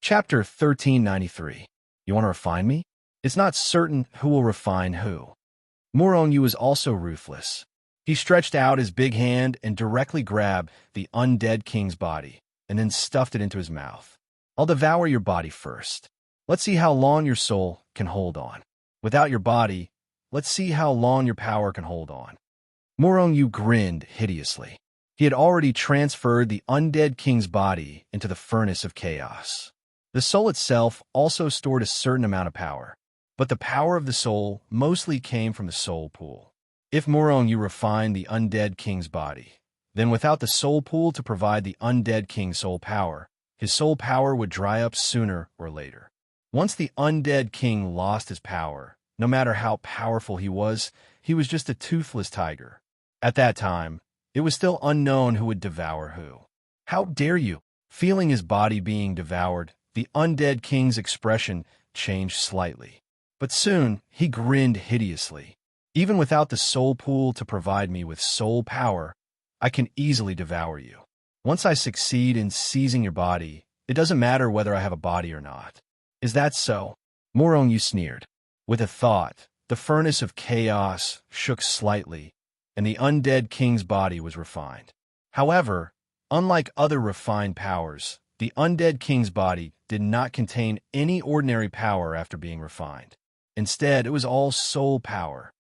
Chapter 1393. You want to refine me? It's not certain who will refine who. Muronyu is also ruthless. He stretched out his big hand and directly grabbed the undead king's body, and then stuffed it into his mouth. I'll devour your body first. Let's see how long your soul can hold on. Without your body, let's see how long your power can hold on. Muronyu grinned hideously. He had already transferred the undead king's body into the furnace of chaos. The soul itself also stored a certain amount of power, but the power of the soul mostly came from the soul pool. If Muronyu refined the undead king's body, then without the soul pool to provide the undead king's soul power, his soul power would dry up sooner or later. Once the undead king lost his power, no matter how powerful he was just a toothless tiger. At that time, it was still unknown who would devour who. How dare you? Feeling his body being devoured, the undead king's expression changed slightly. But soon, he grinned hideously. Even without the soul pool to provide me with soul power, I can easily devour you. Once I succeed in seizing your body, it doesn't matter whether I have a body or not. Is that so? Muronyu sneered. With a thought, the furnace of chaos shook slightly, and the undead king's body was refined. However, unlike other refined powers, the undead king's body did not contain any ordinary power after being refined. Instead, it was all soul power.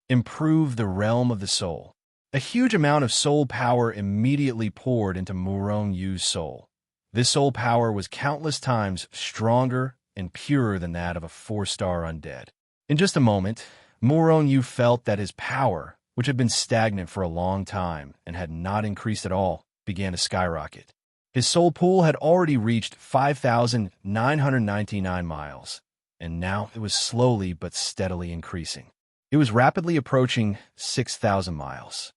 Improve the realm of the soul. A huge amount of soul power immediately poured into Muronyu's soul. This soul power was countless times stronger and purer than that of a 4-star undead. In just a moment, Muronyu felt that his power, which had been stagnant for a long time and had not increased at all, began to skyrocket. His soul pool had already reached 5,999 miles, and now it was slowly but steadily increasing. It was rapidly approaching 6,000 miles.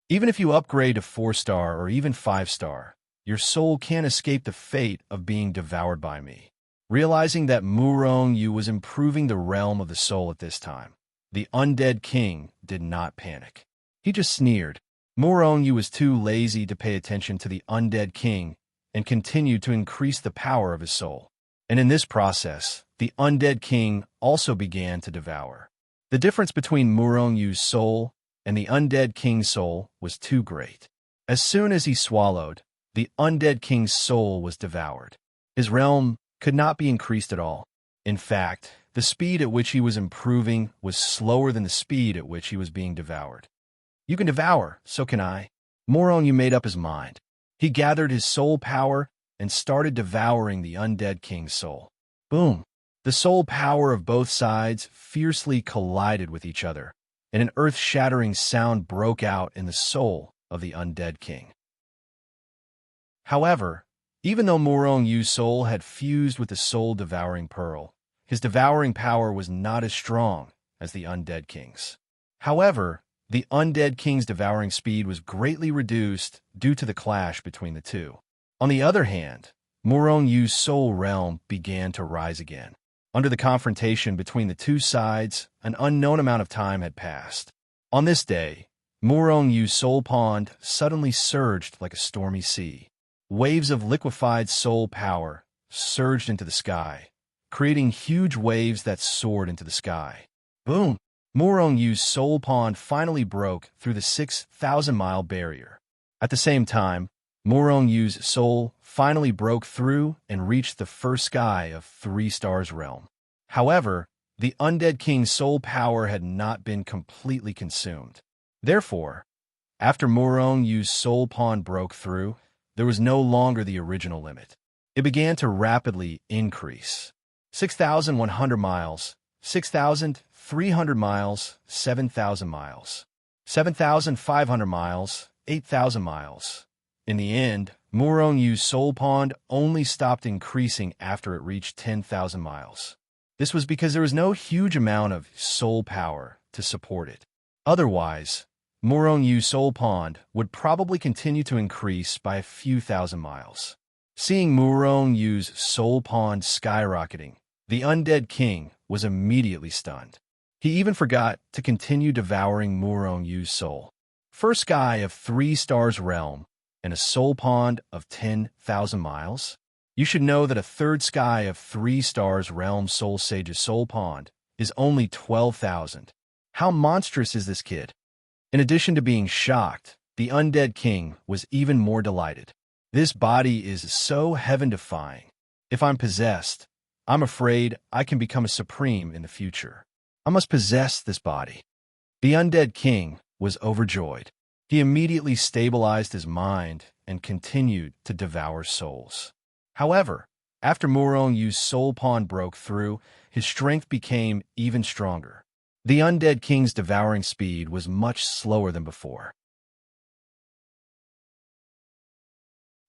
Even if you upgrade to 4-star or even 5-star, your soul can't escape the fate of being devoured by me. Realizing that Muronyu was improving the realm of the soul at this time, the undead king did not panic. He just sneered. Muronyu was too lazy to pay attention to the undead king and continued to increase the power of his soul. And in this process, the undead king also began to devour. The difference between Muronyu's soul and the undead king's soul was too great. As soon as he swallowed, the undead king's soul was devoured. His realm could not be increased at all. In fact, the speed at which he was improving was slower than the speed at which he was being devoured. You can devour, so can I. Muronyu made up his mind. He gathered his soul power and started devouring the undead king's soul. Boom! The soul power of both sides fiercely collided with each other, and an earth-shattering sound broke out in the soul of the undead king. However, even though Muronyu's soul had fused with the soul-devouring pearl, his devouring power was not as strong as the undead king's. However, the undead king's devouring speed was greatly reduced due to the clash between the two. On the other hand, Muronyu's soul realm began to rise again. Under the confrontation between the two sides, an unknown amount of time had passed. On this day, Muronyu's soul pond suddenly surged like a stormy sea. Waves of liquefied soul power surged into the sky, creating huge waves that soared into the sky. Boom! Muronyu's soul pond finally broke through the 6,000-mile barrier. At the same time, Muronyu's soul finally broke through and reached the first sky of 3-stars realm. However, the undead king's soul power had not been completely consumed. Therefore, after Muronyu's soul pond broke through, there was no longer the original limit. It began to rapidly increase. 6,100 miles, 6,300 miles, 7,000 miles, 7,500 miles, 8,000 miles. In the end, Muronyu's soul pond only stopped increasing after it reached 10,000 miles. This was because there was no huge amount of soul power to support it. Otherwise, Muronyu's soul pond would probably continue to increase by a few thousand miles. Seeing Muronyu's soul pond skyrocketing, the undead king was immediately stunned. He even forgot to continue devouring Muronyu's soul. First sky of 3 stars realm and a soul pond of 10,000 miles? You should know that a third sky of 3 stars realm Soul Sage's soul pond is only 12,000. How monstrous is this kid? In addition to being shocked, the undead king was even more delighted. This body is so heaven-defying. If I'm possessed, I'm afraid I can become a supreme in the future. I must possess this body. The undead king was overjoyed. He immediately stabilized his mind and continued to devour souls. However, after Murong Yu's soul pond broke through, his strength became even stronger. The undead king's devouring speed was much slower than before.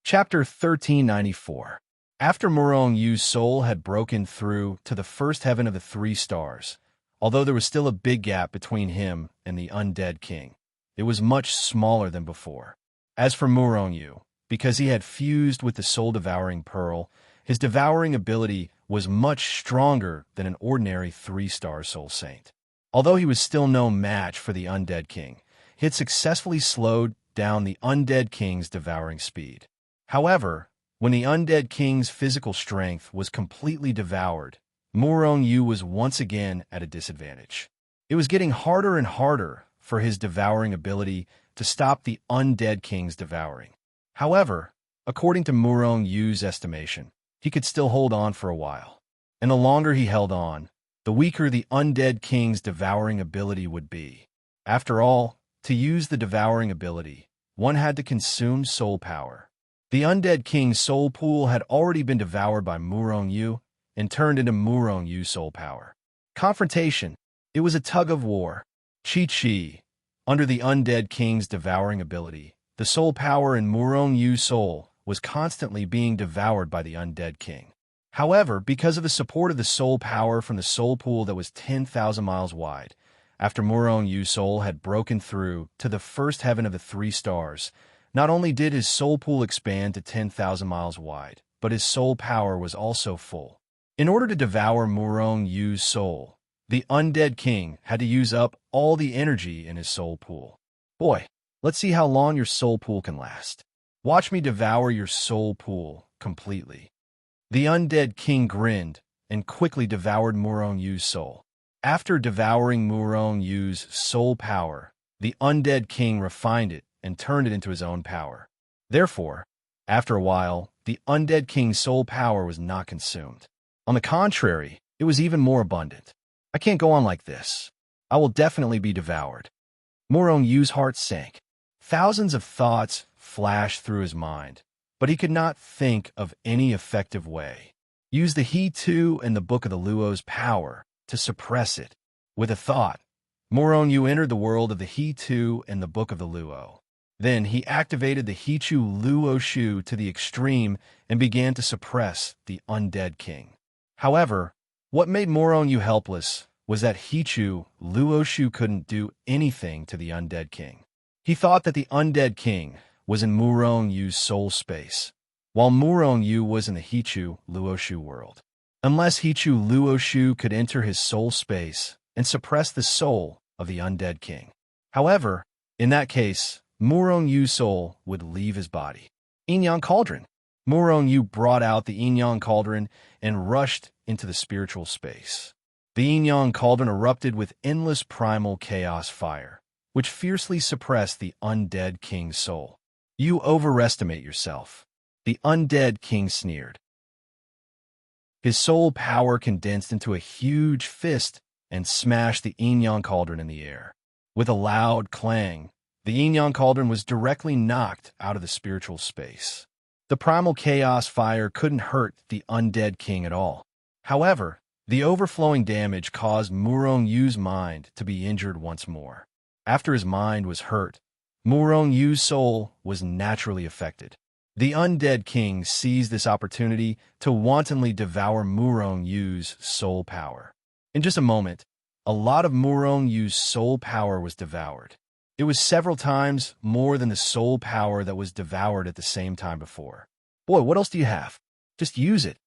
Chapter 1394. After Murong Yu's soul had broken through to the first heaven of the 3 stars, although there was still a big gap between him and the undead king, it was much smaller than before. As for Murong Yu, because he had fused with the soul-devouring pearl, his devouring ability was much stronger than an ordinary 3-star soul saint. Although he was still no match for the undead king, he had successfully slowed down the undead king's devouring speed. However, when the undead king's physical strength was completely devoured, Murong Yu was once again at a disadvantage. It was getting harder and harder for his devouring ability to stop the undead king's devouring. However, according to Murong Yu's estimation, he could still hold on for a while. And the longer he held on, the weaker the undead king's devouring ability would be. After all, to use the devouring ability, one had to consume soul power. The undead king's soul pool had already been devoured by Murong Yu and turned into Murong Yu's soul power. Confrontation. It was a tug of war. Chi-Chi. Under the undead king's devouring ability, the soul power in Murong Yu's soul was constantly being devoured by the undead king. However, because of the support of the soul power from the soul pool that was 10,000 miles wide, after Murong Yu's soul had broken through to the first heaven of the 3 stars, not only did his soul pool expand to 10,000 miles wide, but his soul power was also full. In order to devour Murong Yu's soul, the undead king had to use up all the energy in his soul pool. Boy, let's see how long your soul pool can last. Watch me devour your soul pool completely. The undead king grinned and quickly devoured Murong Yu's soul. After devouring Murong Yu's soul power, the undead king refined it and turned it into his own power. Therefore, after a while, the undead king's soul power was not consumed. On the contrary, it was even more abundant. I can't go on like this. I will definitely be devoured. Murong Yu's heart sank. Thousands of thoughts flashed through his mind, but he could not think of any effective way. Use the He Too and the Book of the Luo's power to suppress it. With a thought, Murong Yu entered the world of the He Too and the Book of the Luo. Then he activated the Hichu Luo Shu to the extreme and began to suppress the undead king. However, what made Murong Yu helpless was that Hichu Luo Shu couldn't do anything to the undead king. He thought that the undead king was in Murong Yu's soul space, while Murong Yu was in the Hichu Luo Shu world. Unless Hichu Luo Shu could enter his soul space and suppress the soul of the undead king. However, in that case, Murong Yu's soul would leave his body. Yin-Yang Cauldron. Murong Yu brought out the Yin-Yang Cauldron and rushed into the spiritual space. The Yin-Yang Cauldron erupted with endless primal chaos fire, which fiercely suppressed the undead king's soul. You overestimate yourself. The undead king sneered. His soul power condensed into a huge fist and smashed the Yin-Yang Cauldron in the air. With a loud clang, the Yin-Yang Cauldron was directly knocked out of the spiritual space. The primal chaos fire couldn't hurt the undead king at all. However, the overflowing damage caused Murong Yu's mind to be injured once more. After his mind was hurt, Murong Yu's soul was naturally affected. The undead king seized this opportunity to wantonly devour Murong Yu's soul power. In just a moment, a lot of Murong Yu's soul power was devoured. It was several times more than the soul power that was devoured at the same time before. Boy, what else do you have? Just use it.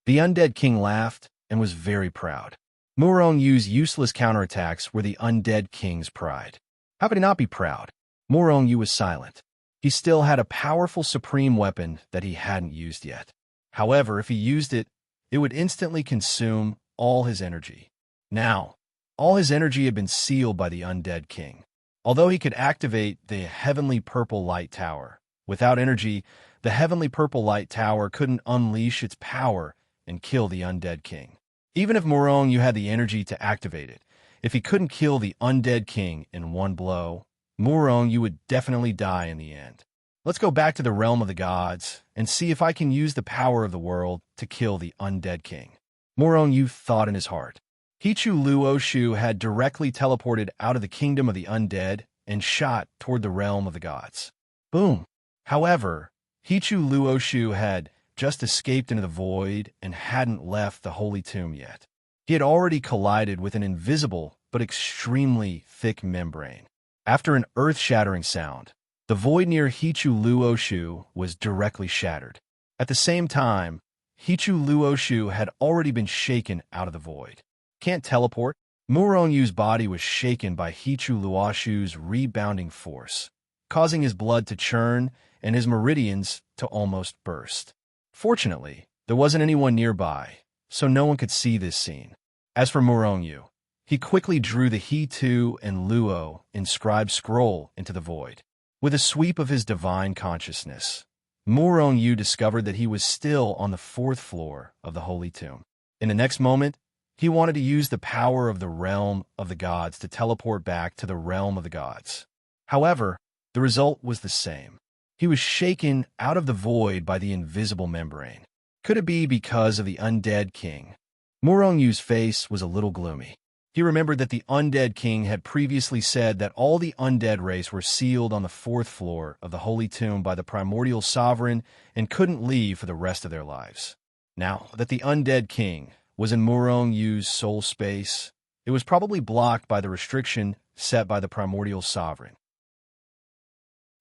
The undead king laughed and was very proud. Murong Yu's useless counterattacks were the undead king's pride. How could he not be proud? Murong Yu was silent. He still had a powerful supreme weapon that he hadn't used yet. However, if he used it, it would instantly consume all his energy. Now, all his energy had been sealed by the undead king. Although he could activate the heavenly purple light tower, without energy, the heavenly purple light tower couldn't unleash its power and kill the undead king. Even if Morong Yu had the energy to activate it, if he couldn't kill the undead king in one blow, Morong Yu would definitely die in the end. Let's go back to the realm of the gods and see if I can use the power of the world to kill the undead king. Morong Yu thought in his heart. Hichu Luoshu had directly teleported out of the kingdom of the undead and shot toward the realm of the gods. Boom! However, Hichu Luoshu had just escaped into the void and hadn't left the holy tomb yet. He had already collided with an invisible but extremely thick membrane. After an earth-shattering sound, the void near Hichu Luoshu was directly shattered. At the same time, Hichu Luoshu had already been shaken out of the void. Can't teleport? Morong Yu's body was shaken by Hichu Luoshu's rebounding force, causing his blood to churn and his meridians to almost burst. Fortunately, there wasn't anyone nearby, so no one could see this scene. As for Morong Yu, he quickly drew the He-Tu and Luo inscribed scroll into the void. With a sweep of his divine consciousness, Morong Yu discovered that he was still on the 4th floor of the holy tomb. In the next moment, he wanted to use the power of the realm of the gods to teleport back to the realm of the gods. However, the result was the same. He was shaken out of the void by the invisible membrane. Could it be because of the undead king? Morong Yu's face was a little gloomy. He remembered that the undead king had previously said that all the undead race were sealed on the 4th floor of the holy tomb by the primordial sovereign and couldn't leave for the rest of their lives. Now that the undead king was in Morong Yu's soul space, it was probably blocked by the restriction set by the primordial sovereign.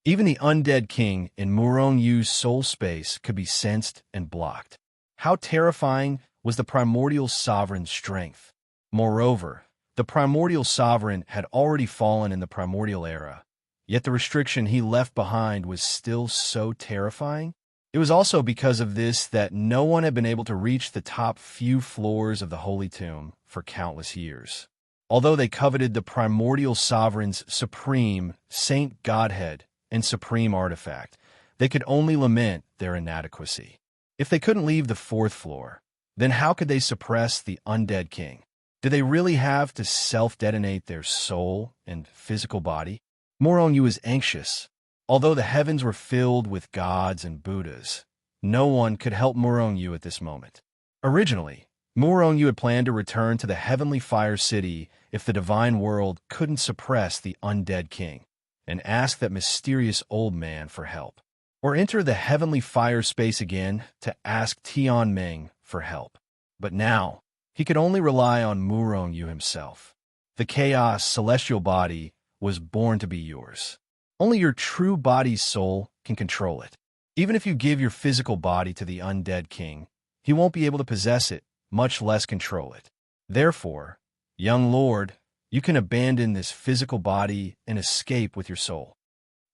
Even the undead king in Morong Yu's soul space could be sensed and blocked. How terrifying was the primordial sovereign's strength! Moreover, the primordial sovereign had already fallen in the primordial era, yet the restriction he left behind was still so terrifying. It was also because of this that no one had been able to reach the top few floors of the holy tomb for countless years. Although they coveted the primordial sovereign's supreme saint godhead and supreme artifact, they could only lament their inadequacy. If they couldn't leave the 4th floor, then how could they suppress the undead king? Did they really have to self-detonate their soul and physical body? Morong Yu was anxious. Although the heavens were filled with gods and Buddhas, no one could help Morong Yu at this moment. Originally, Morong Yu had planned to return to the heavenly fire city if the divine world couldn't suppress the undead king, and ask that mysterious old man for help. Or enter the heavenly fire space again to ask Tian Ming for help. But now, he could only rely on Morong Yu himself. The chaos celestial body was born to be yours. Only your true body's soul can control it. Even if you give your physical body to the undead king, he won't be able to possess it, much less control it. Therefore, young lord, you can abandon this physical body and escape with your soul.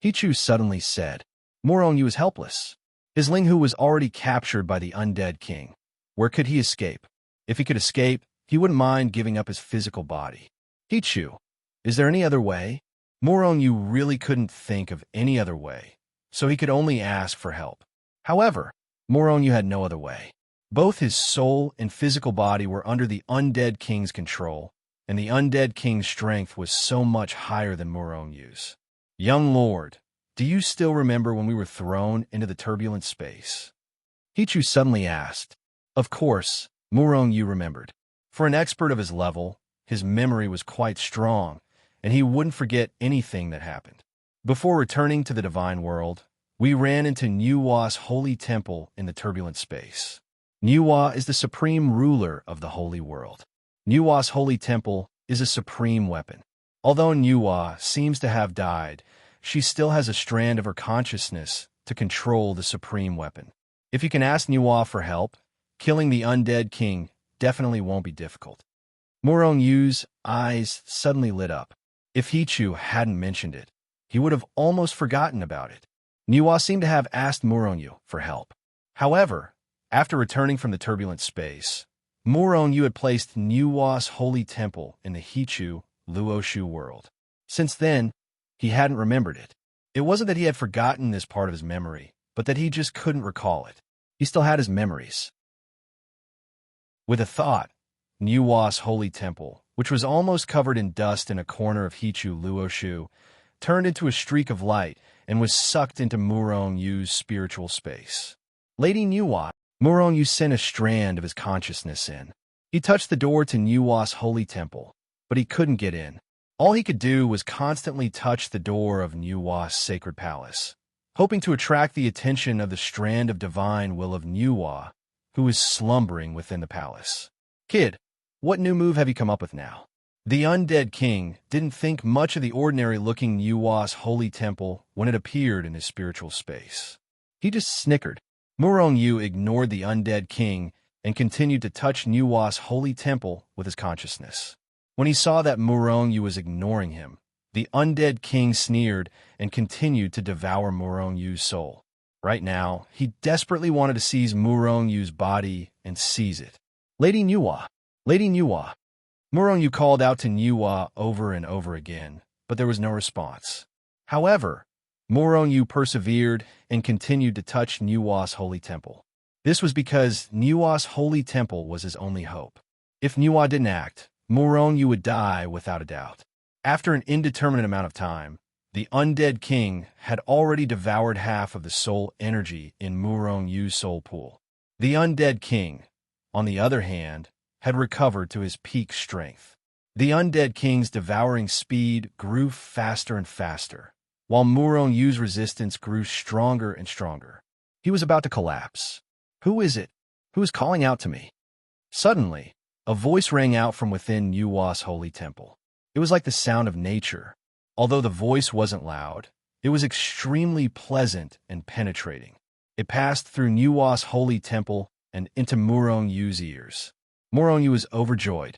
Hichu suddenly said. Morong Yu was helpless. His Linghu was already captured by the undead king. Where could he escape? If he could escape, he wouldn't mind giving up his physical body. Hichu, is there any other way? Morong Yu really couldn't think of any other way, so he could only ask for help. However, Morong Yu had no other way. Both his soul and physical body were under the undead king's control, and the undead king's strength was so much higher than Morong Yu's. Young lord, do you still remember when we were thrown into the turbulent space? Hichu suddenly asked. Of course, Morong Yu remembered. For an expert of his level, his memory was quite strong, and he wouldn't forget anything that happened. Before returning to the divine world, we ran into Nuwa's holy temple in the turbulent space. Nuwa is the supreme ruler of the holy world. Nuwa's holy temple is a supreme weapon. Although Nuwa seems to have died, she still has a strand of her consciousness to control the supreme weapon. If you can ask Nuwa for help, killing the undead king definitely won't be difficult. Morong Yu's eyes suddenly lit up. If Hichu hadn't mentioned it, he would have almost forgotten about it. Nuwa seemed to have asked Morong Yu for help. However, After returning from the turbulent space, Murong Yu had placed Nuwa's holy temple in the Hichu, Luoshu world. Since then, he hadn't remembered it. It wasn't that he had forgotten this part of his memory, but that he just couldn't recall it. He still had his memories. With a thought, Nuwa's holy temple, which was almost covered in dust in a corner of Hichu Luoshu, turned into a streak of light and was sucked into Murong Yu's spiritual space. Lady Nuwa, Murong Yu sent a strand of his consciousness in. He touched the door to Nuwa's holy temple, but he couldn't get in. All he could do was constantly touch the door of Nuwa's sacred palace, hoping to attract the attention of the strand of divine will of Nuwa, who was slumbering within the palace. Kid, what new move have you come up with now? The undead king didn't think much of the ordinary-looking Nuwa's holy temple when it appeared in his spiritual space. He just snickered. Murong Yu ignored the undead king and continued to touch Nuwa's holy temple with his consciousness. When he saw that Murong Yu was ignoring him, the undead king sneered and continued to devour Murong Yu's soul. Right now, he desperately wanted to seize Murong Yu's body and seize it. Lady Nuwa! Lady Nuwa! Murong Yu called out to Nuwa over and over again, but there was no response. However, Murong Yu persevered and continued to touch Nuwa's holy temple. This was because Nuwa's holy temple was his only hope. If Nuwa didn't act, Murong Yu would die without a doubt. After an indeterminate amount of time, the undead king had already devoured half of the soul energy in Murong Yu's soul pool. The undead king, on the other hand, had recovered to his peak strength. The undead king's devouring speed grew faster and faster, while Murong Yu's resistance grew stronger and stronger. He was about to collapse. Who is it? Who is calling out to me? Suddenly, a voice rang out from within Nuwa's holy temple. It was like the sound of nature. Although the voice wasn't loud, it was extremely pleasant and penetrating. It passed through Nuwa's holy temple and into Murong Yu's ears. Murong Yu was overjoyed.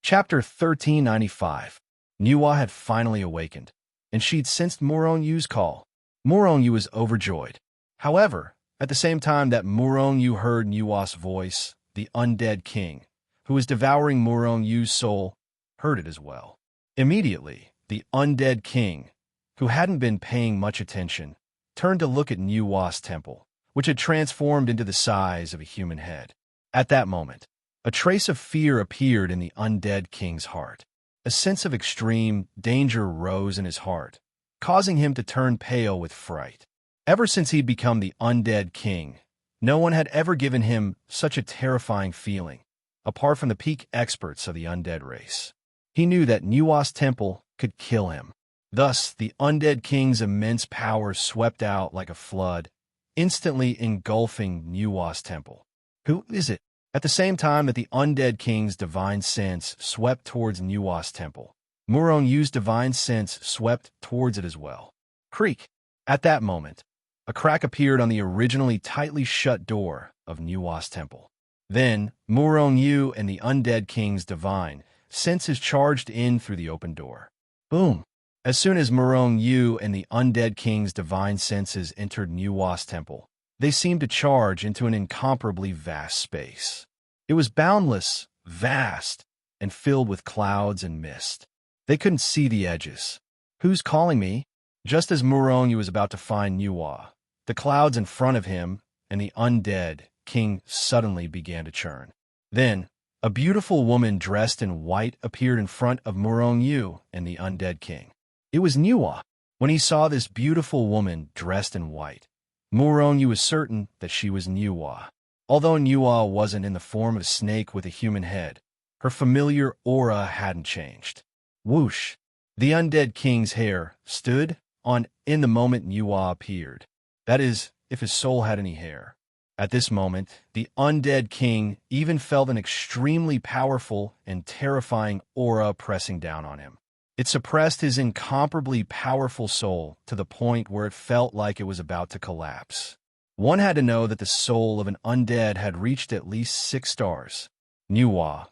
Chapter 1395. Nuwa had finally awakened, and she'd sensed Murong Yu's call. Murong Yu was overjoyed. However, at the same time that Murong Yu heard Nuwa's voice, the undead king, who was devouring Murong Yu's soul, heard it as well. Immediately, the undead king, who hadn't been paying much attention, turned to look at Nuwa's temple, which had transformed into the size of a human head. At that moment, a trace of fear appeared in the undead king's heart. A sense of extreme danger rose in his heart, causing him to turn pale with fright. Ever since he'd become the undead king, no one had ever given him such a terrifying feeling, apart from the peak experts of the undead race. He knew that Nuwa's temple could kill him. Thus, the undead king's immense power swept out like a flood, instantly engulfing Nuwa's temple. Who is it? At the same time that the undead king's divine sense swept towards Nuwa's temple, Murong Yu's divine sense swept towards it as well. Creak! At that moment, a crack appeared on the originally tightly shut door of Nuwa's temple. Then, Murong Yu and the undead king's divine senses charged in through the open door. Boom! As soon as Murong Yu and the undead king's divine senses entered Nuwa's temple, they seemed to charge into an incomparably vast space. It was boundless, vast, and filled with clouds and mist. They couldn't see the edges. Who's calling me? Just as Murong Yu was about to find Nuwa, the clouds in front of him and the undead king suddenly began to churn. Then, a beautiful woman dressed in white appeared in front of Murong Yu and the undead king. It was Nuwa. When he saw this beautiful woman dressed in white, Murong Yu was certain that she was Nuwa. Although Nuwa wasn't in the form of a snake with a human head, her familiar aura hadn't changed. Whoosh! The undead king's hair stood on in the moment Nuwa appeared. That is, if his soul had any hair. At this moment, the undead king even felt an extremely powerful and terrifying aura pressing down on him. It suppressed his incomparably powerful soul to the point where it felt like it was about to collapse. One had to know that the soul of an undead had reached at least 6 stars. Nuwa,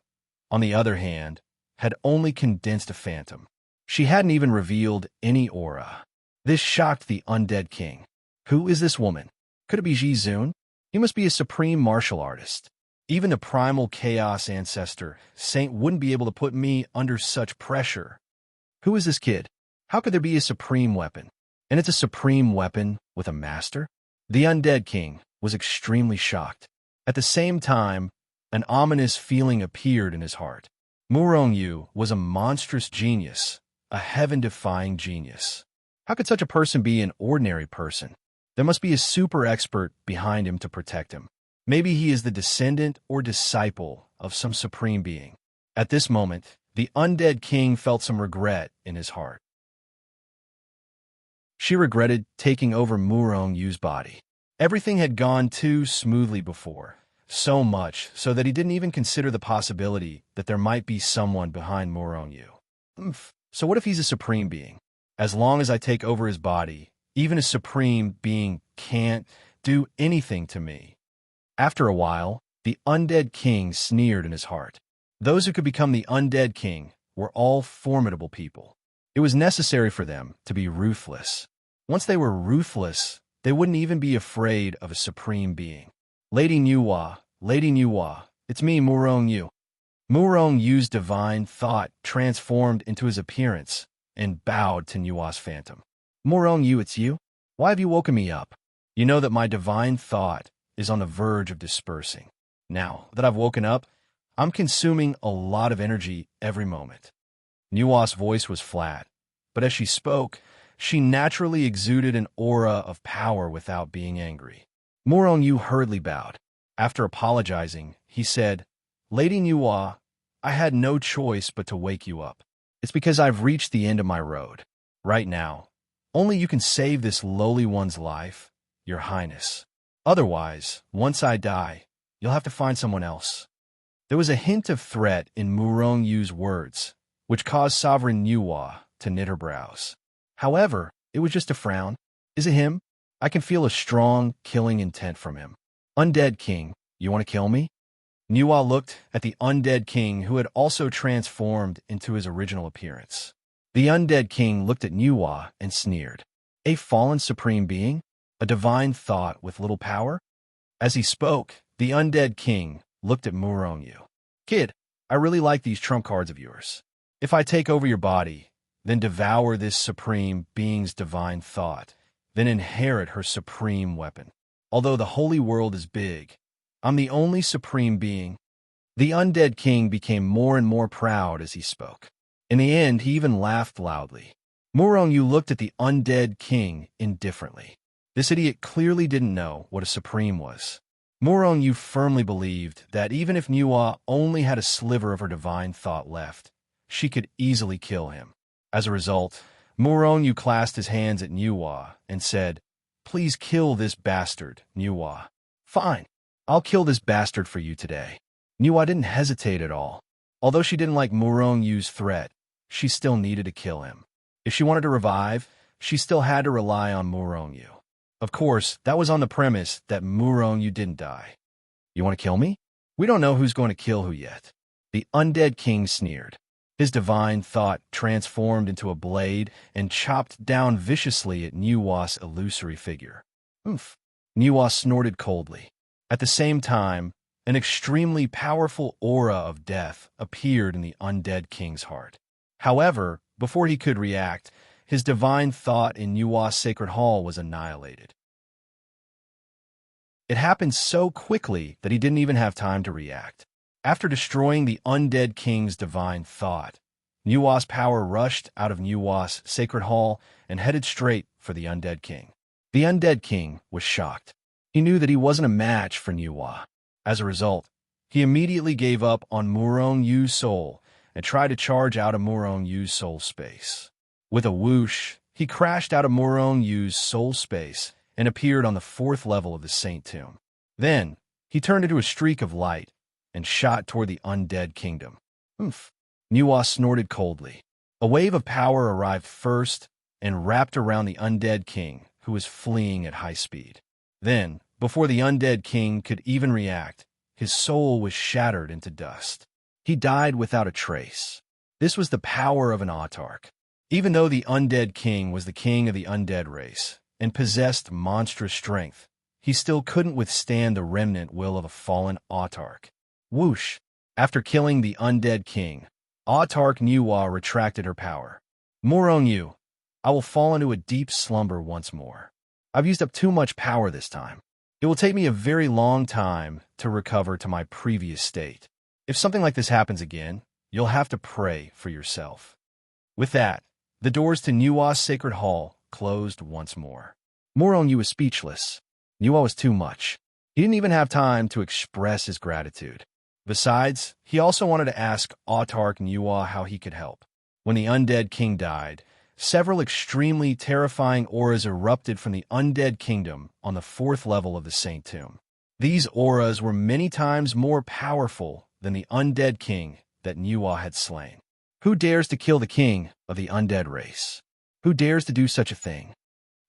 on the other hand, had only condensed a phantom. She hadn't even revealed any aura. This shocked the undead king. Who is this woman? Could it be Ji Zun? He must be a supreme martial artist. Even the primal chaos ancestor, Saint, wouldn't be able to put me under such pressure. Who is this kid? How could there be a supreme weapon? And it's a supreme weapon with a master? The undead king was extremely shocked. At the same time, an ominous feeling appeared in his heart. Murong Yu was a monstrous genius, a heaven-defying genius. How could such a person be an ordinary person? There must be a super expert behind him to protect him. Maybe he is the descendant or disciple of some supreme being. At this moment, the undead king felt some regret in his heart. She regretted taking over Murong Yu's body. Everything had gone too smoothly before, so much so that he didn't even consider the possibility that there might be someone behind Murong Yu. So what if he's a supreme being? As long as I take over his body, even a supreme being can't do anything to me. After a while, the undead king sneered in his heart. Those who could become the undead king were all formidable people. It was necessary for them to be ruthless. Once they were ruthless, they wouldn't even be afraid of a supreme being. Lady Nuwa, it's me, Murong Yu. Murong Yu's divine thought transformed into his appearance and bowed to Nuwa's phantom. Murong Yu, it's you? Why have you woken me up? You know that my divine thought is on the verge of dispersing. Now that I've woken up, I'm consuming a lot of energy every moment. Nuwa's voice was flat, but as she spoke, she naturally exuded an aura of power without being angry. Murong Yu hurriedly bowed. After apologizing, he said, Lady Nuwa, I had no choice but to wake you up. It's because I've reached the end of my road. Right now, only you can save this lowly one's life, Your Highness. Otherwise, once I die, you'll have to find someone else. There was a hint of threat in Murong Yu's words, which caused Sovereign Nuwa to knit her brows. However, it was just a frown. Is it him? I can feel a strong, killing intent from him. Undead King, you want to kill me? Nuwa looked at the undead king who had also transformed into his original appearance. The undead king looked at Nuwa and sneered. A fallen supreme being? A divine thought with little power? As he spoke, the undead king looked at Murong Yu. Kid, I really like these trump cards of yours. If I take over your body, then devour this supreme being's divine thought, then inherit her supreme weapon. Although the holy world is big, I'm the only supreme being. The undead king became more and more proud as he spoke. In the end, he even laughed loudly. Murong Yu looked at the undead king indifferently. This idiot clearly didn't know what a supreme was. Murong Yu firmly believed that even if Nuwa only had a sliver of her divine thought left, she could easily kill him. As a result, Murong Yu clasped his hands at Nuwa and said, Please kill this bastard, Nuwa. Fine, I'll kill this bastard for you today. Nuwa didn't hesitate at all. Although she didn't like Murong Yu's threat, she still needed to kill him. If she wanted to revive, she still had to rely on Murong Yu. Of course, that was on the premise that Murong Yu didn't die. You want to kill me? We don't know who's going to kill who yet. The undead king sneered. His divine thought transformed into a blade and chopped down viciously at Nuwa's illusory figure. Oomph. Nuwa snorted coldly. At the same time, an extremely powerful aura of death appeared in the undead king's heart. However, before he could react, his divine thought in Nuwa's sacred hall was annihilated. It happened so quickly that he didn't even have time to react. After destroying the undead king's divine thought, Nuwa's power rushed out of Nuwa's sacred hall and headed straight for the undead king. The undead king was shocked. He knew that he wasn't a match for Nuwa. As a result, he immediately gave up on Murong Yu's soul and tried to charge out of Murong Yu's soul space. With a whoosh, he crashed out of Murong Yu's soul space and appeared on the 4th level of the Saint Tomb. Then, he turned into a streak of light and shot toward the undead kingdom. Oomph. Nuwa snorted coldly. A wave of power arrived first and wrapped around the undead king, who was fleeing at high speed. Then, before the undead king could even react, his soul was shattered into dust. He died without a trace. This was the power of an autarch. Even though the undead king was the king of the undead race, and possessed monstrous strength, he still couldn't withstand the remnant will of a fallen autarch. Whoosh! After killing the undead king, autarch Nuwa retracted her power. More on you. I will fall into a deep slumber once more. I've used up too much power this time. It will take me a very long time to recover to my previous state. If something like this happens again, you'll have to pray for yourself. With that, the doors to Nuwa's sacred hall closed once more. Moronyu was speechless. Nuwa was too much. He didn't even have time to express his gratitude. Besides, he also wanted to ask autarch Nuwa how he could help. When the undead king died, several extremely terrifying auras erupted from the undead kingdom on the 4th level of the Saint Tomb. These auras were many times more powerful than the undead king that Nuwa had slain. Who dares to kill the king of the undead race? Who dares to do such a thing?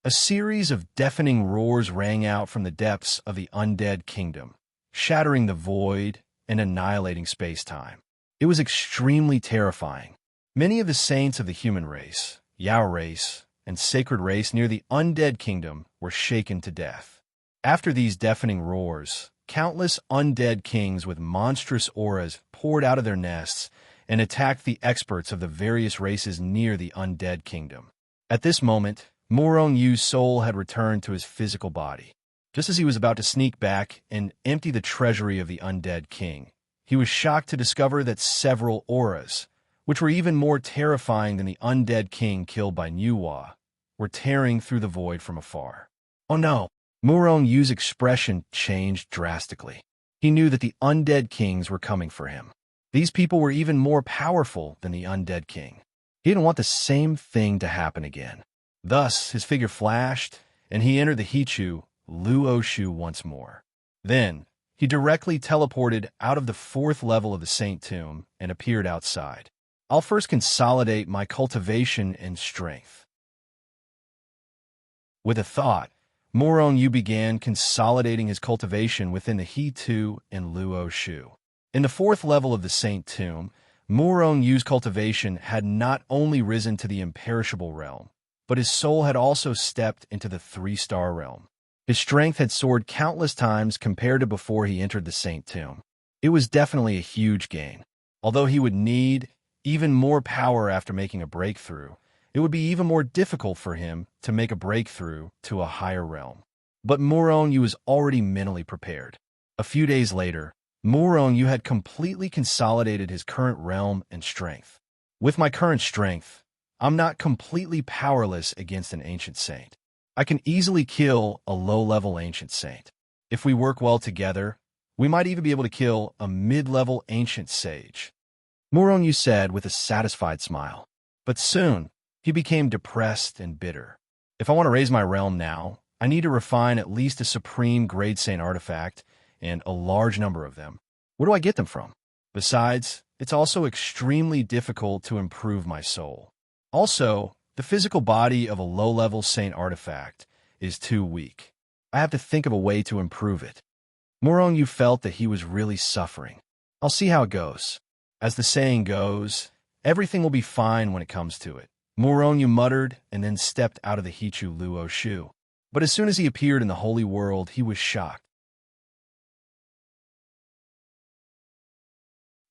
A series of deafening roars rang out from the depths of the undead kingdom, shattering the void and annihilating space-time. It was extremely terrifying. Many of the saints of the human race, Yao race, and sacred race near the undead kingdom were shaken to death. After these deafening roars, countless undead kings with monstrous auras poured out of their nests and attacked the experts of the various races near the undead kingdom. At this moment, Morong Yu's soul had returned to his physical body. Just as he was about to sneak back and empty the treasury of the undead king, he was shocked to discover that several auras, which were even more terrifying than the undead king killed by Nuwa, were tearing through the void from afar. Oh no! Morong Yu's expression changed drastically. He knew that the undead kings were coming for him. These people were even more powerful than the undead king. He didn't want the same thing to happen again. Thus, his figure flashed, and he entered the Hichu, Luoshu once more. Then, he directly teleported out of the 4th level of the Saint Tomb and appeared outside. I'll first consolidate my cultivation and strength. With a thought, Morong Yu began consolidating his cultivation within the Hitu and Luoshu. In the 4th level of the Saint Tomb, Morong Yu's cultivation had not only risen to the imperishable realm, but his soul had also stepped into the 3-star realm. His strength had soared countless times compared to before he entered the Saint Tomb. It was definitely a huge gain. Although he would need even more power after making a breakthrough, it would be even more difficult for him to make a breakthrough to a higher realm. But Morong Yu was already mentally prepared. A few days later, Morong Yu had completely consolidated his current realm and strength. With my current strength, I'm not completely powerless against an ancient saint. I can easily kill a low-level ancient saint. If we work well together, we might even be able to kill a mid-level ancient sage. Morong Yu said with a satisfied smile. But soon, he became depressed and bitter. If I want to raise my realm now, I need to refine at least a supreme grade saint artifact and a large number of them. Where do I get them from? Besides, it's also extremely difficult to improve my soul. Also, the physical body of a low-level saint artifact is too weak. I have to think of a way to improve it. Morong Yu felt that he was really suffering. I'll see how it goes. As the saying goes, everything will be fine when it comes to it. Morong Yu muttered and then stepped out of the Hichu Luoshu. But as soon as he appeared in the holy world, he was shocked.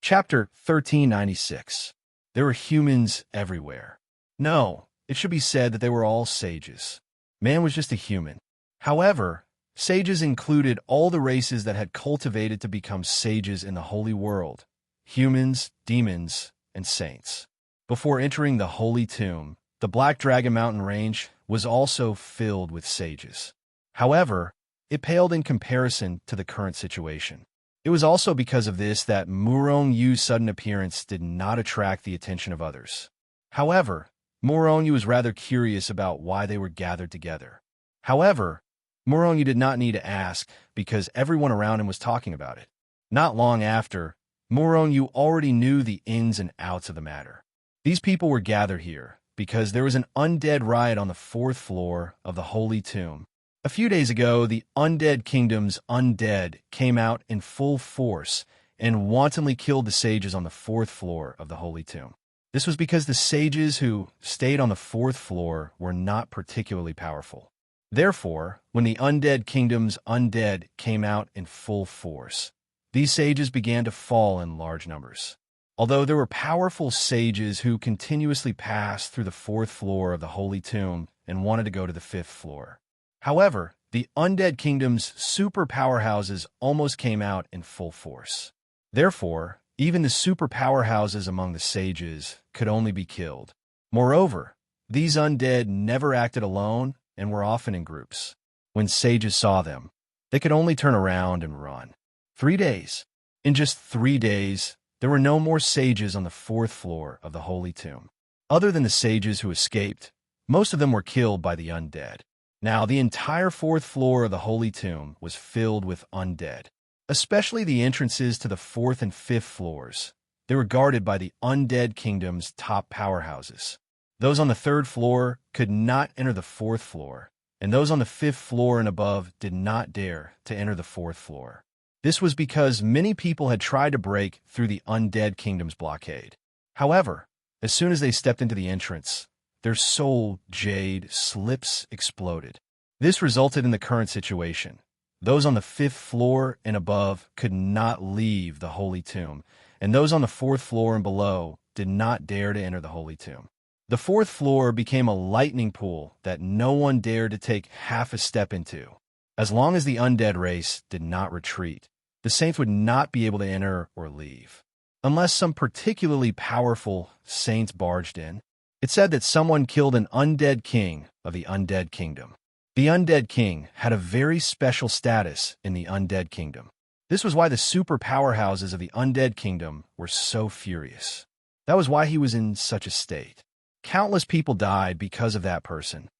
Chapter 1396. There were humans everywhere. No, it should be said that they were all sages. Man was just a human. However, sages included all the races that had cultivated to become sages in the holy world: humans, demons, and saints. Before entering the holy tomb, the Black Dragon Mountain Range was also filled with sages. However, it paled in comparison to the current situation. It was also because of this that Morong Yu's sudden appearance did not attract the attention of others. However, Morong Yu was rather curious about why they were gathered together. However, Morong Yu did not need to ask because everyone around him was talking about it. Not long after, Morong Yu already knew the ins and outs of the matter. These people were gathered here because there was an undead riot on the 4th floor of the Holy Tomb. A few days ago, the Undead Kingdom's undead came out in full force and wantonly killed the sages on the 4th floor of the Holy Tomb. This was because the sages who stayed on the 4th floor were not particularly powerful. Therefore, when the undead kingdom's undead came out in full force, these sages began to fall in large numbers. Although there were powerful sages who continuously passed through the fourth floor of the Holy Tomb and wanted to go to the fifth floor. However, the undead kingdom's super powerhouses almost came out in full force. Therefore, even the super powerhouses among the sages could only be killed. Moreover, these undead never acted alone and were often in groups. When sages saw them, they could only turn around and run. 3 days. In just 3 days, there were no more sages on the fourth floor of the Holy Tomb. Other than the sages who escaped, most of them were killed by the undead. Now, the entire fourth floor of the Holy Tomb was filled with undead, especially the entrances to the fourth and fifth floors. They were guarded by the undead kingdom's top powerhouses. Those on the third floor could not enter the fourth floor, and those on the fifth floor and above did not dare to enter the fourth floor. This was because many people had tried to break through the undead kingdom's blockade. However, as soon as they stepped into the entrance, their soul jade slips exploded. This resulted in the current situation. Those on the fifth floor and above could not leave the Holy Tomb, and those on the fourth floor and below did not dare to enter the Holy Tomb. The fourth floor became a lightning pool that no one dared to take half a step into. As long as the undead race did not retreat, the saints would not be able to enter or leave, unless some particularly powerful saints barged in. It said that someone killed an undead king of the undead kingdom. The undead king had a very special status in the undead kingdom. This was why the super powerhouses of the undead kingdom were so furious. That was why he was in such a state. Countless people died because of that person.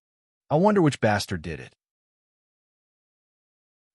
I wonder which bastard did it.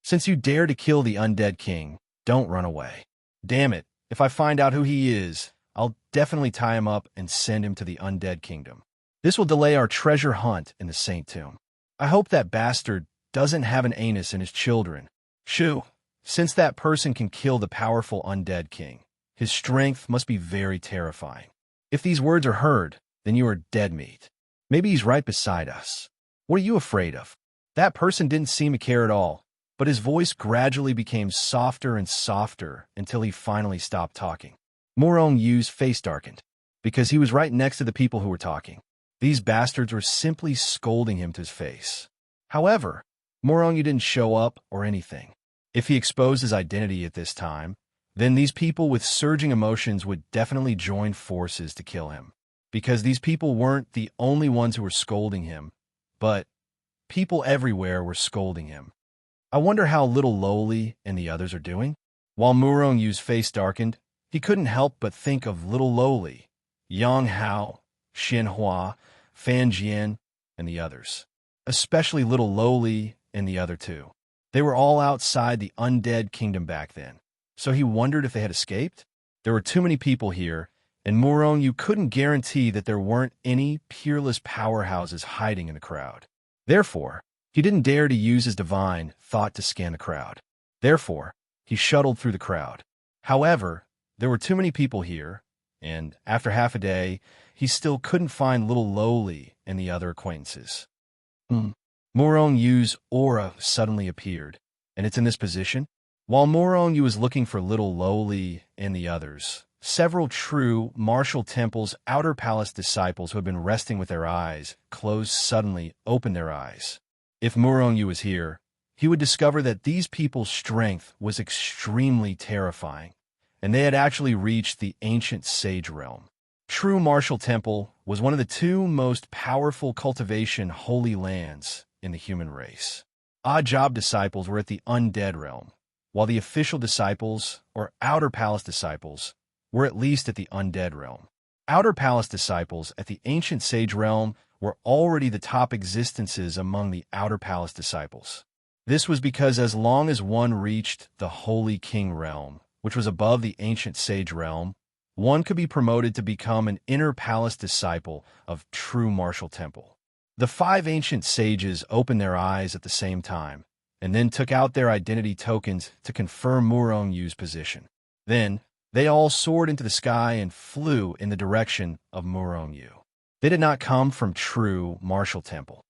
Since you dare to kill the undead king, don't run away. Damn it, if I find out who he is, I'll definitely tie him up and send him to the undead kingdom. This will delay our treasure hunt in the Saint Tomb. I hope that bastard doesn't have an anus in his children. Shoo, since that person can kill the powerful undead king, his strength must be very terrifying. If these words are heard, then you are dead meat. Maybe he's right beside us. What are you afraid of? That person didn't seem to care at all, but his voice gradually became softer and softer until he finally stopped talking. Morong Yu's face darkened, because he was right next to the people who were talking. These bastards were simply scolding him to his face. However, Morong Yu didn't show up or anything. If he exposed his identity at this time, then these people with surging emotions would definitely join forces to kill him. Because these people weren't the only ones who were scolding him, but people everywhere were scolding him. I wonder how little Lowly and the others are doing? While Murong Yu's face darkened, he couldn't help but think of little Lowly, Yang Hao, Xin Hua, Fan Jian, and the others. Especially little Lowly and the other two. They were all outside the undead kingdom back then, so he wondered if they had escaped? There were too many people here, and Murong Yu couldn't guarantee that there weren't any peerless powerhouses hiding in the crowd. Therefore, he didn't dare to use his divine thought to scan the crowd. Therefore, he shuttled through the crowd. However, there were too many people here, and after half a day, he still couldn't find little Lowly and the other acquaintances. Murong Yu's aura suddenly appeared, and it's in this position. While Murong Yu was looking for little Lowly and the others, several true Martial Temple's outer palace disciples who had been resting with their eyes closed suddenly opened their eyes. If Murong Yu was here, he would discover that these people's strength was extremely terrifying, and they had actually reached the ancient sage realm. True Martial Temple was one of the 2 most powerful cultivation holy lands in the human race. Odd job disciples were at the undead realm, while the official disciples, or outer palace disciples, were at least at the undead realm. Outer palace disciples at the ancient sage realm were already the top existences among the outer palace disciples. This was because as long as one reached the holy king realm, which was above the ancient sage realm, one could be promoted to become an inner palace disciple of true Martial Temple. The 5 ancient sages opened their eyes at the same time, and then took out their identity tokens to confirm Murong Yu's position. Then, they all soared into the sky and flew in the direction of Murong Yu. They did not come from true Martial Temple.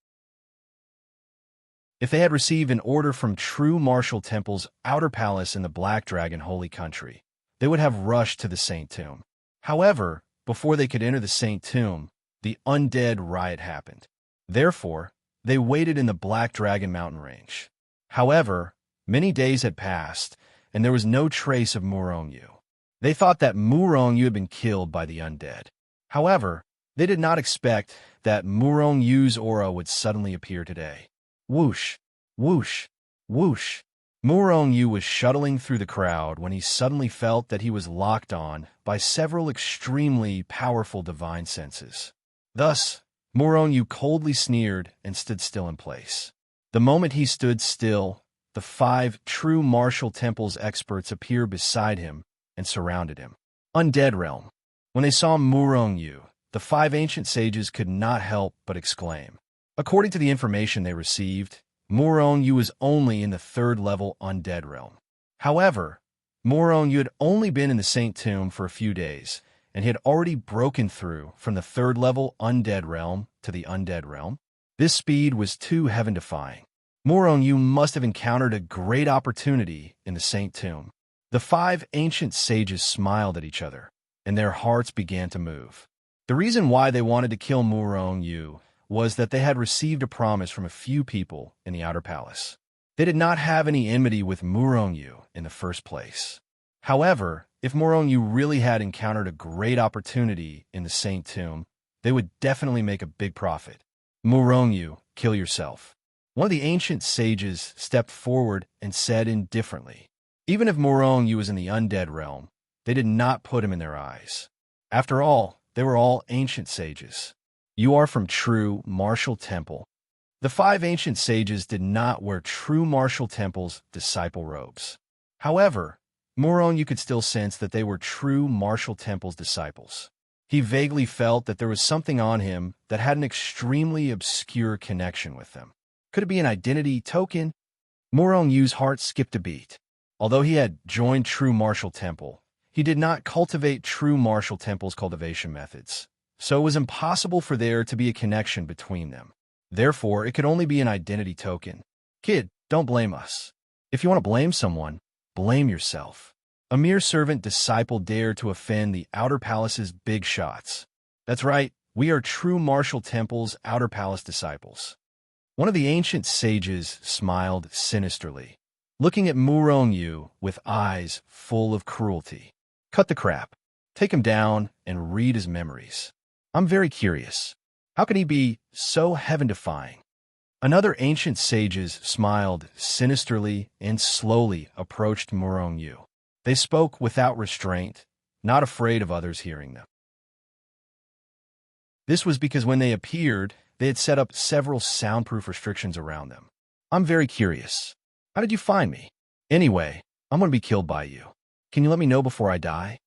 If they had received an order from true martial temple's outer palace in the Black Dragon Holy Country, they would have rushed to the Saint Tomb. However, before they could enter the Saint Tomb, the undead riot happened. Therefore, they waited in the Black Dragon mountain range. However, many days had passed, and there was no trace of Murong-Yu. They thought that Murong-Yu had been killed by the undead. However, they did not expect that Murong-Yu's aura would suddenly appear today. Whoosh, whoosh, whoosh. Murong-Yu was shuttling through the crowd when he suddenly felt that he was locked on by several extremely powerful divine senses. Thus, Murong-Yu coldly sneered and stood still in place. The moment he stood still, the 5 true martial temple's experts appeared beside him and surrounded him. Undead realm. When they saw Murong-Yu, the 5 ancient sages could not help but exclaim. According to the information they received, Murong-Yu was only in the 3rd level undead realm. However, Murong-Yu had only been in the Saint Tomb for a few days, and he had already broken through from the 3rd level undead realm to the undead realm. This speed was too heaven-defying. Murong-Yu must have encountered a great opportunity in the Saint Tomb. The 5 ancient sages smiled at each other, and their hearts began to move. The reason why they wanted to kill Murong-Yu was that they had received a promise from a few people in the outer palace. They did not have any enmity with Murong-Yu in the first place. However, if Murong-Yu really had encountered a great opportunity in the Saint Tomb, they would definitely make a big profit. Murong-Yu, kill yourself. One of the ancient sages stepped forward and said indifferently. Even if Murong-Yu was in the undead realm, they did not put him in their eyes. After all, they were all ancient sages. You are from true martial temple. The 5 ancient sages did not wear true martial temple's disciple robes. However, Murong-Yu could still sense that they were true martial temple's disciples. He vaguely felt that there was something on him that had an extremely obscure connection with them. Could it be an identity token? Murong-Yu's heart skipped a beat. Although he had joined True Martial Temple, he did not cultivate True Martial Temple's cultivation methods, so it was impossible for there to be a connection between them. Therefore, it could only be an identity token. Kid, don't blame us. If you want to blame someone, blame yourself. A mere servant disciple dared to offend the Outer Palace's big shots. That's right, we are True Martial Temple's Outer Palace disciples. One of the ancient sages smiled sinisterly, looking at Murong-Yu with eyes full of cruelty. Cut the crap. Take him down and read his memories. I'm very curious. How can he be so heaven-defying? Another ancient sages smiled sinisterly and slowly approached Murong-Yu. They spoke without restraint, not afraid of others hearing them. This was because when they appeared, they had set up several soundproof restrictions around them. I'm very curious. How did you find me? Anyway, I'm going to be killed by you. Can you let me know before I die?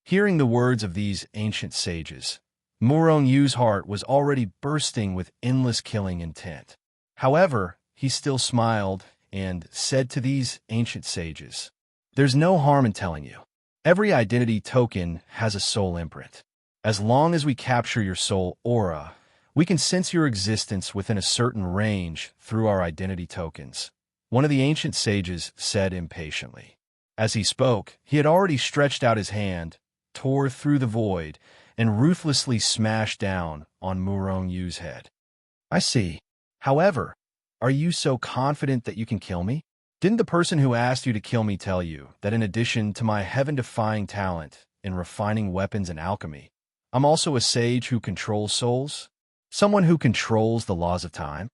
Hearing the words of these ancient sages, Murong-Yu's heart was already bursting with endless killing intent. However, he still smiled and said to these ancient sages, "There's no harm in telling you. Every identity token has a soul imprint. As long as we capture your soul aura, we can sense your existence within a certain range through our identity tokens," one of the ancient sages said impatiently. As he spoke, he had already stretched out his hand, tore through the void, and ruthlessly smashed down on Murong-Yu's head. I see. However, are you so confident that you can kill me? Didn't the person who asked you to kill me tell you that in addition to my heaven-defying talent in refining weapons and alchemy, I'm also a sage who controls souls? Someone who controls the laws of time?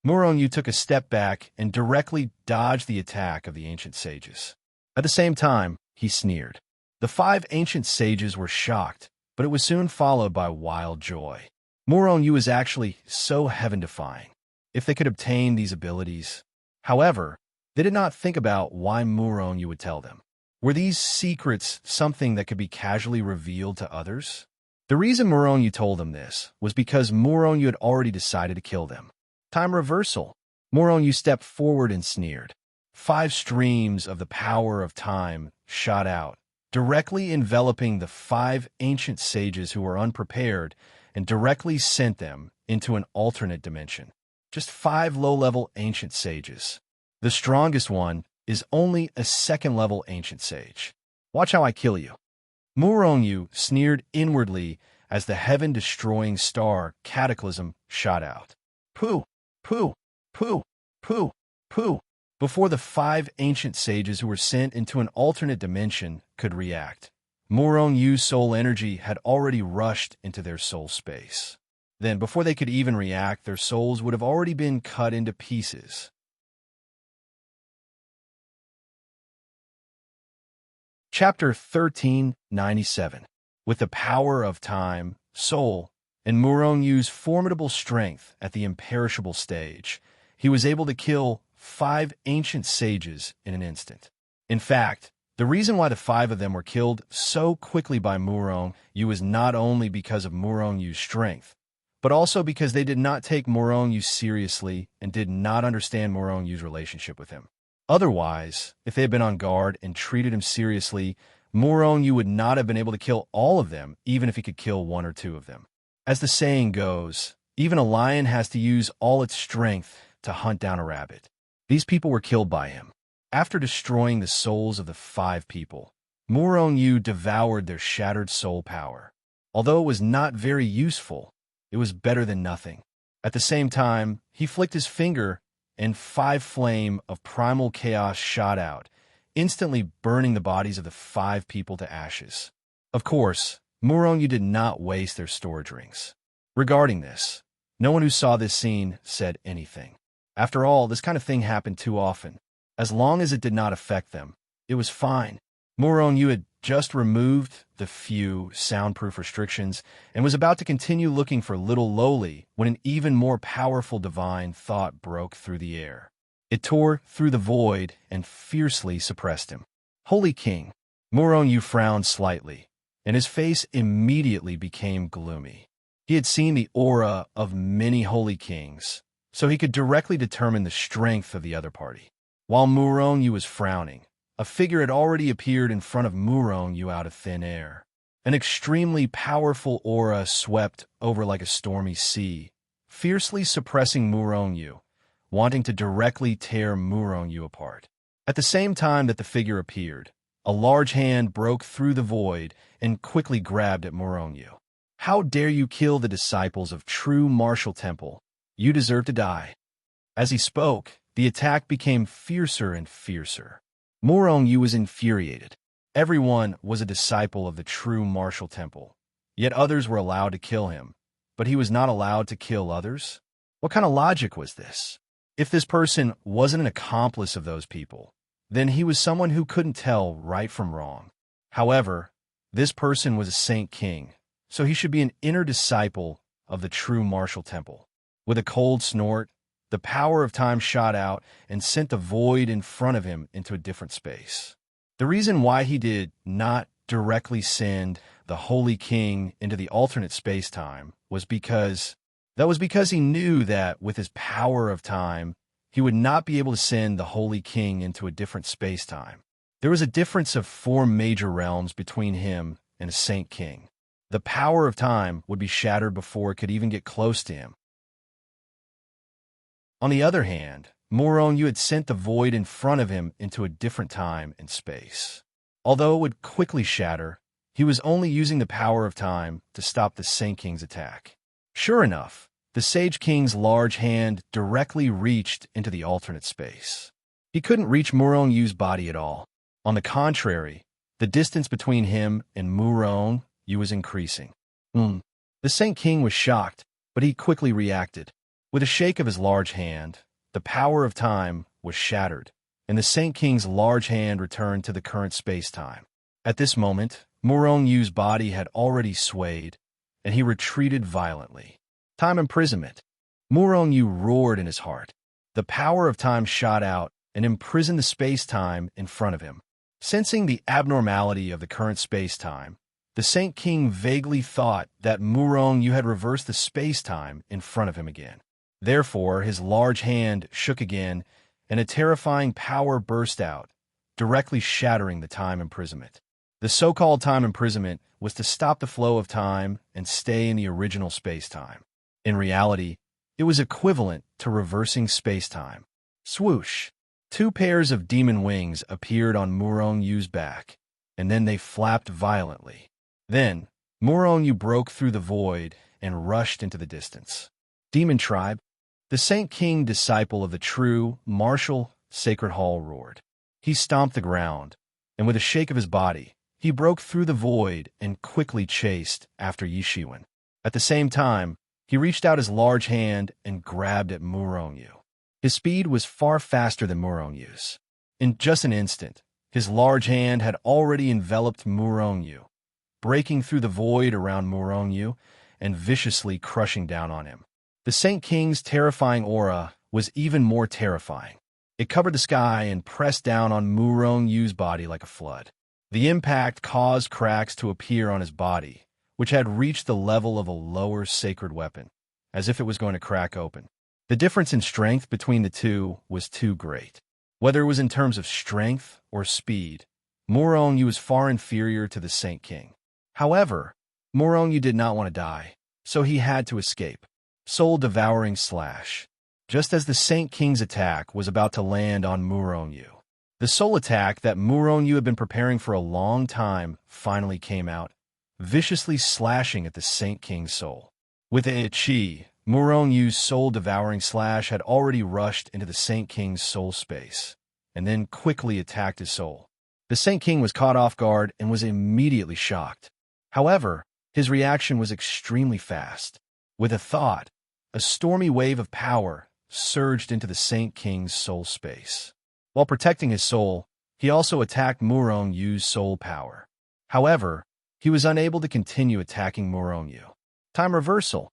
Murong-Yu took a step back and directly dodged the attack of the ancient sages. At the same time, he sneered. The 5 ancient sages were shocked, but it was soon followed by wild joy. Murong-Yu was actually so heaven-defying. If they could obtain these abilities. However, they did not think about why Murong-Yu would tell them. Were these secrets something that could be casually revealed to others? The reason Murong-Yu told them this was because Murong-Yu had already decided to kill them. Time reversal. Murong-Yu stepped forward and sneered. 5 streams of the power of time shot out, directly enveloping the 5 ancient sages who were unprepared and directly sent them into an alternate dimension. just 5 low-level ancient sages. The strongest one is only a second-level ancient sage. Watch how I kill you. Murongyu sneered inwardly as the heaven-destroying star Cataclysm shot out. Pooh, pooh, pooh, pooh, pooh. Before the 5 ancient sages who were sent into an alternate dimension could react, Murongyu's soul energy had already rushed into their soul space. Then, before they could even react, their souls would have already been cut into pieces. Chapter 1397. With the power of time, soul, and Murongyu's formidable strength at the imperishable stage, he was able to kill 5 ancient sages in an instant. In fact, the reason why the 5 of them were killed so quickly by Murongyu was not only because of Murongyu's strength, but also because they did not take Murongyu seriously and did not understand Murongyu's relationship with him. Otherwise, if they had been on guard and treated him seriously, Murongyu would not have been able to kill all of them, even if he could kill 1 or 2 of them. As the saying goes, even a lion has to use all its strength to hunt down a rabbit. These people were killed by him. After destroying the souls of the 5 people, Murongyu devoured their shattered soul power. Although it was not very useful, it was better than nothing. At the same time, he flicked his finger and 5 flame of primal chaos shot out, instantly burning the bodies of the 5 people to ashes. Of course, Murongyu did not waste their storage rings. Regarding this, no one who saw this scene said anything. After all, this kind of thing happened too often. As long as it did not affect them, it was fine. Murongyu had just removed the few soundproof restrictions and was about to continue looking for little Loli when an even more powerful divine thought broke through the air. It tore through the void and fiercely suppressed him. Holy King! Murongyu frowned slightly, and his face immediately became gloomy. He had seen the aura of many holy kings, so he could directly determine the strength of the other party. While Murongyu was frowning, a figure had already appeared in front of Murongyu out of thin air. An extremely powerful aura swept over like a stormy sea, fiercely suppressing Murongyu, wanting to directly tear Murongyu apart. At the same time that the figure appeared, a large hand broke through the void and quickly grabbed at Murongyu. How dare you kill the disciples of true martial temple? You deserve to die. As he spoke, the attack became fiercer and fiercer. Murongyu was infuriated. Everyone was a disciple of the true martial temple, yet others were allowed to kill him, but he was not allowed to kill others? What kind of logic was this? If this person wasn't an accomplice of those people, then he was someone who couldn't tell right from wrong. However, this person was a Saint King, so he should be an inner disciple of the true martial temple. With a cold snort, the power of time shot out and sent the void in front of him into a different space. The reason why he did not directly send the Holy King into the alternate space-time was because he knew that with his power of time, he would not be able to send the Holy King into a different space-time. There was a difference of 4 major realms between him and a Saint King. The power of time would be shattered before it could even get close to him. On the other hand, Murongyu had sent the void in front of him into a different time and space. Although it would quickly shatter, he was only using the power of time to stop the Saint King's attack. Sure enough, the Sage King's large hand directly reached into the alternate space. He couldn't reach Murongyu's body at all. On the contrary, the distance between him and Murongyu was increasing. The Saint King was shocked, but he quickly reacted. With a shake of his large hand, the power of time was shattered, and the Saint King's large hand returned to the current space-time. At this moment, Murongyu's body had already swayed, and he retreated violently. Time imprisonment. Murongyu roared in his heart. The power of time shot out and imprisoned the space-time in front of him. Sensing the abnormality of the current space-time, the Saint King vaguely thought that Murongyu had reversed the space-time in front of him again. Therefore, his large hand shook again, and a terrifying power burst out, directly shattering the time imprisonment. The so-called time imprisonment was to stop the flow of time and stay in the original space-time. In reality, It was equivalent to reversing space-time. Swoosh! Two pairs of demon wings appeared on Murong Yu's back, and then they flapped violently. Then, Murong Yu broke through the void and rushed into the distance. Demon tribe, the Saint King disciple of the true, martial, sacred hall roared. He stomped the ground, and with a shake of his body, he broke through the void and quickly chased after Yi Shiwen. At the same time, he reached out his large hand and grabbed at Murong Yu. His speed was far faster than Murong Yu's. In just an instant, his large hand had already enveloped Murong Yu, breaking through the void around Murong Yu and viciously crushing down on him. The Saint King's terrifying aura was even more terrifying. It covered the sky and pressed down on Murong Yu's body like a flood. The impact caused cracks to appear on his body, which had reached the level of a lower sacred weapon, as if it was going to crack open. The difference in strength between the two was too great. Whether it was in terms of strength or speed, Murong Yu was far inferior to the Saint King. However, Murong Yu did not want to die, so he had to escape. Soul-devouring slash. Just as the Saint King's attack was about to land on Murong Yu, the soul attack that Murong Yu had been preparing for a long time finally came out, viciously slashing at the Saint King's soul. With a chi, Murong Yu's soul-devouring slash had already rushed into the Saint King's soul space, and then quickly attacked his soul. The Saint King was caught off guard and was immediately shocked. However, his reaction was extremely fast. With a thought, a stormy wave of power surged into the Saint King's soul space. While protecting his soul, he also attacked Murong Yu's soul power. However, he was unable to continue attacking Murong Yu. Time reversal.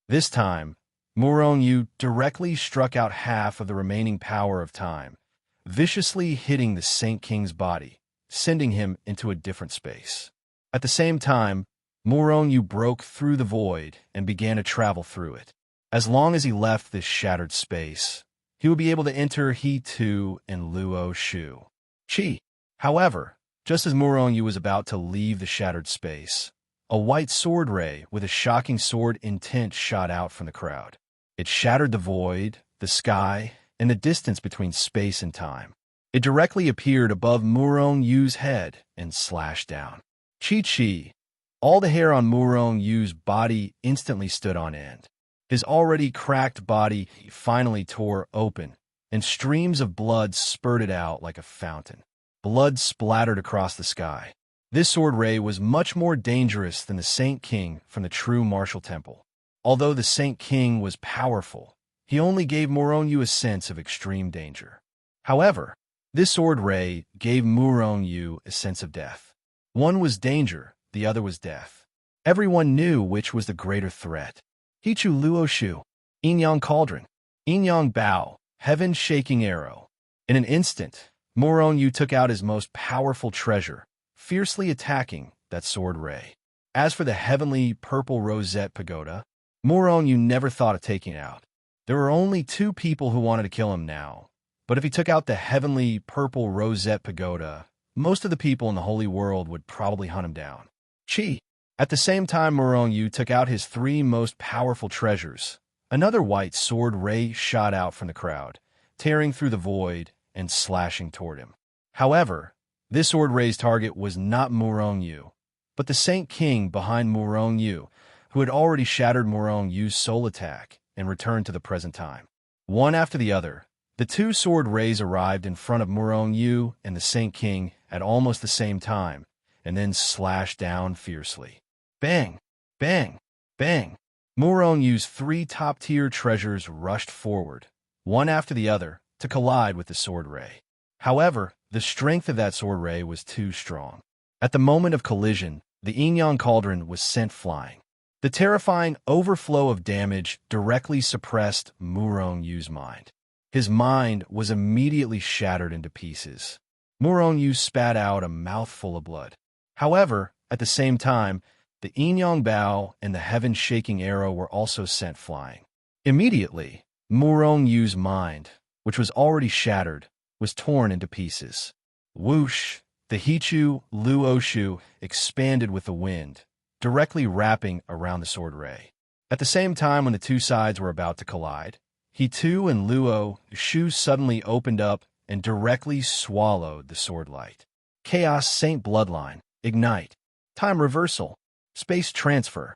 This time, Murong Yu directly struck out half of the remaining power of time, viciously hitting the Saint King's body, sending him into a different space. At the same time, Murong Yu broke through the void and began to travel through it. As long as he left this shattered space, he would be able to enter He Tu and Luo Shu. Chi. However, just as Murong Yu was about to leave the shattered space, a white sword ray with a shocking sword intent shot out from the crowd. It shattered the void, the sky, and the distance between space and time. It directly appeared above Murong Yu's head and slashed down. Chi. All the hair on Murong Yu's body instantly stood on end. His already cracked body finally tore open, and streams of blood spurted out like a fountain. Blood splattered across the sky. This sword ray was much more dangerous than the Saint King from the true martial temple. Although the Saint King was powerful, he only gave Murong Yu a sense of extreme danger. However, this sword ray gave Murong Yu a sense of death. One was danger, the other was death. Everyone knew which was the greater threat. Hichu Luo Shu, Yin-Yang Cauldron, Yin-Yang Bao, Heaven-Shaking Arrow. In an instant, Murong Yu took out his most powerful treasure, fiercely attacking that sword ray. As for the heavenly purple rosette pagoda, Murong Yu never thought of taking it out. There were only two people who wanted to kill him now, but if he took out the heavenly purple rosette pagoda, most of the people in the holy world would probably hunt him down. Chi. At the same time Murong Yu took out his three most powerful treasures, another white sword ray shot out from the crowd, tearing through the void and slashing toward him. However, this sword ray's target was not Murong Yu, but the Saint King behind Murong Yu, who had already shattered Murong Yu's soul attack and returned to the present time. One after the other, the two sword rays arrived in front of Murong Yu and the Saint King at almost the same time, and then slashed down fiercely. Bang! Bang! Bang! Murong Yu's three top-tier treasures rushed forward, one after the other, to collide with the sword ray. However, the strength of that sword ray was too strong. At the moment of collision, the Yin-Yang Cauldron was sent flying. The terrifying overflow of damage directly suppressed Murong Yu's mind. His mind was immediately shattered into pieces. Murong Yu spat out a mouthful of blood. However, at the same time, the Yin-Yang Bao and the Heaven-Shaking Arrow were also sent flying. Immediately, Murong Yu's mind, which was already shattered, was torn into pieces. Whoosh! The Hichu Luo Shu expanded with the wind, directly wrapping around the sword ray. At the same time when the two sides were about to collide, He-Tu and Luo Shu suddenly opened up and directly swallowed the sword light. Chaos Saint Bloodline, Ignite, Time Reversal, Space Transfer.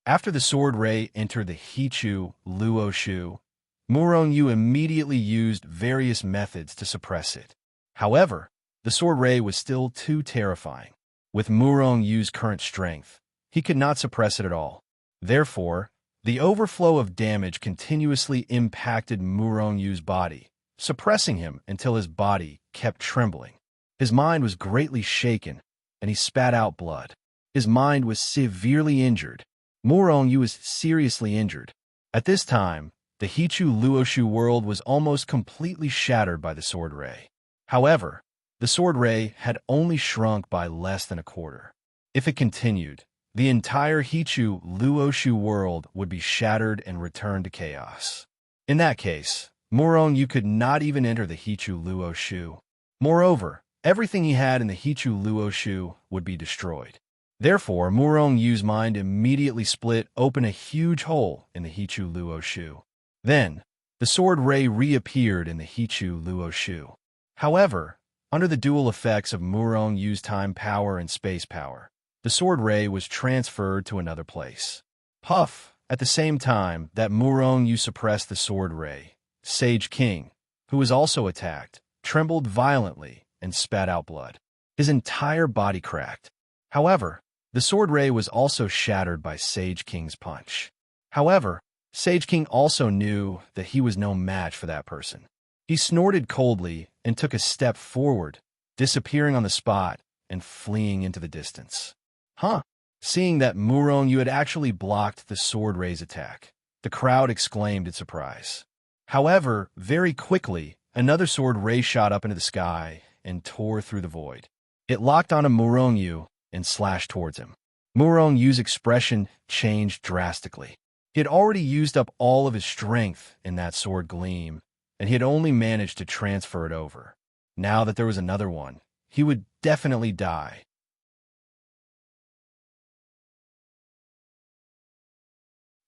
After the sword ray entered the He-Tu Luo Shu, Murong Yu immediately used various methods to suppress it. However, the sword ray was still too terrifying. With Murong Yu's current strength, he could not suppress it at all. Therefore, the overflow of damage continuously impacted Murong Yu's body, suppressing him until his body kept trembling. His mind was greatly shaken, and he spat out blood. His mind was severely injured. Murong Yu was seriously injured. At this time, the He-Tu Luoshu world was almost completely shattered by the sword ray. However, the sword ray had only shrunk by less than a quarter. If it continued, the entire He-Tu Luoshu world would be shattered and return to chaos. In that case, Murong Yu could not even enter the He-Tu Luoshu. Moreover, everything he had in the He-Tu Luoshu would be destroyed. Therefore, Murong Yu's mind immediately split open a huge hole in the He-Tu Luoshu. Then, the sword ray reappeared in the He-Tu Luoshu. However, under the dual effects of Murong Yu's time power and space power, the sword ray was transferred to another place. Puff, at the same time that Murong Yu suppressed the sword ray, Sage King, who was also attacked, trembled violently and spat out blood. His entire body cracked. However, the sword ray was also shattered by Sage King's punch. However, Sage King also knew that he was no match for that person. He snorted coldly and took a step forward, disappearing on the spot and fleeing into the distance. Seeing that Murong Yu had actually blocked the sword ray's attack, the crowd exclaimed in surprise. However, very quickly, another sword ray shot up into the sky and tore through the void. It locked onto Murong Yu and slashed towards him. Murong Yu's expression changed drastically. He had already used up all of his strength in that sword gleam, and he had only managed to transfer it over. Now that there was another one, he would definitely die.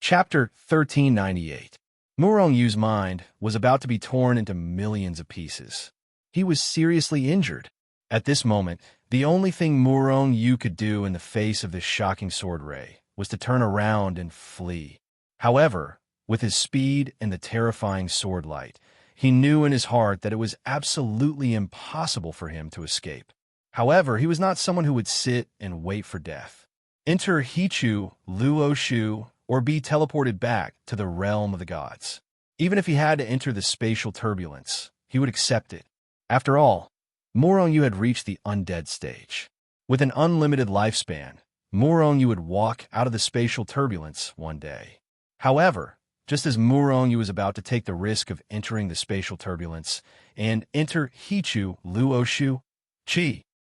Chapter 1398. Murong Yu's mind was about to be torn into millions of pieces. He was seriously injured. At this moment, the only thing Murong Yu could do in the face of this shocking sword ray was to turn around and flee. However, with his speed and the terrifying sword light, he knew in his heart that it was absolutely impossible for him to escape. However, he was not someone who would sit and wait for death. Enter He-Tu Luoshu or be teleported back to the realm of the gods. Even if he had to enter the spatial turbulence, he would accept it. After all, Murong Yu had reached the undead stage. With an unlimited lifespan, Murong Yu would walk out of the spatial turbulence one day. However, just as Murong Yu was about to take the risk of entering the spatial turbulence and enter He-Tu Luoshu,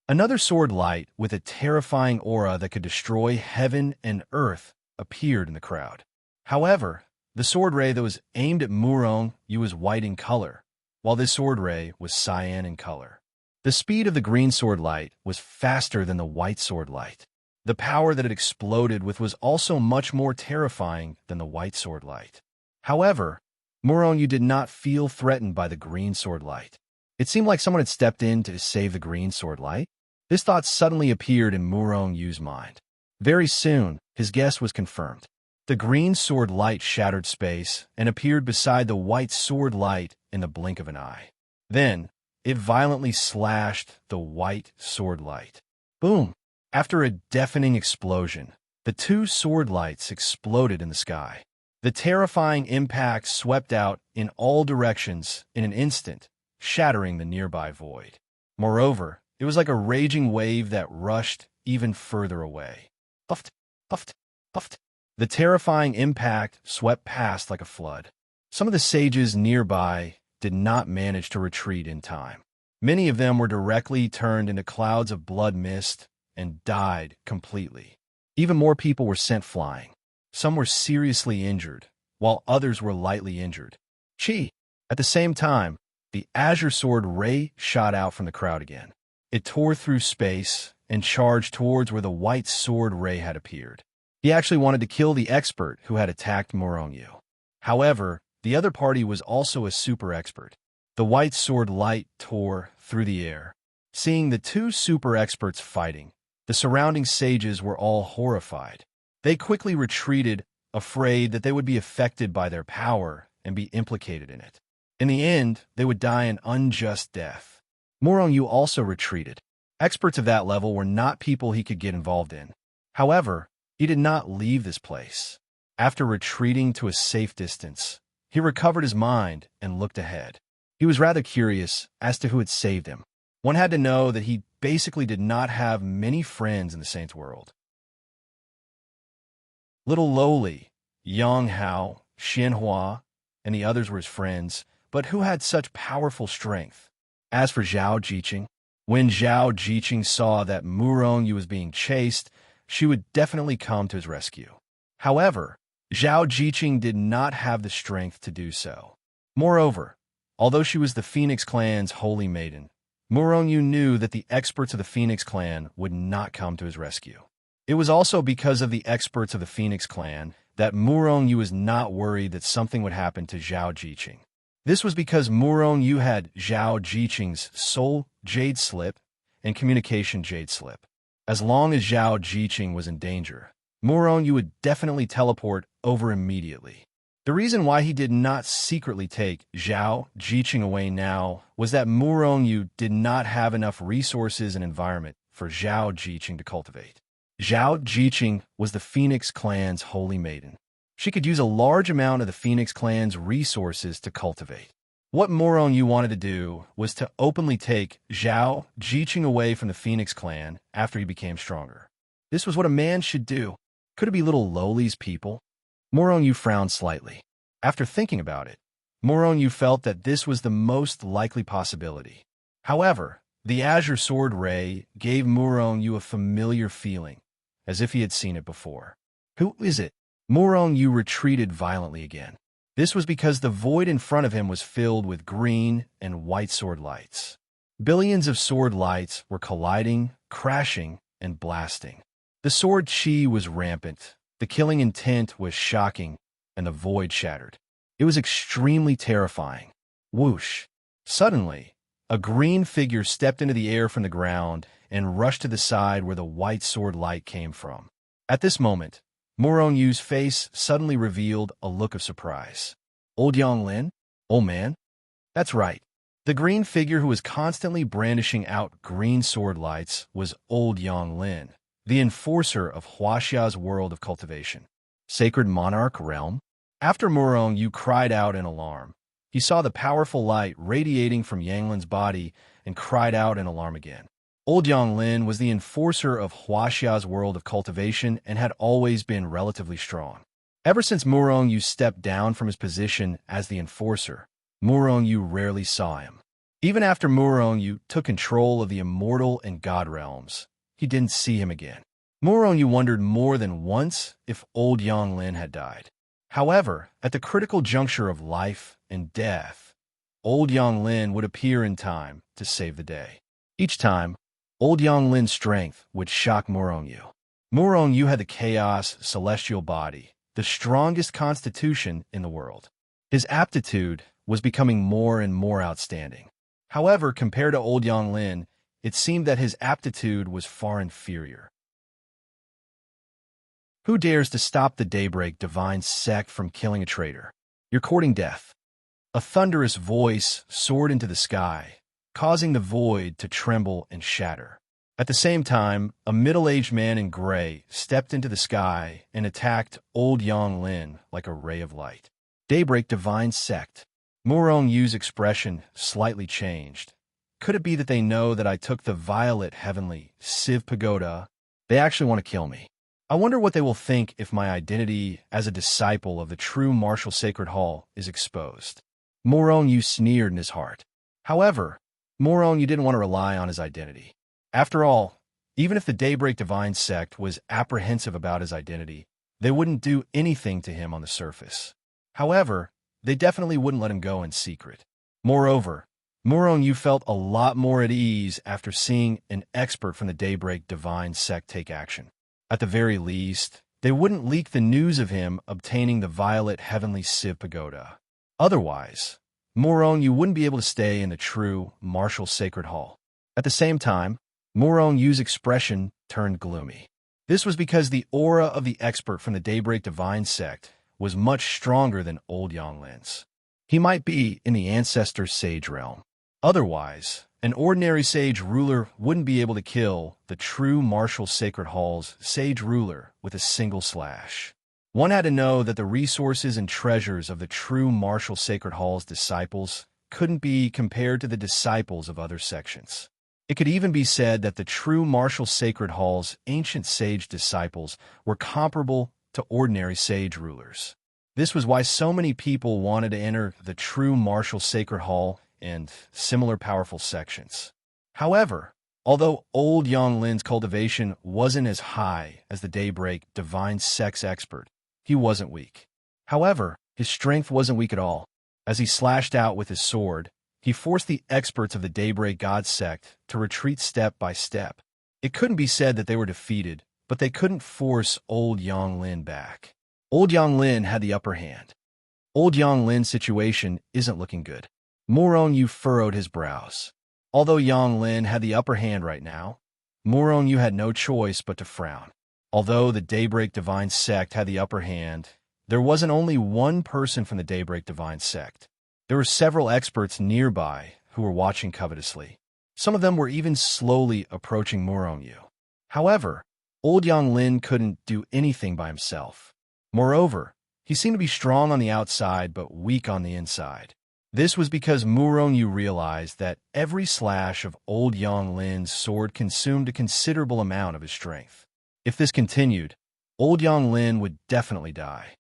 another sword light with a terrifying aura that could destroy heaven and earth appeared in the crowd. However, the sword ray that was aimed at Murong Yu was white in color, while this sword ray was cyan in color. The speed of the green sword light was faster than the white sword light. The power that it exploded with was also much more terrifying than the white sword light. However, Murong Yu did not feel threatened by the green sword light. It seemed like someone had stepped in to save the green sword light. This thought suddenly appeared in Murong Yu's mind. Very soon, his guess was confirmed. The green sword light shattered space and appeared beside the white sword light in the blink of an eye. Then, it violently slashed the white sword light. Boom! After a deafening explosion, the two sword lights exploded in the sky. The terrifying impact swept out in all directions in an instant, shattering the nearby void. Moreover, it was like a raging wave that rushed even further away. Puffed, puffed, puffed. The terrifying impact swept past like a flood. Some of the sages nearby did not manage to retreat in time. Many of them were directly turned into clouds of blood mist and died completely. Even more people were sent flying. Some were seriously injured, while others were lightly injured. At the same time, the azure sword ray shot out from the crowd again. It tore through space and charged towards where the white sword ray had appeared. He actually wanted to kill the expert who had attacked Morongyu. However, the other party was also a super expert. The white sword light tore through the air. Seeing the two super experts fighting, the surrounding sages were all horrified. They quickly retreated, afraid that they would be affected by their power and be implicated in it. In the end, they would die an unjust death. Morongyu also retreated. Experts of that level were not people he could get involved in. However, he did not leave this place. After retreating to a safe distance, he recovered his mind and looked ahead. He was rather curious as to who had saved him. One had to know that he basically did not have many friends in the Saints' world. Little lowly, Yang Hao, Xianhua, and the others were his friends, but who had such powerful strength? As for Zhao Jiqing, when Zhao Jiqing saw that Murongyu was being chased, she would definitely come to his rescue. However, Zhao Jiqing did not have the strength to do so. Moreover, although she was the Phoenix clan's holy maiden, Murongyu knew that the experts of the Phoenix clan would not come to his rescue. It was also because of the experts of the Phoenix clan that Murongyu was not worried that something would happen to Zhao Jiqing. This was because Murongyu had Zhao Jiqing's soul jade slip and communication jade slip. As long as Zhao Jiqing was in danger, Murongyu would definitely teleport over immediately. The reason why he did not secretly take Zhao Jiqing away now was that Murongyu did not have enough resources and environment for Zhao Jiqing to cultivate. Zhao Jiqing was the Phoenix clan's holy maiden. She could use a large amount of the Phoenix clan's resources to cultivate. What Murongyu wanted to do was to openly take Zhao Jiqing away from the Phoenix clan after he became stronger. This was what a man should do. Could it be little Loli's people? Murongyu frowned slightly. After thinking about it, Murongyu felt that this was the most likely possibility. However, the Azure Sword Ray gave Murongyu a familiar feeling, as if he had seen it before. Who is it? Murongyu retreated violently again. This was because the void in front of him was filled with green and white sword lights. Billions of sword lights were colliding, crashing, and blasting. The sword chi was rampant, the killing intent was shocking, and the void shattered. It was extremely terrifying. Whoosh! Suddenly, a green figure stepped into the air from the ground and rushed to the side where the white sword light came from. At this moment, Morongyu's face suddenly revealed a look of surprise. Old Yonglin? Old man? That's right. The green figure who was constantly brandishing out green sword lights was Old Yonglin, the enforcer of Huaxia's world of cultivation. Sacred Monarch Realm? After Murongyu cried out in alarm, he saw the powerful light radiating from Yanglin's body and cried out in alarm again. Old Yonglin was the enforcer of Huaxia's world of cultivation and had always been relatively strong. Ever since Murongyu stepped down from his position as the enforcer, Murongyu rarely saw him. Even after Murongyu took control of the immortal and god realms, he didn't see him again. Murongyu wondered more than once if Old Yonglin had died. However, at the critical juncture of life and death, Old Yonglin would appear in time to save the day. Each time, Old Yonglin's strength would shock Murongyu. Murongyu had the chaos celestial body, the strongest constitution in the world. His aptitude was becoming more and more outstanding. However, compared to Old Yonglin, it seemed that his aptitude was far inferior. Who dares to stop the Daybreak divine sect from killing a traitor? You're courting death. A thunderous voice soared into the sky, causing the void to tremble and shatter. At the same time, a middle-aged man in gray stepped into the sky and attacked Old Yonglin like a ray of light. Daybreak divine sect. Murongyu's expression slightly changed. Could it be that they know that I took the violet heavenly Civ Pagoda? They actually want to kill me. I wonder what they will think if my identity as a disciple of the true martial sacred hall is exposed. Murongyu sneered in his heart. However, Murongyu didn't want to rely on his identity. After all, even if the Daybreak Divine Sect was apprehensive about his identity, they wouldn't do anything to him on the surface. However, they definitely wouldn't let him go in secret. Moreover, Murongyu felt a lot more at ease after seeing an expert from the Daybreak Divine Sect take action. At the very least, They wouldn't leak the news of him obtaining the violet heavenly Civ Pagoda. Otherwise, Muronyu wouldn't be able to stay in the true martial sacred hall. At the same time, Murongyu's expression turned gloomy. This was because the aura of the expert from the Daybreak Divine Sect was much stronger than old Yanglin's. He might be in the Ancestor Sage realm. Otherwise, an ordinary Sage ruler wouldn't be able to kill the true martial sacred hall's Sage ruler with a single slash. One had to know that the resources and treasures of the true martial sacred hall's disciples couldn't be compared to the disciples of other sections. It could even be said that the true martial sacred hall's ancient sage disciples were comparable to ordinary sage rulers. This was why so many people wanted to enter the true martial sacred hall and similar powerful sections. However, although old Yanglin's cultivation wasn't as high as the Daybreak Divine Sect's expert, he wasn't weak. However, his strength wasn't weak at all. As he slashed out with his sword, he forced the experts of the Daybreak God Sect to retreat step by step. It couldn't be said that they were defeated, but they couldn't force old Yanglin back. Old Yanglin had the upper hand. Old Yanglin's situation isn't looking good. Muronyu furrowed his brows. Although Yanglin had the upper hand right now, Muronyu had no choice but to frown. Although the Daybreak Divine Sect had the upper hand, there wasn't only one person from the Daybreak Divine Sect. There were several experts nearby who were watching covetously. Some of them were even slowly approaching Muronyu. However, old Yanglin couldn't do anything by himself. Moreover, he seemed to be strong on the outside but weak on the inside. This was because Muronyu realized that every slash of old Yanglin's sword consumed a considerable amount of his strength. If this continued, old Yanglin would definitely die.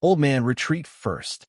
Old man, retreat first.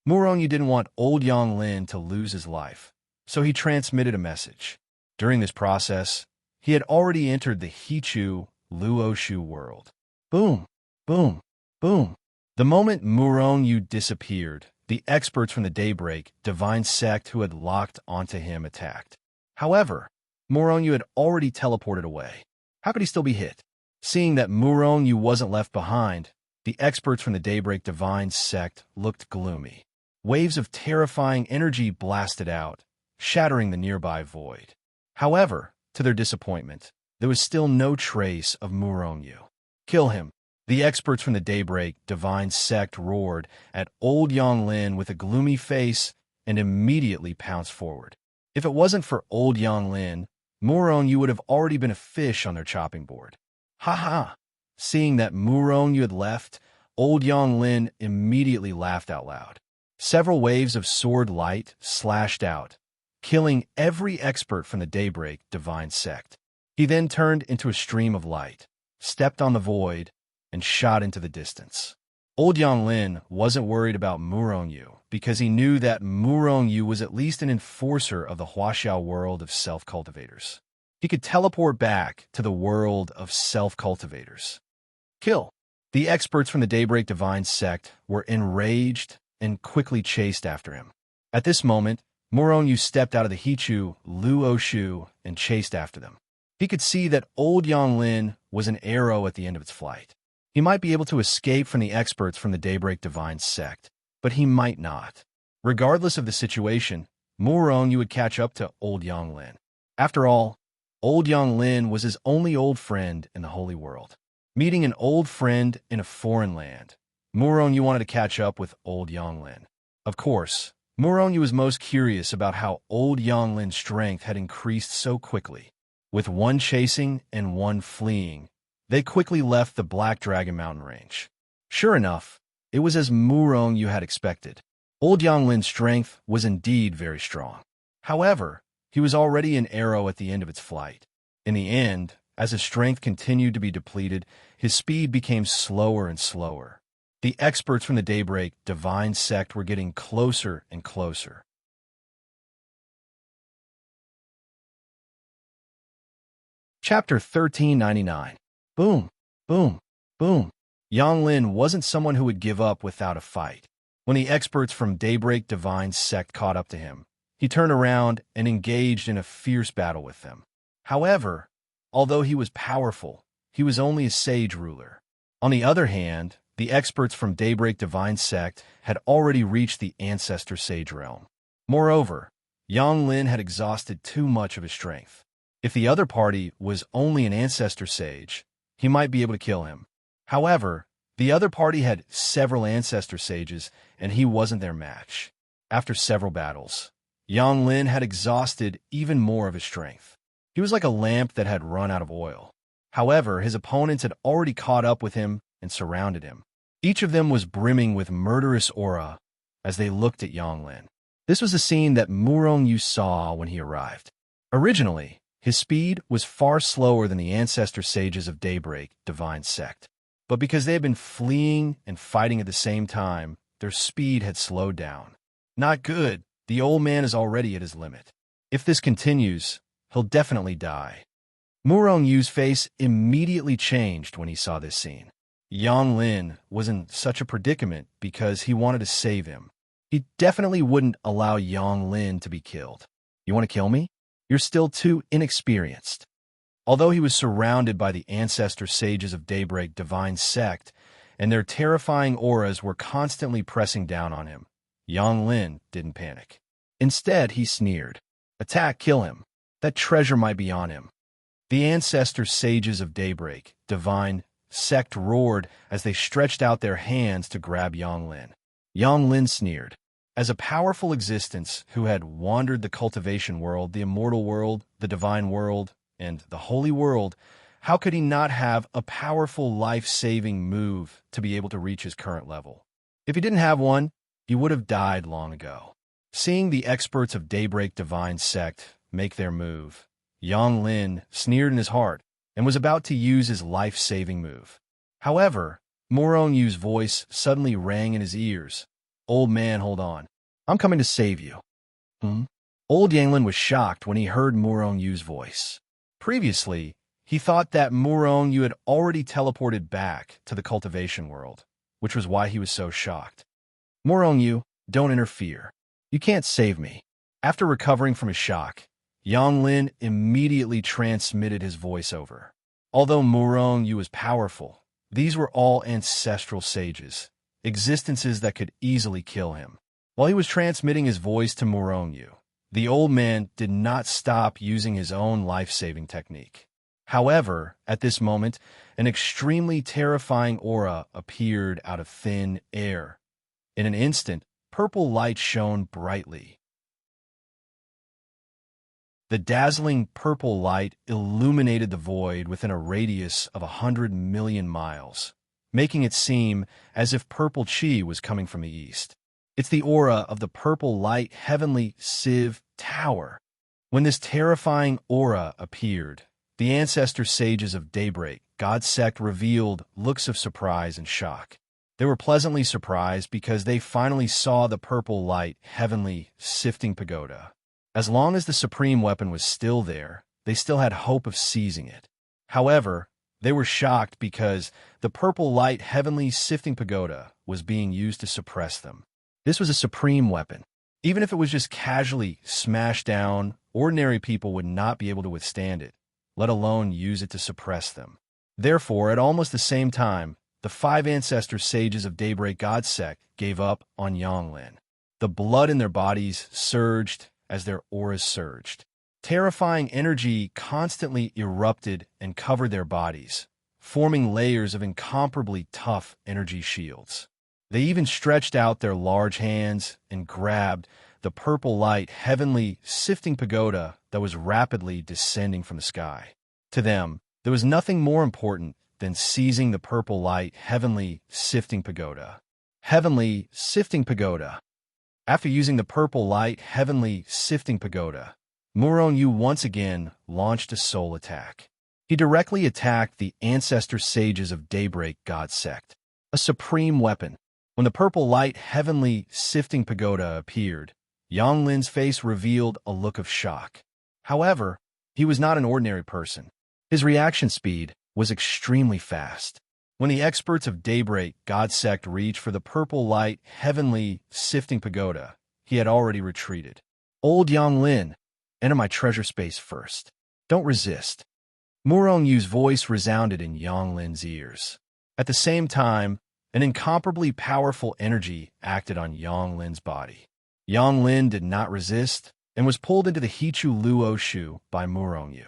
Muronyu didn't want old Yanglin to lose his life, so he transmitted a message. During this process, he had already entered the Hichu Luoshu world. Boom, boom, boom. The moment Muronyu disappeared, the experts from the Daybreak Divine Sect who had locked onto him attacked. However, Muronyu had already teleported away. How could he still be hit? Seeing that Muronyu wasn't left behind, the experts from the Daybreak Divine Sect looked gloomy. Waves of terrifying energy blasted out, shattering the nearby void. However, to their disappointment, there was still no trace of Muronyu. Kill him! The experts from the Daybreak Divine Sect roared at old Yanglin with a gloomy face and immediately pounced forward. If it wasn't for old Yanglin, Muronyu would have already been a fish on their chopping board. Ha ha! Seeing that Muronyu had left, old Yanglin immediately laughed out loud. Several waves of sword light slashed out, killing every expert from the Daybreak Divine Sect. He then turned into a stream of light, stepped on the void, and shot into the distance. Old Yanglin wasn't worried about Muronyu because he knew that Muronyu was at least an enforcer of the Huaxiao world of self-cultivators. He could teleport back to the world of self-cultivators. Kill! The experts from the Daybreak Divine Sect were enraged and quickly chased after him. At this moment, Muronyu stepped out of the Hichu Luoshu and chased after them. He could see that old Yanglin was an arrow at the end of its flight. He might be able to escape from the experts from the Daybreak Divine Sect, but he might not. Regardless of the situation, Muronyu would catch up to old Yanglin. After all, old Yanglin was his only old friend in the Holy World. Meeting an old friend in a foreign land, Muronyu wanted to catch up with old Yanglin. Of course, Muronyu was most curious about how old Yanglin's strength had increased so quickly. With one chasing and one fleeing, they quickly left the Black Dragon Mountain range. Sure enough, it was as Muronyu had expected. Old Yanglin's strength was indeed very strong. However, he was already an arrow at the end of its flight. In the end, as his strength continued to be depleted, his speed became slower and slower. The experts from the Daybreak Divine Sect were getting closer and closer. Chapter 1399. Boom, boom, boom. Yanglin wasn't someone who would give up without a fight. When the experts from Daybreak Divine Sect caught up to him, he turned around and engaged in a fierce battle with them. However, although he was powerful, he was only a sage ruler. On the other hand, the experts from Daybreak Divine Sect had already reached the Ancestor Sage realm. Moreover, Yang Lin had exhausted too much of his strength. If the other party was only an Ancestor Sage, he might be able to kill him. However, the other party had several Ancestor Sages, and he wasn't their match. After several battles, Yang Lin had exhausted even more of his strength. He was like a lamp that had run out of oil. However, his opponents had already caught up with him and surrounded him. Each of them was brimming with murderous aura as they looked at Yang Lin. This was a scene that Murong-Yu saw when he arrived. Originally, his speed was far slower than the Ancestor Sages of Daybreak Divine Sect. But because they had been fleeing and fighting at the same time, their speed had slowed down. Not good. The old man is already at his limit. If this continues, he'll definitely die. Murong-Yu's face immediately changed when he saw this scene. Yang Lin was in such a predicament because he wanted to save him. He definitely wouldn't allow Yang Lin to be killed. You want to kill me? You're still too inexperienced. Although he was surrounded by the Ancestor Sages of Daybreak Divine Sect, and their terrifying auras were constantly pressing down on him, Yang Lin didn't panic. Instead, he sneered. Attack, kill him. That treasure might be on him. The Ancestor Sages of Daybreak Divine Sect roared as they stretched out their hands to grab Yang Lin. Yang Lin sneered. As a powerful existence who had wandered the cultivation world, the immortal world, the divine world, and the holy world, how could he not have a powerful life-saving move to be able to reach his current level? If he didn't have one, he would have died long ago. Seeing the experts of Daybreak Divine Sect make their move, Yang Lin sneered in his heart and was about to use his life-saving move. However, Murong-Yu's voice suddenly rang in his ears. Old man, hold on. I'm coming to save you. Old Yang Lin was shocked when he heard Murong-Yu's voice. Previously, he thought that Murong-Yu had already teleported back to the cultivation world, which was why he was so shocked. Murong-Yu, don't interfere. You can't save me. After recovering from his shock, Yang Lin immediately transmitted his voice over. Although Murong-Yu was powerful, these were all ancestral sages, existences that could easily kill him. While he was transmitting his voice to Murong-Yu, the old man did not stop using his own life-saving technique. However, at this moment, an extremely terrifying aura appeared out of thin air. In an instant, purple light shone brightly. The dazzling purple light illuminated the void within a radius of 100 million miles, making it seem as if purple chi was coming from the east. It's the aura of the purple light heavenly Civ Tower. When this terrifying aura appeared, the Ancestor Sages of Daybreak God Sect revealed looks of surprise and shock. They were pleasantly surprised because they finally saw the purple light heavenly sifting pagoda. As long as the supreme weapon was still there, they still had hope of seizing it. However, they were shocked because the purple light heavenly sifting pagoda was being used to suppress them. This was a supreme weapon. Even if it was just casually smashed down, ordinary people would not be able to withstand it, let alone use it to suppress them. Therefore, at almost the same time, the 5 Ancestor Sages of Daybreak God Sect gave up on Yang Lin. The blood in their bodies surged as their auras surged. Terrifying energy constantly erupted and covered their bodies, forming layers of incomparably tough energy shields. They even stretched out their large hands and grabbed the purple light heavenly sifting pagoda that was rapidly descending from the sky. To them, there was nothing more important than seizing the purple light heavenly sifting pagoda. Heavenly sifting pagoda. After using the purple light heavenly sifting pagoda, Murong-Yu once again launched a soul attack. He directly attacked the Ancestor Sages of Daybreak God Sect, a supreme weapon. When the purple light heavenly sifting pagoda appeared, Yang Lin's face revealed a look of shock. However, he was not an ordinary person. His reaction speed was extremely fast. When the experts of Daybreak God Sect reached for the purple light heavenly sifting pagoda, he had already retreated. Old Yang Lin, enter my treasure space first. Don't resist. Murong Yu's voice resounded in Yang Lin's ears. At the same time, an incomparably powerful energy acted on Yang Lin's body. Yang Lin did not resist and was pulled into the Hichu Luo Shu by Murong Yu.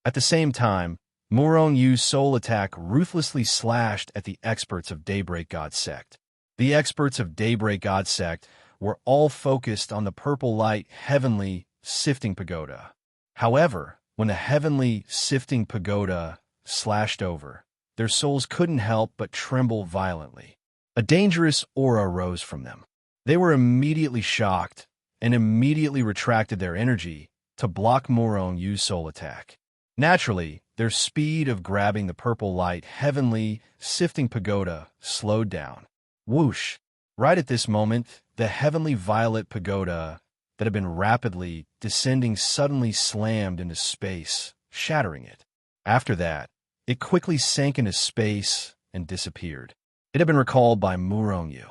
At the same time, Murong Yu's soul attack ruthlessly slashed at the experts of Daybreak God Sect. The experts of Daybreak God Sect were all focused on the purple light heavenly sifting pagoda. However, when the heavenly sifting pagoda slashed over, their souls couldn't help but tremble violently. A dangerous aura rose from them. They were immediately shocked and immediately retracted their energy to block Murong Yu's soul attack. Naturally, their speed of grabbing the purple light heavenly sifting pagoda slowed down. Whoosh! Right at this moment, the heavenly violet pagoda that had been rapidly descending suddenly slammed into space, shattering it. After that, it quickly sank into space and disappeared. It had been recalled by Murong Yu.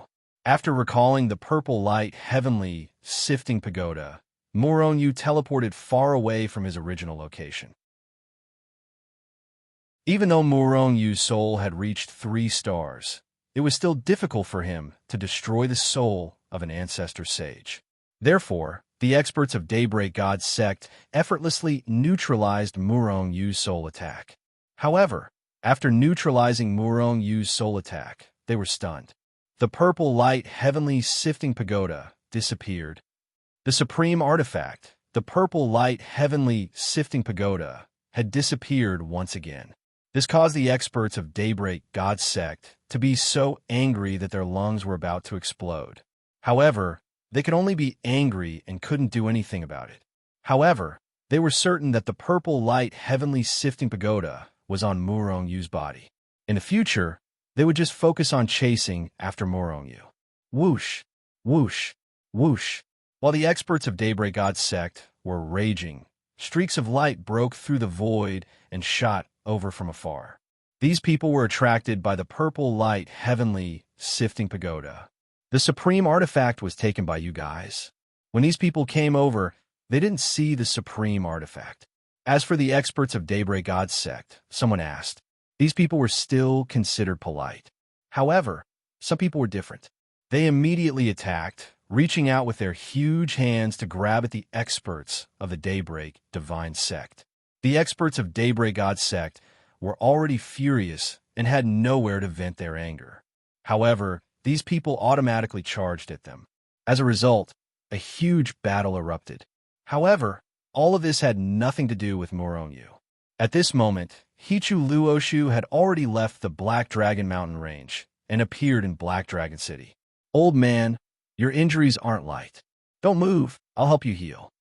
After recalling the purple light heavenly sifting pagoda, Murong Yu teleported far away from his original location. Even though Murong Yu's soul had reached 3 stars, it was still difficult for him to destroy the soul of an ancestor sage. Therefore, the experts of Daybreak God Sect effortlessly neutralized Murong Yu's soul attack. However, after neutralizing Murong Yu's soul attack, they were stunned. The purple light heavenly sifting pagoda disappeared. The supreme artifact, the purple light heavenly sifting pagoda, had disappeared once again. This caused the experts of Daybreak God Sect to be so angry that their lungs were about to explode. However, they could only be angry and couldn't do anything about it. However, they were certain that the purple light heavenly sifting pagoda was on Murong Yu's body. In the future, they would just focus on chasing after Murong Yu. Whoosh, whoosh, whoosh. While the experts of Daybreak God Sect were raging, streaks of light broke through the void and shot over from afar. These people were attracted by the purple light heavenly sifting pagoda. The supreme artifact was taken by you guys. When these people came over, they didn't see the supreme artifact. As for the experts of Daybreak God Sect, someone asked, these people were still considered polite. However, some people were different. They immediately attacked, reaching out with their huge hands to grab at the experts of the Daybreak Divine Sect. The experts of Daybreak God Sect were already furious and had nowhere to vent their anger. However, these people automatically charged at them. As a result, a huge battle erupted. However, all of this had nothing to do with Murong Yu. At this moment, Hichu Luoshu had already left the Black Dragon Mountain Range and appeared in Black Dragon City. Old man, your injuries aren't light. Don't move, I'll help you heal.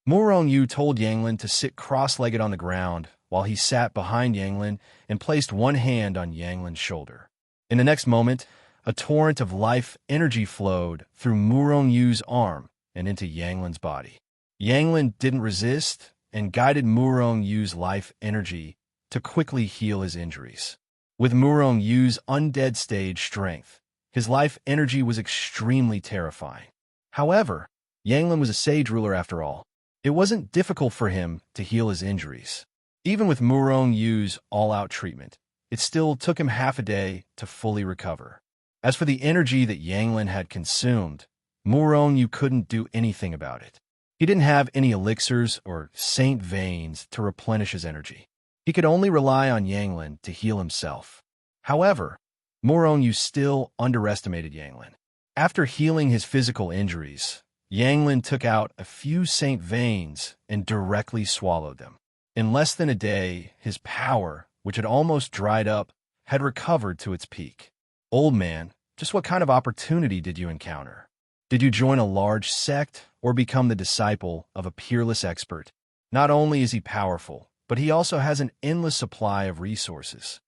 Murong Yu told Yanglin to sit cross-legged on the ground while he sat behind Yanglin and placed one hand on Yanglin's shoulder. In the next moment, a torrent of life energy flowed through Murong Yu's arm and into Yanglin's body. Yanglin didn't resist and guided Murong Yu's life energy to quickly heal his injuries. With Murong Yu's undead stage strength, his life energy was extremely terrifying. However, Yanglin was a sage ruler after all. It wasn't difficult for him to heal his injuries. Even with Murong Yu's all-out treatment, it still took him half a day to fully recover. As for the energy that Yanglin had consumed, Murong Yu couldn't do anything about it. He didn't have any elixirs or saint veins to replenish his energy. He could only rely on Yanglin to heal himself. However, Murong Yu still underestimated Yanglin. After healing his physical injuries, Yanglin took out a few saint veins and directly swallowed them. In less than a day, his power, which had almost dried up, had recovered to its peak. Old man, just what kind of opportunity did you encounter? Did you join a large sect or become the disciple of a peerless expert? Not only is he powerful, but he also has an endless supply of resources.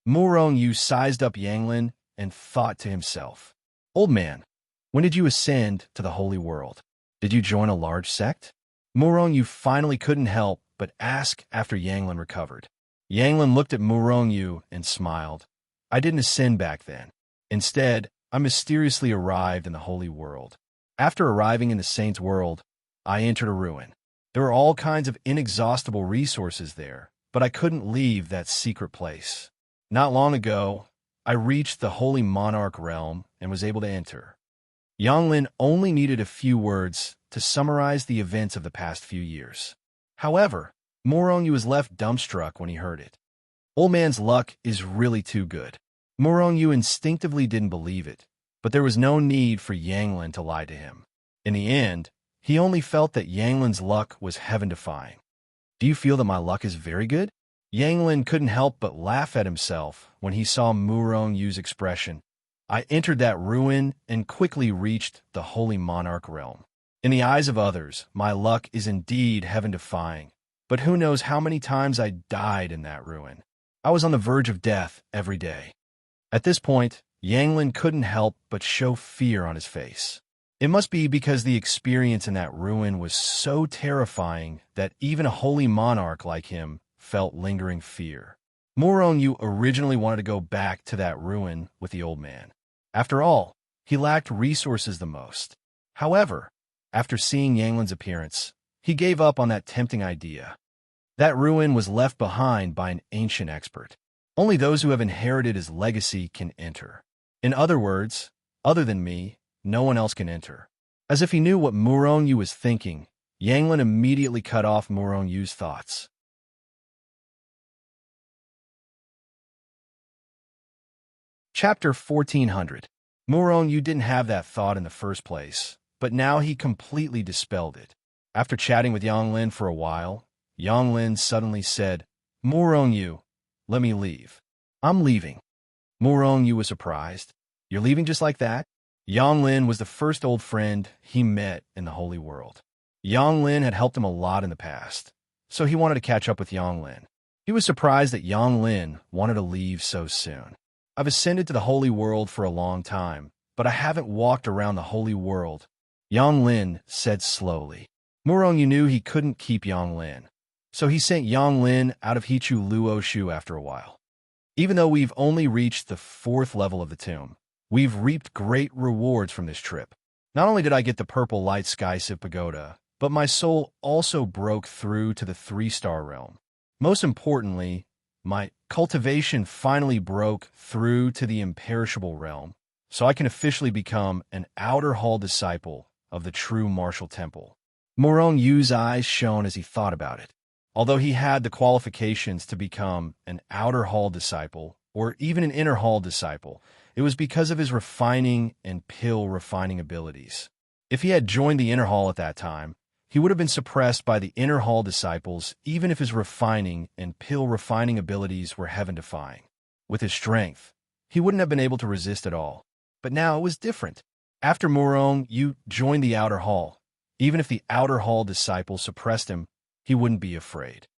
Murong Yu sized up Yanglin and thought to himself, Old man, when did you ascend to the holy world? Did you join a large sect? Murong Yu finally couldn't help but ask after Yanglin recovered. Yanglin looked at Murong Yu and smiled. I didn't ascend back then. Instead, I mysteriously arrived in the holy world. After arriving in the saint's world, I entered a ruin. There were all kinds of inexhaustible resources there, but I couldn't leave that secret place. Not long ago, I reached the Holy Monarch realm and was able to enter. Yanglin only needed a few words to summarize the events of the past few years. However, Morongyu was left dumbstruck when he heard it. Old man's luck is really too good. Morongyu instinctively didn't believe it, but there was no need for Yanglin to lie to him. In the end, he only felt that Yanglin's luck was heaven-defying. Do you feel that my luck is very good? Yanglin couldn't help but laugh at himself when he saw Murongyu's expression. I entered that ruin and quickly reached the Holy Monarch realm. In the eyes of others, my luck is indeed heaven-defying, but who knows how many times I died in that ruin. I was on the verge of death every day. At this point, Yanglin couldn't help but show fear on his face. It must be because the experience in that ruin was so terrifying that even a holy monarch like him felt lingering fear. Morongyu originally wanted to go back to that ruin with the old man. After all, he lacked resources the most. However, after seeing Yanglin's appearance, he gave up on that tempting idea. That ruin was left behind by an ancient expert. Only those who have inherited his legacy can enter. In other words, other than me, no one else can enter. As if he knew what Morongyu was thinking, Yanglin immediately cut off Morongyu's thoughts. Chapter 1400. Morongyu didn't have that thought in the first place, but now he completely dispelled it. After chatting with Yanglin for a while, Yanglin suddenly said, "Morongyu, let me leave." "I'm leaving." Morongyu was surprised. "You're leaving just like that?" Yanglin was the first old friend he met in the Holy World. Yanglin had helped him a lot in the past, so he wanted to catch up with Yanglin. He was surprised that Yanglin wanted to leave so soon. "I've ascended to the Holy World for a long time, but I haven't walked around the Holy World," Yanglin said slowly. Morongyu knew he couldn't keep Yanglin, so he sent Yanglin out of Hichu Luoshu after a while. "Even though we've only reached the 4th level of the tomb, we've reaped great rewards from this trip. Not only did I get the purple light sky Civ pagoda, but my soul also broke through to the 3-star realm. Most importantly, my cultivation finally broke through to the imperishable realm, so I can officially become an outer hall disciple of the true martial temple." Morongyu's eyes shone as he thought about it. Although he had the qualifications to become an outer hall disciple, or even an inner hall disciple, it was because of his refining and pill refining abilities. If he had joined the inner hall at that time, he would have been suppressed by the inner hall disciples even if his refining and pill refining abilities were heaven-defying. With his strength, he wouldn't have been able to resist at all. But now it was different. After Morongyu joined the outer hall, even if the outer hall disciple suppressed him, he wouldn't be afraid.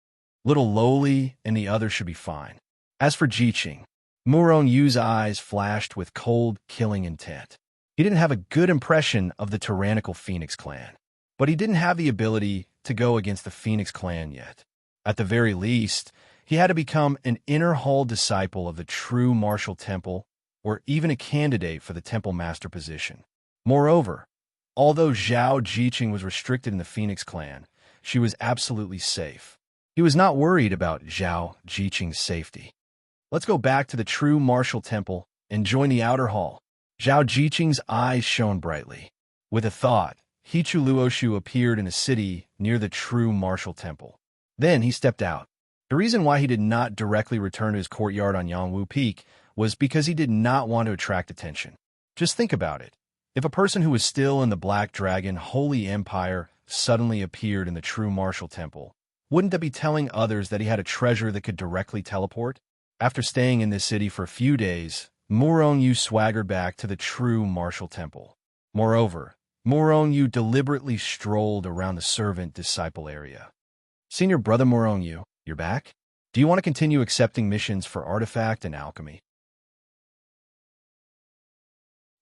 Little Lowly and the others should be fine. As for Jiqing, Morongyu's eyes flashed with cold, killing intent. He didn't have a good impression of the tyrannical Phoenix clan, but he didn't have the ability to go against the Phoenix clan yet. At the very least, he had to become an inner hall disciple of the true martial temple, or even a candidate for the temple master position. Moreover, although Zhao Jiqing was restricted in the Phoenix clan, she was absolutely safe. He was not worried about Zhao Jiqing's safety. "Let's go back to the true martial temple and join the outer hall." Zhao Jiqing's eyes shone brightly. With a thought, Hichu Luoshu appeared in a city near the true martial temple. Then he stepped out. The reason why he did not directly return to his courtyard on Yangwu Peak was because he did not want to attract attention. Just think about it. If a person who was still in the Black Dragon Holy Empire suddenly appeared in the true martial temple, wouldn't that be telling others that he had a treasure that could directly teleport? After staying in this city for a few days, Morongyu swaggered back to the true martial temple. Moreover, Morongyu deliberately strolled around the servant-disciple area. "Senior Brother Morongyu, you're back? Do you want to continue accepting missions for artifact and alchemy?"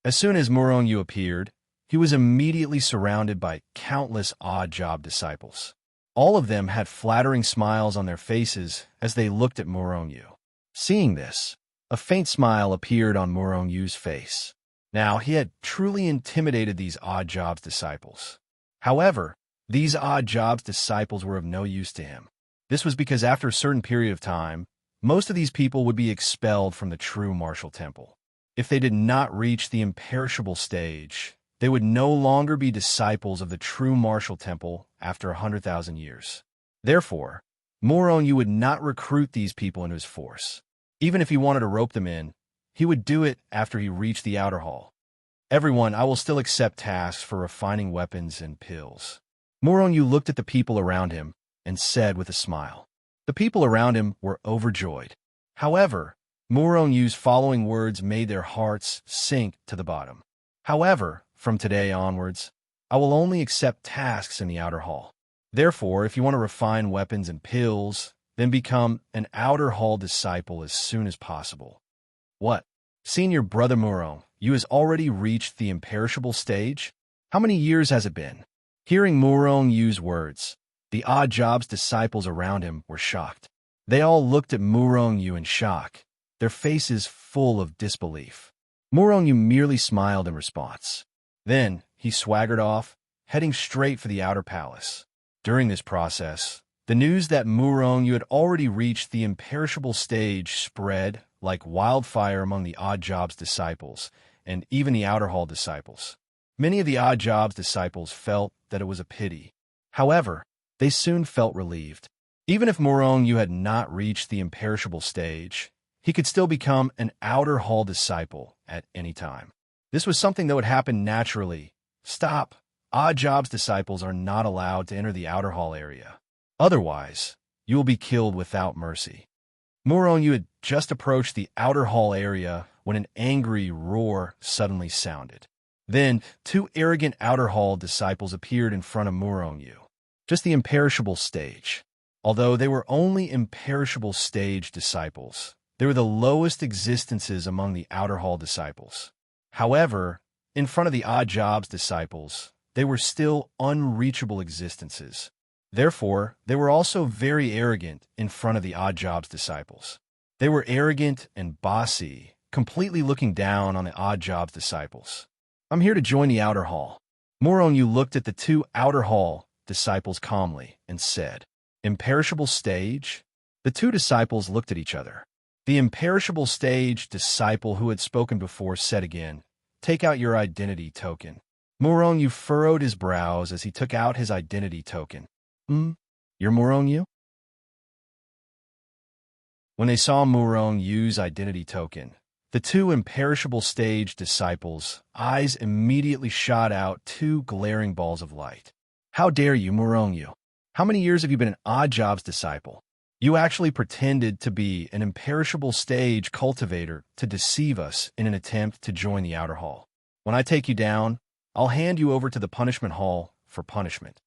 As soon as Morongyu appeared, he was immediately surrounded by countless odd-job disciples. All of them had flattering smiles on their faces as they looked at Morongyu. Seeing this, a faint smile appeared on Morongyu's face. Now, he had truly intimidated these odd-jobs disciples. However, These odd jobs disciples were of no use to him. This was because after a certain period of time, most of these people would be expelled from the true martial temple. If they did not reach the imperishable stage, they would no longer be disciples of the true martial temple after 100,000 years. Therefore, Moronyu would not recruit these people into his force. Even if he wanted to rope them in, he would do it after he reached the outer hall. Everyone, I will still accept tasks for refining weapons and pills. Moronyu looked at the people around him and said with a smile. The people around him were overjoyed. However, Moronyu's following words made their hearts sink to the bottom. However, from today onwards, I will only accept tasks in the outer hall. Therefore, if you want to refine weapons and pills, then become an outer hall disciple as soon as possible. What? Senior brother Muro, you has already reached the imperishable stage? How many years has it been? Hearing Moronyu's words, the odd jobs disciples around him were shocked. They all looked at Moronyu in shock, their faces full of disbelief. Moronyu merely smiled in response. Then, he swaggered off, heading straight for the outer palace. During this process, the news that Moronyu had already reached the imperishable stage spread like wildfire among the odd jobs disciples, and even the outer hall disciples. Many of the odd jobs disciples felt that it was a pity. However, they soon felt relieved. Even if Moronyu had not reached the imperishable stage, he could still become an outer hall disciple at any time. This was something that would happen naturally. Stop! Odd jobs disciples are not allowed to enter the outer hall area. Otherwise, you will be killed without mercy. Moronyu had just approached the outer hall area when an angry roar suddenly sounded. Then, two arrogant outer hall disciples appeared in front of Moronyu. Just the imperishable stage. Although they were only imperishable stage disciples, they were the lowest existences among the outer hall disciples. However, in front of the odd jobs disciples, they were still unreachable existences. Therefore, they were also very arrogant in front of the odd jobs disciples. They were arrogant and bossy, completely looking down on the odd jobs disciples. I'm here to join the outer hall. Moronyu looked at the two outer hall disciples calmly and said, Imperishable stage? The two disciples looked at each other. The imperishable stage disciple who had spoken before said again, Take out your identity token. Moronyu furrowed his brows as he took out his identity token. You're Moronyu? When they saw Moronyu's identity token, the two imperishable stage disciples' eyes immediately shot out two glaring balls of light. How dare you, Moronyu? How many years have you been an odd jobs disciple? You actually pretended to be an imperishable stage cultivator to deceive us in an attempt to join the outer hall. When I take you down, I'll hand you over to the punishment hall for punishment.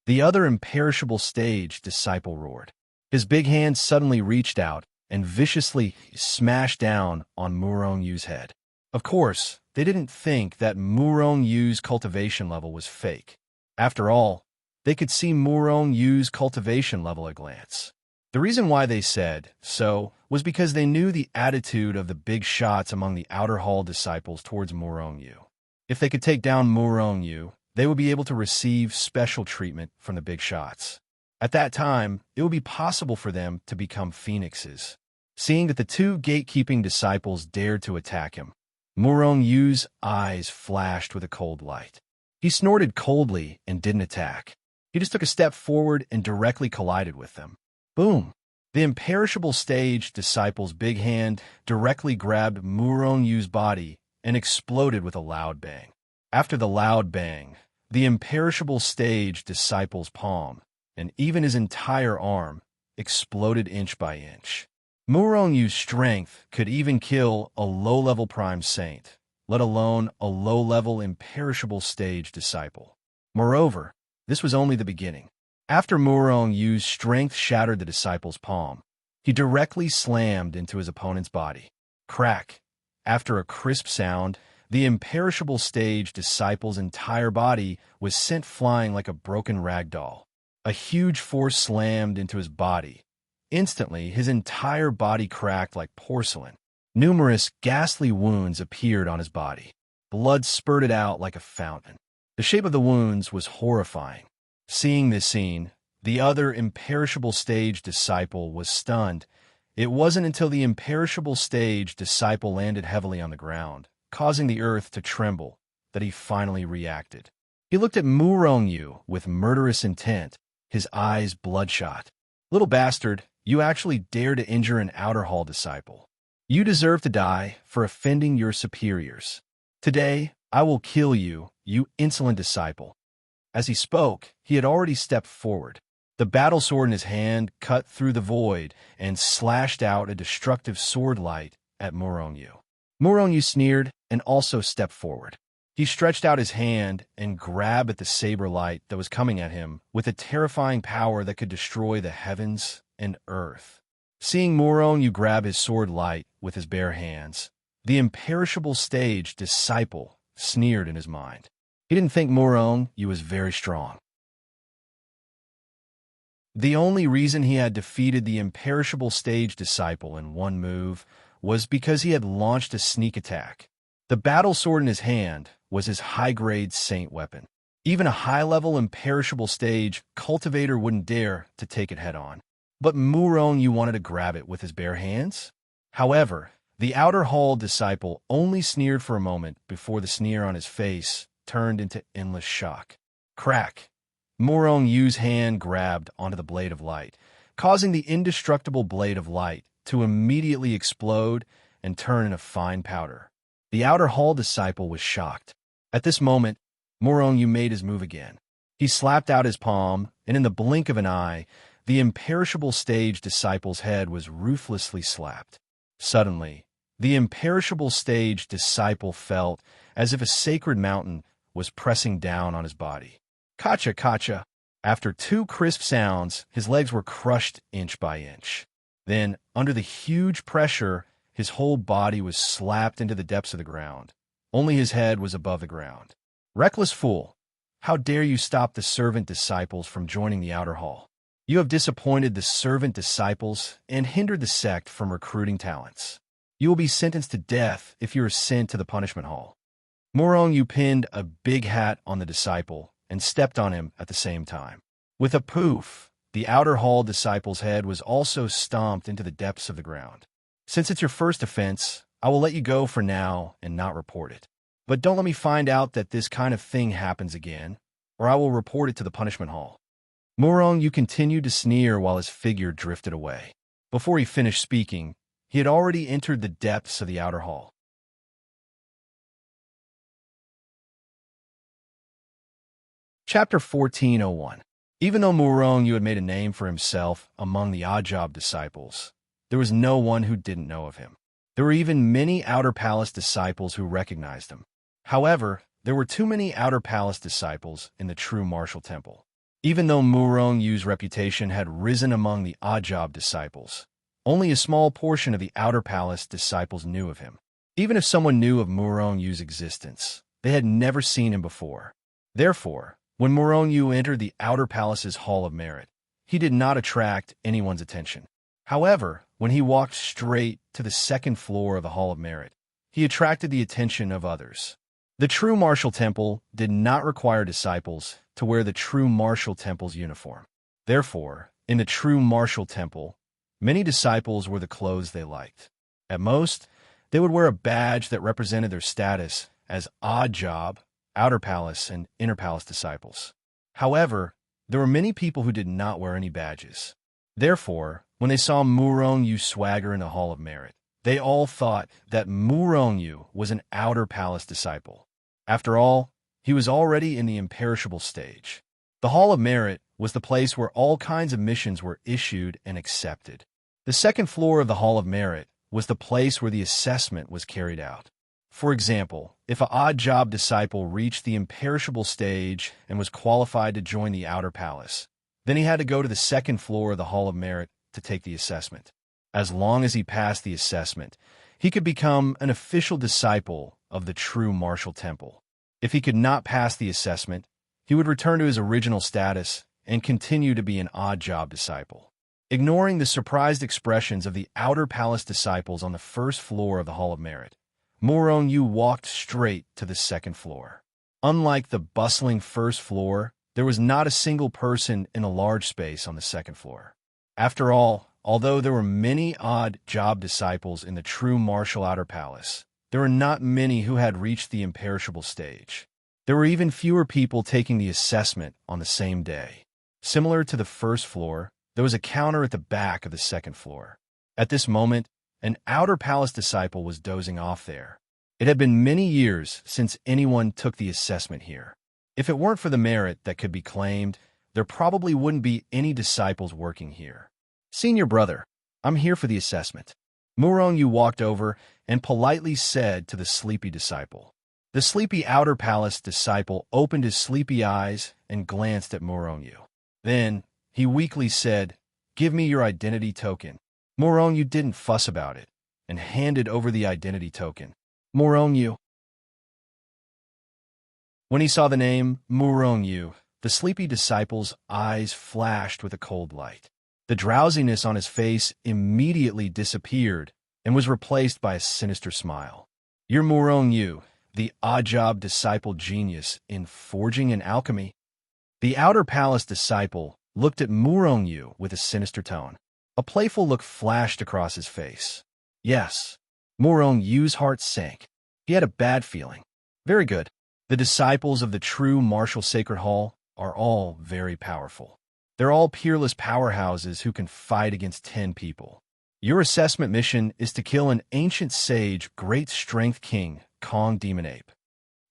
The other imperishable stage disciple roared. His big hand suddenly reached out and viciously smashed down on Moronyu's head. Of course, they didn't think that Moronyu's cultivation level was fake. After all, they could see Moronyu's cultivation level at a glance. The reason why they said so was because they knew the attitude of the big shots among the outer hall disciples towards Moronyu. If they could take down Moronyu, they would be able to receive special treatment from the big shots. At that time, it would be possible for them to become phoenixes. Seeing that the two gatekeeping disciples dared to attack him, Moronyu's eyes flashed with a cold light. He snorted coldly and didn't attack. He just took a step forward and directly collided with them. Boom! The imperishable stage disciple's big hand directly grabbed Moronyu's body and exploded with a loud bang. After the loud bang, the imperishable stage disciple's palm, and even his entire arm, exploded inch by inch. Moronyu's strength could even kill a low-level prime saint, let alone a low-level imperishable stage disciple. Moreover, this was only the beginning. After Moronyu's strength shattered the disciple's palm, he directly slammed into his opponent's body. Crack! After a crisp sound, the imperishable stage disciple's entire body was sent flying like a broken rag doll. A huge force slammed into his body. Instantly, his entire body cracked like porcelain. Numerous ghastly wounds appeared on his body. Blood spurted out like a fountain. The shape of the wounds was horrifying. Seeing this scene, the other imperishable stage disciple was stunned. It wasn't until the imperishable stage disciple landed heavily on the ground, causing the earth to tremble, that he finally reacted. He looked at Murongyu with murderous intent, his eyes bloodshot. "Little bastard, you actually dare to injure an outer hall disciple. You deserve to die for offending your superiors. Today, I will kill you, you insolent disciple." As he spoke, he had already stepped forward. The battle sword in his hand cut through the void and slashed out a destructive sword light at Murongyu. Murongyu sneered and also stepped forward. He stretched out his hand and grabbed at the saber light that was coming at him with a terrifying power that could destroy the heavens and earth. Seeing Murongyu grab his sword light with his bare hands, the imperishable stage disciple sneered in his mind. He didn't think Murongyu was very strong. The only reason he had defeated the imperishable stage disciple in one move was because he had launched a sneak attack. The battle sword in his hand was his high-grade saint weapon. Even a high-level imperishable stage cultivator wouldn't dare to take it head-on. But Murongyu wanted to grab it with his bare hands? However, the outer hall disciple only sneered for a moment before the sneer on his face turned into endless shock. Crack! Murongyu's hand grabbed onto the blade of light, causing the indestructible blade of light to immediately explode and turn into fine powder. The outer hall disciple was shocked. At this moment, Murongyu made his move again. He slapped out his palm, and in the blink of an eye, the imperishable stage disciple's head was ruthlessly slapped. Suddenly, the imperishable stage disciple felt as if a sacred mountain was pressing down on his body. Kacha, kacha. After two crisp sounds, his legs were crushed inch by inch. Then, under the huge pressure, his whole body was slapped into the depths of the ground. Only his head was above the ground. Reckless fool! How dare you stop the servant disciples from joining the outer hall? You have disappointed the servant disciples and hindered the sect from recruiting talents. You will be sentenced to death if you are sent to the punishment hall. Murongyu pinned a big hat on the disciple and stepped on him at the same time. With a poof, the outer hall disciple's head was also stomped into the depths of the ground. Since it's your first offense, I will let you go for now and not report it. But don't let me find out that this kind of thing happens again, or I will report it to the punishment hall. Murongyu continued to sneer while his figure drifted away. Before he finished speaking, he had already entered the depths of the outer hall. Chapter 1401. Even though Murongyu had made a name for himself among the odd-job disciples, there was no one who didn't know of him. There were even many Outer Palace disciples who recognized him. However, there were too many Outer Palace disciples in the true martial temple. Even though Murongyu's reputation had risen among the odd-job disciples, only a small portion of the Outer Palace disciples knew of him. Even if someone knew of Murongyu's existence, they had never seen him before. Therefore, when Murongyu entered the Outer Palace's Hall of Merit, he did not attract anyone's attention. However, when he walked straight to the second floor of the Hall of Merit, he attracted the attention of others. The true martial temple did not require disciples to wear the true martial temple's uniform. Therefore, in the true martial temple, many disciples wore the clothes they liked. At most, they would wear a badge that represented their status as odd job, Outer Palace, and Inner Palace disciples. However, there were many people who did not wear any badges. Therefore, when they saw Murongyu swagger in the Hall of Merit, they all thought that Murongyu was an Outer Palace disciple. After all, he was already in the imperishable stage. The Hall of Merit was the place where all kinds of missions were issued and accepted. The second floor of the Hall of Merit was the place where the assessment was carried out. For example, if an odd-job disciple reached the imperishable stage and was qualified to join the Outer Palace, then he had to go to the second floor of the Hall of Merit to take the assessment. As long as he passed the assessment, he could become an official disciple of the true martial temple. If he could not pass the assessment, he would return to his original status and continue to be an odd-job disciple. Ignoring the surprised expressions of the Outer Palace disciples on the first floor of the Hall of Merit, Murongyu walked straight to the second floor. Unlike the bustling first floor, there was not a single person in a large space on the second floor. After all, although there were many odd job disciples in the true martial outer palace, there were not many who had reached the imperishable stage. There were even fewer people taking the assessment on the same day. Similar to the first floor, there was a counter at the back of the second floor. At this moment, an outer palace disciple was dozing off there. It had been many years since anyone took the assessment here. If it weren't for the merit that could be claimed, there probably wouldn't be any disciples working here. "Senior brother, I'm here for the assessment." Murong walked over and politely said to the sleepy disciple. The sleepy outer palace disciple opened his sleepy eyes and glanced at Murong. Then, he weakly said, "Give me your identity token." Murong didn't fuss about it and handed over the identity token. Murong. When he saw the name Murong, the sleepy disciple's eyes flashed with a cold light. The drowsiness on his face immediately disappeared and was replaced by a sinister smile. "You're Murong, the odd-job disciple genius in forging and alchemy." The outer palace disciple looked at Murong with a sinister tone. A playful look flashed across his face. Yes, Murong's heart sank. He had a bad feeling. Very good. The disciples of the true martial sacred hall are all very powerful. They're all peerless powerhouses who can fight against 10 people. Your assessment mission is to kill an ancient sage, great strength king, Kong Demon Ape.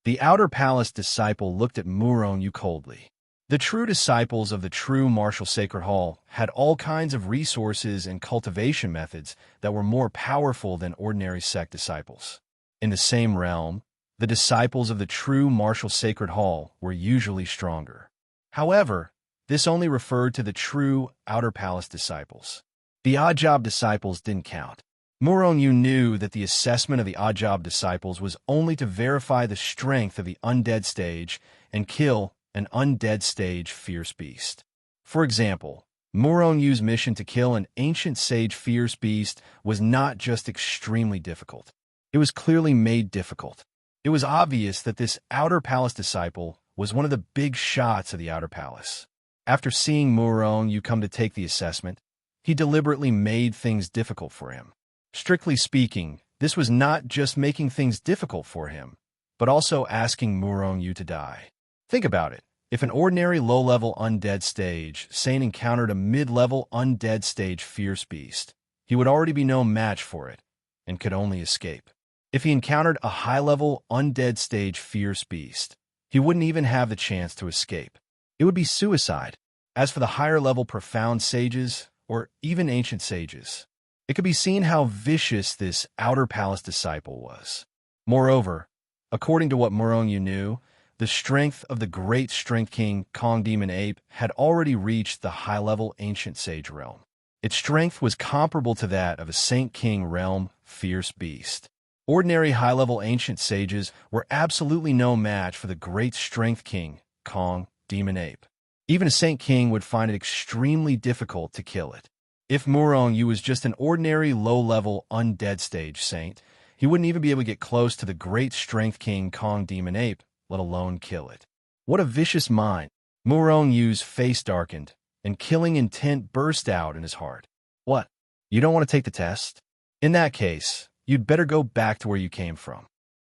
The outer palace disciple looked at Murong coldly. The true disciples of the true martial sacred hall had all kinds of resources and cultivation methods that were more powerful than ordinary sect disciples. In the same realm, the disciples of the true martial sacred hall were usually stronger. However, this only referred to the true outer palace disciples. The odd job disciples didn't count. Murong knew that the assessment of the odd job disciples was only to verify the strength of the undead stage and kill an undead stage fierce beast. For example, Murong's mission to kill an ancient sage fierce beast was not just extremely difficult. It was clearly made difficult. It was obvious that this outer palace disciple was one of the big shots of the outer palace. After seeing Murong come to take the assessment, he deliberately made things difficult for him. Strictly speaking, this was not just making things difficult for him, but also asking Murong to die. Think about it. If an ordinary low-level undead stage Saint encountered a mid-level undead stage fierce beast, he would already be no match for it and could only escape. If he encountered a high-level undead stage fierce beast, he wouldn't even have the chance to escape. It would be suicide. As for the higher-level profound sages, or even ancient sages, it could be seen how vicious this outer palace disciple was. Moreover, according to what Murong knew, the strength of the great strength king Kong Demon Ape had already reached the high-level ancient sage realm. Its strength was comparable to that of a Saint King realm fierce beast. Ordinary high-level ancient sages were absolutely no match for the great strength king Kong Demon Ape. Even a Saint King would find it extremely difficult to kill it. If Murong was just an ordinary low-level undead stage saint, he wouldn't even be able to get close to the great strength king Kong Demon Ape, let alone kill it. What a vicious mind! Murong's face darkened, and killing intent burst out in his heart. What? You don't want to take the test? In that case, you'd better go back to where you came from.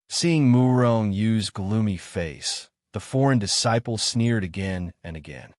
Seeing Murong's gloomy face, the foreign disciple sneered again and again.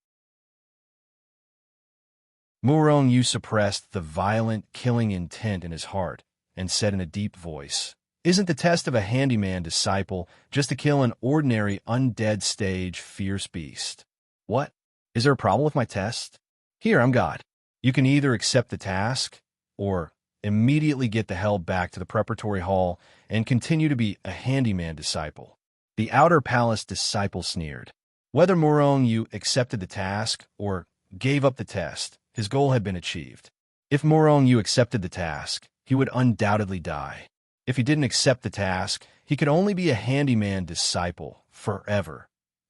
Murong suppressed the violent, killing intent in his heart and said in a deep voice, "Isn't the test of a handyman disciple just to kill an ordinary undead stage fierce beast? What? Is there a problem with my test? Here, I'm God. You can either accept the task or immediately get the hell back to the preparatory hall and continue to be a handyman disciple." The outer palace disciple sneered. Whether Murong accepted the task or gave up the test, his goal had been achieved. If Murong accepted the task, he would undoubtedly die. If he didn't accept the task, he could only be a handyman disciple forever.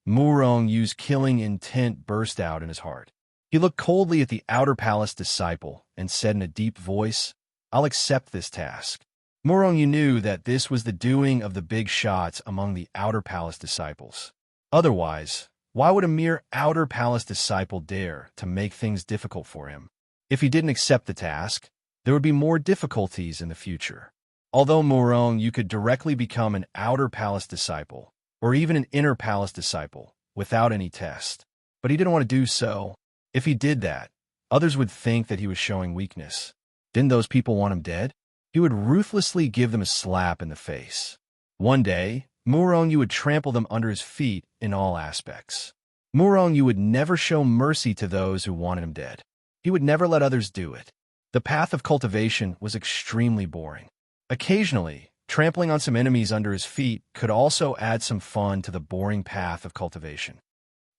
Murong's killing intent burst out in his heart. He looked coldly at the outer palace disciple and said in a deep voice, "I'll accept this task." Murong knew that this was the doing of the big shots among the outer palace disciples. Otherwise, Why would a mere outer palace disciple dare to make things difficult for him? If he didn't accept the task, there would be more difficulties in the future. Although Morong, you could directly become an outer palace disciple, or even an inner palace disciple, without any test. But he didn't want to do so. If he did that, others would think that he was showing weakness. Didn't those people want him dead? He would ruthlessly give them a slap in the face. One day, Morong would trample them under his feet in all aspects. Morong would never show mercy to those who wanted him dead. He would never let others do it. The path of cultivation was extremely boring. Occasionally, trampling on some enemies under his feet could also add some fun to the boring path of cultivation.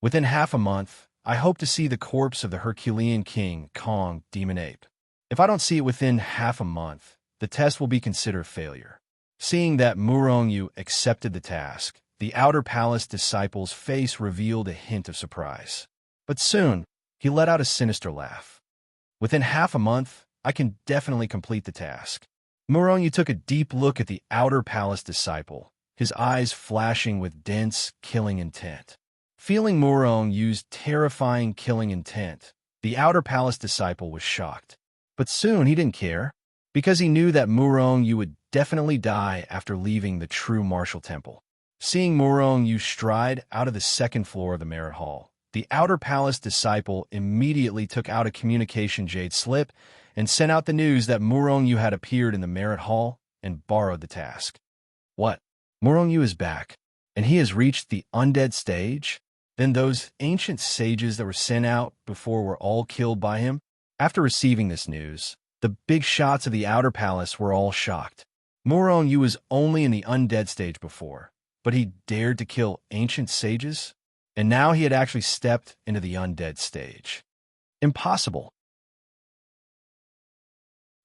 Within half a month, I hope to see the corpse of the Herculean king, Kong, demon ape. If I don't see it within half a month, the test will be considered failure. Seeing that Morong accepted the task, the outer palace disciple's face revealed a hint of surprise. But soon, he let out a sinister laugh. Within half a month, I can definitely complete the task. Morong took a deep look at the outer palace disciple, his eyes flashing with dense, killing intent. Feeling Morong's terrifying killing intent, the outer palace disciple was shocked. But soon he didn't care, because he knew that Morong would definitely die after leaving the true martial temple. Seeing Morong stride out of the second floor of the Merit Hall, the outer palace disciple immediately took out a communication jade slip and sent out the news that Morong had appeared in the Merit Hall and borrowed the task. What? Morong is back, and he has reached the undead stage? Then those ancient sages that were sent out before were all killed by him? After receiving this news, the big shots of the outer palace were all shocked. Morong was only in the undead stage before, but he dared to kill ancient sages? And now he had actually stepped into the undead stage. Impossible.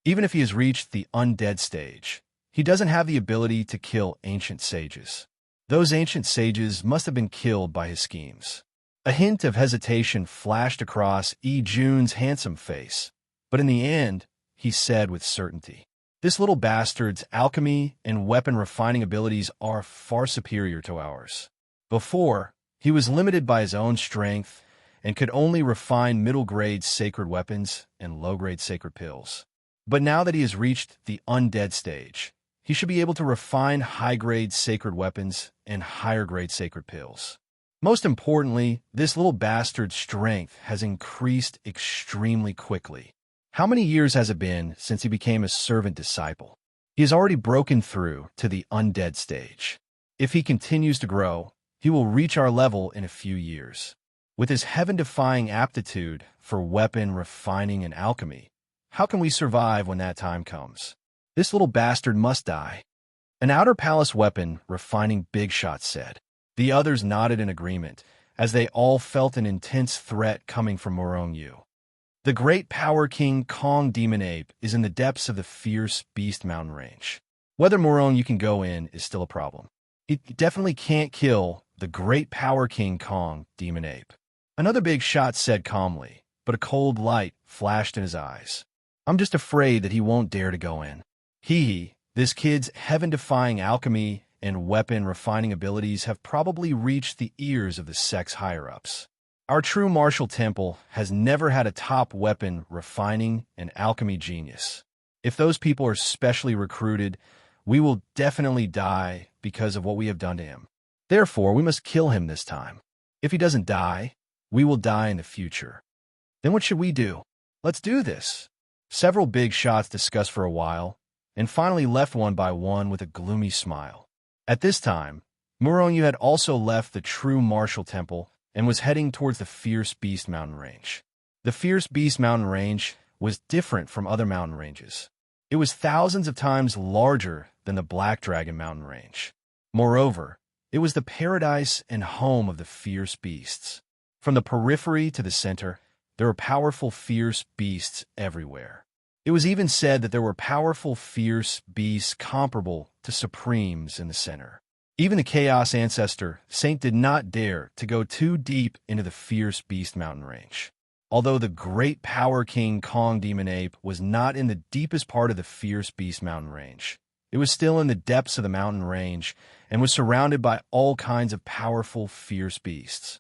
Even if he has reached the undead stage, he doesn't have the ability to kill ancient sages. Those ancient sages must have been killed by his schemes. A hint of hesitation flashed across June's handsome face, but in the end, he said with certainty, "This little bastard's alchemy and weapon refining abilities are far superior to ours." Before, he was limited by his own strength and could only refine middle-grade sacred weapons and low-grade sacred pills. But now that he has reached the undead stage, he should be able to refine high-grade sacred weapons and higher-grade sacred pills. Most importantly, this little bastard's strength has increased extremely quickly. How many years has it been since he became a servant disciple? He has already broken through to the undead stage. If he continues to grow, he will reach our level in a few years. With his heaven-defying aptitude for weapon refining and alchemy, how can we survive when that time comes? This little bastard must die. An outer palace weapon refining big shot said. The others nodded in agreement, as they all felt an intense threat coming from Morong. The great power king Kong demon ape is in the depths of the fierce beast mountain range. Whether Morong can go in is still a problem. He definitely can't kill the great power king Kong demon ape. Another big shot said calmly, but a cold light flashed in his eyes. I'm just afraid that he won't dare to go in. This kid's heaven-defying alchemy and weapon refining abilities have probably reached the ears of the sect's higher-ups. Our true martial temple has never had a top weapon refining and alchemy genius. If those people are specially recruited, we will definitely die because of what we have done to him. Therefore, we must kill him this time. If he doesn't die, we will die in the future. Then what should we do? Let's do this. Several big shots discussed for a while, and finally left one by one with a gloomy smile. At this time, Morong had also left the true martial temple and was heading towards the Fierce Beast mountain range. The Fierce Beast mountain range was different from other mountain ranges. It was thousands of times larger than the Black Dragon mountain range. Moreover, it was the paradise and home of the fierce beasts. From the periphery to the center, there were powerful fierce beasts everywhere. It was even said that there were powerful fierce beasts comparable to supremes in the center. Even the Chaos Ancestor, Saint did not dare to go too deep into the Fierce Beast mountain range. Although the great Power King Kong Demon Ape was not in the deepest part of the Fierce Beast mountain range, it was still in the depths of the mountain range and was surrounded by all kinds of powerful fierce beasts.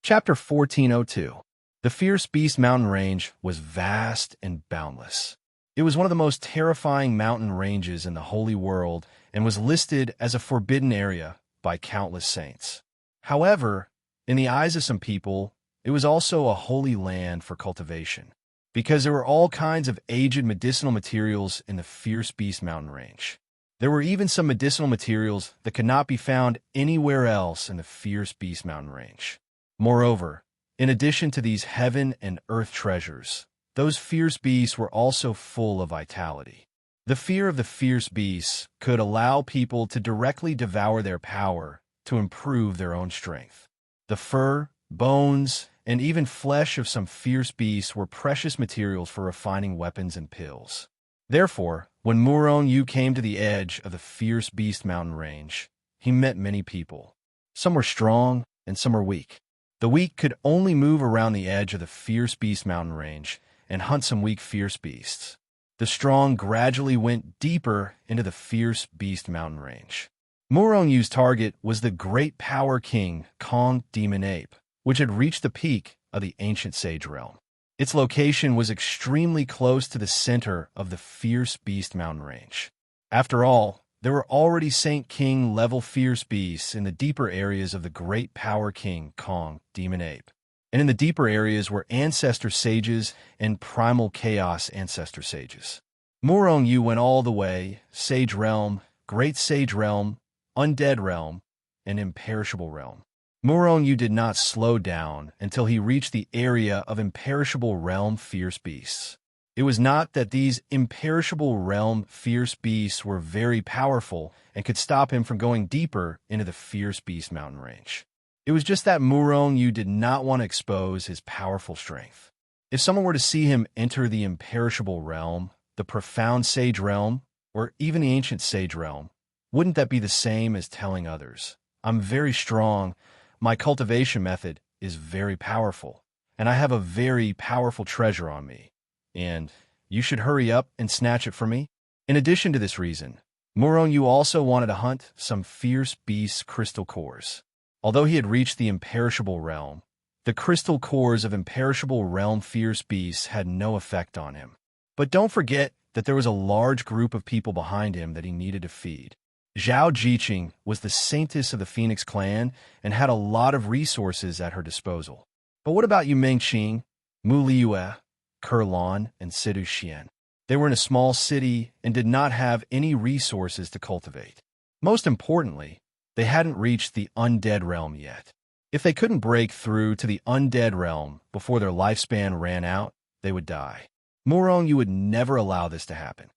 Chapter 1402. The Fierce Beast Mountain Range was vast and boundless. It was one of the most terrifying mountain ranges in the Holy World and was listed as a forbidden area by countless saints. However, in the eyes of some people, it was also a holy land for cultivation, because there were all kinds of aged medicinal materials in the Fierce Beast Mountain Range. There were even some medicinal materials that could not be found anywhere else in the Fierce Beast Mountain Range. Moreover, in addition to these heaven and earth treasures, those fierce beasts were also full of vitality. The fear of the fierce beasts could allow people to directly devour their power to improve their own strength. The fur, bones, and even flesh of some fierce beasts were precious materials for refining weapons and pills. Therefore, when Murong Yu came to the edge of the Fierce Beast Mountain Range, he met many people. Some were strong and some were weak. The weak could only move around the edge of the Fierce Beast Mountain Range and hunt some weak fierce beasts. The strong gradually went deeper into the Fierce Beast Mountain Range. Murong Yu's target was the Great Power King Kong Demon Ape, which had reached the peak of the ancient sage realm. Its location was extremely close to the center of the Fierce Beast Mountain Range. After all, there were already Saint King level fierce beasts in the deeper areas of the Great Power King Kong Demon Ape. And in the deeper areas were Ancestor Sages and Primal Chaos Ancestor Sages. Murong Yu went all the way: Sage Realm, Great Sage Realm, Undead Realm, and Imperishable Realm. Murong Yu did not slow down until he reached the area of Imperishable Realm fierce beasts. It was not that these Imperishable Realm fierce beasts were very powerful and could stop him from going deeper into the Fierce Beast Mountain Range. It was just that Murong Yu did not want to expose his powerful strength. If someone were to see him enter the Imperishable Realm, the Profound Sage Realm, or even the Ancient Sage Realm, wouldn't that be the same as telling others, "I'm very strong, my cultivation method is very powerful, and I have a very powerful treasure on me, and you should hurry up and snatch it from me"? In addition to this reason, Murong Yu also wanted to hunt some fierce beast crystal cores. Although he had reached the Imperishable Realm, the crystal cores of Imperishable Realm fierce beasts had no effect on him. But don't forget that there was a large group of people behind him that he needed to feed. Zhao Jiqing was the saintess of the Phoenix clan and had a lot of resources at her disposal. But what about Yu Mengqing, Mu Liyue, Kerlan, and Sidu Xian? They were in a small city and did not have any resources to cultivate. Most importantly, they hadn't reached the Undead Realm yet. If they couldn't break through to the Undead Realm before their lifespan ran out, they would die. Murong Yu would never allow this to happen.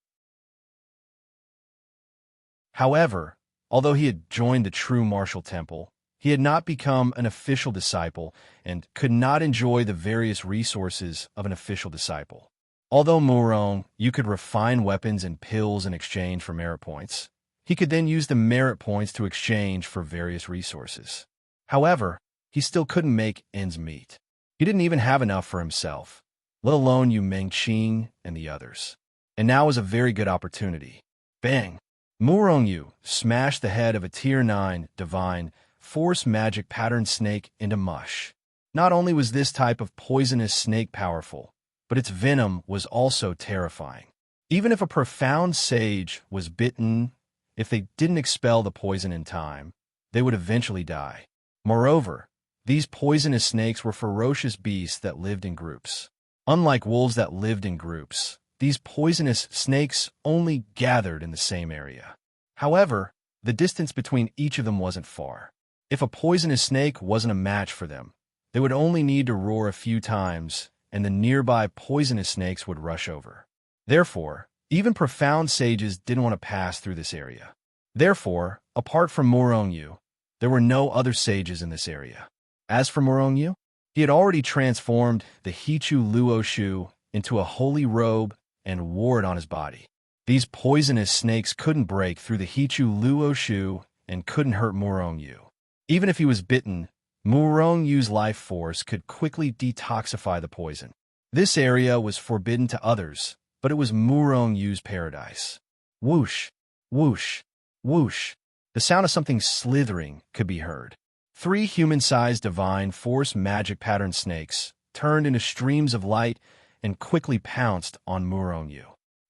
However, although he had joined the true martial temple, he had not become an official disciple and could not enjoy the various resources of an official disciple. Although Murong Yu could refine weapons and pills in exchange for merit points, he could then use the merit points to exchange for various resources. However, he still couldn't make ends meet. He didn't even have enough for himself, let alone Yu Mengqing and the others. And now was a very good opportunity. Bang! Murong Yu smashed the head of a Tier 9 divine force magic pattern snake into mush. Not only was this type of poisonous snake powerful, but its venom was also terrifying. Even if a profound sage was bitten, if they didn't expel the poison in time, they would eventually die. Moreover, these poisonous snakes were ferocious beasts that lived in groups. Unlike wolves that lived in groups, these poisonous snakes only gathered in the same area. However, the distance between each of them wasn't far. If a poisonous snake wasn't a match for them, they would only need to roar a few times, and the nearby poisonous snakes would rush over. Therefore, even profound sages didn't want to pass through this area. Therefore, apart from Murong Yu, there were no other sages in this area. As for Murong Yu, he had already transformed the Hichu Luo Shu into a holy robe and wore it on his body. These poisonous snakes couldn't break through the Hichu Luo Shu and couldn't hurt Murong Yu. Even if he was bitten, Murong Yu's life force could quickly detoxify the poison. This area was forbidden to others, but it was Murong Yu's paradise. Whoosh, whoosh, whoosh. The sound of something slithering could be heard. 3 human-sized divine force magic pattern snakes turned into streams of light and quickly pounced on Muronyu.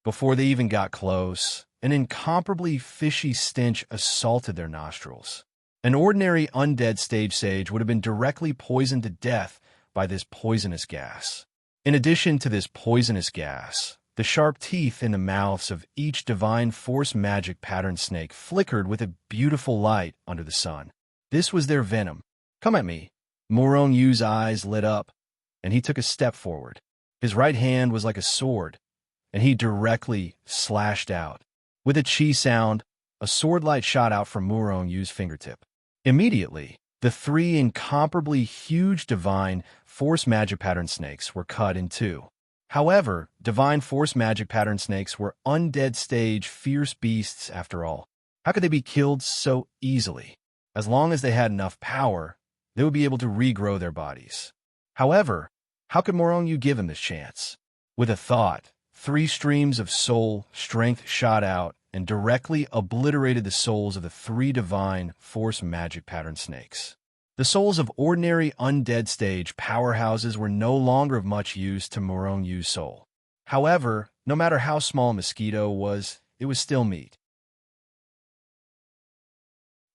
Before they even got close, an incomparably fishy stench assaulted their nostrils. An ordinary undead stage sage would have been directly poisoned to death by this poisonous gas. In addition to this poisonous gas, the sharp teeth in the mouths of each divine force magic pattern snake flickered with a beautiful light under the sun. This was their venom. "Come at me." Murongyu's eyes lit up, and he took a step forward. His right hand was like a sword, and he directly slashed out. With a chi sound, a sword light shot out from Murongyu's fingertip. Immediately, the 3 incomparably huge divine force magic pattern snakes were cut in two. However, divine force magic pattern snakes were undead stage fierce beasts after all. How could they be killed so easily? As long as they had enough power, they would be able to regrow their bodies. However, how could Muronyu give him this chance? With a thought, 3 streams of soul strength shot out and directly obliterated the souls of the 3 divine force magic pattern snakes. The souls of ordinary undead stage powerhouses were no longer of much use to Murongyu's soul. However, no matter how small a mosquito was, it was still meat.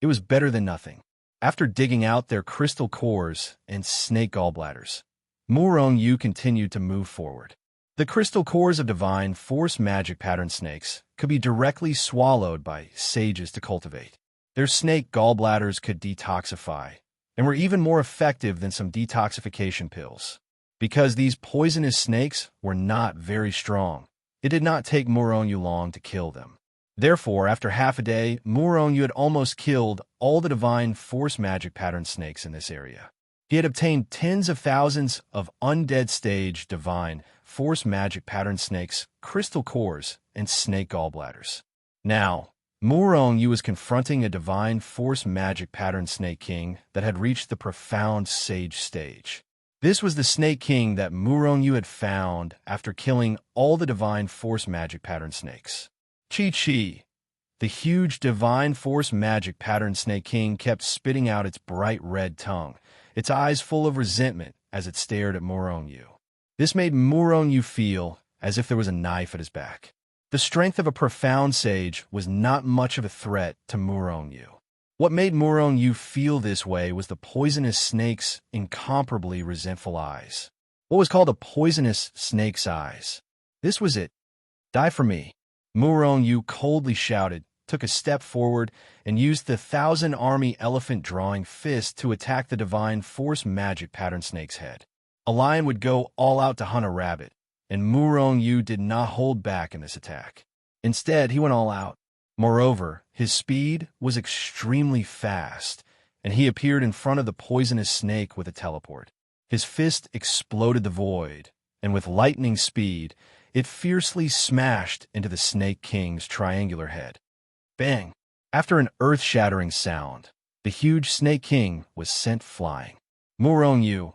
It was better than nothing. After digging out their crystal cores and snake gallbladders, Murongyu continued to move forward. The crystal cores of divine force magic pattern snakes could be directly swallowed by sages to cultivate. Their snake gallbladders could detoxify, and were even more effective than some detoxification pills. Because these poisonous snakes were not very strong, it did not take Murongyu long to kill them. Therefore, after half a day, Murongyu had almost killed all the divine force magic pattern snakes in this area. He had obtained tens of thousands of undead stage divine force magic pattern snakes, crystal cores, and snake gallbladders. Now, Murongyu was confronting a divine force magic pattern snake king that had reached the profound sage stage. This was the snake king that Murongyu had found after killing all the divine force magic pattern snakes. Chi-Chi, the huge divine force magic pattern snake king, kept spitting out its bright red tongue, its eyes full of resentment as it stared at Murongyu. This made Murongyu feel as if there was a knife at his back. The strength of a profound sage was not much of a threat to Murongyu. What made Murongyu feel this way was the poisonous snake's incomparably resentful eyes. What was called a poisonous snake's eyes? This was it. "Die for me." Murongyu coldly shouted, took a step forward, and used the 1,000-army elephant drawing fist to attack the divine force magic pattern snake's head. A lion would go all out to hunt a rabbit, and Murongyu did not hold back in this attack. Instead, he went all out. Moreover, his speed was extremely fast, and he appeared in front of the poisonous snake with a teleport. His fist exploded the void, and with lightning speed, it fiercely smashed into the Snake King's triangular head. Bang! After an earth-shattering sound, the huge Snake King was sent flying. Murongyu,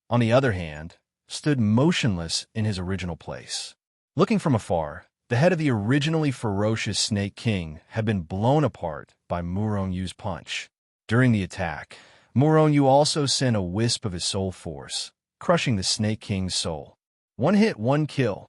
on the other hand, stood motionless in his original place. Looking from afar, the head of the originally ferocious Snake King had been blown apart by Murongyu's punch. During the attack, Murongyu also sent a wisp of his soul force, crushing the Snake King's soul. One hit, one kill.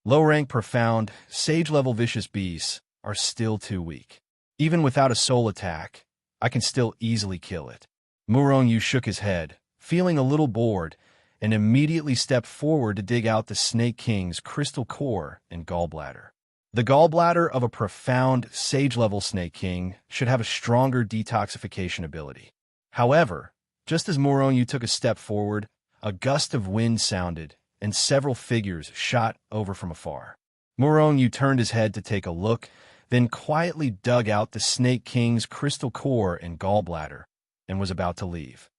Low-rank, profound, sage-level vicious beasts are still too weak. Even without a soul attack, I can still easily kill it. Murongyu shook his head, feeling a little bored, and immediately stepped forward to dig out the Snake King's crystal core and gallbladder. The gallbladder of a profound, sage-level Snake King should have a stronger detoxification ability. However, just as Murongyu took a step forward, a gust of wind sounded, and several figures shot over from afar. Murongyu turned his head to take a look, then quietly dug out the Snake King's crystal core and gallbladder, and was about to leave.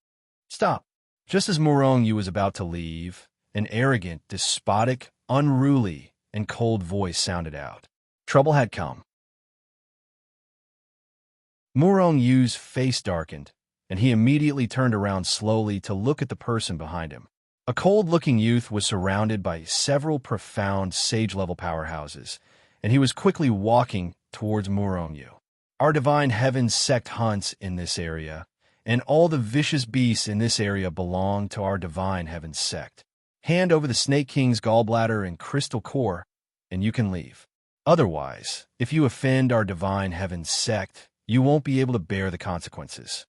Stop! Just as Murongyu was about to leave, an arrogant, despotic, unruly, and cold voice sounded out. Trouble had come. Murongyu's face darkened, and he immediately turned around slowly to look at the person behind him. A cold-looking youth was surrounded by several profound sage-level powerhouses, and he was quickly walking towards Murongyu. Our divine heaven sect hunts in this area, and all the vicious beasts in this area belong to our divine heaven sect. Hand over the Snake King's gallbladder and crystal core, and you can leave. Otherwise, if you offend our divine heaven sect, you won't be able to bear the consequences."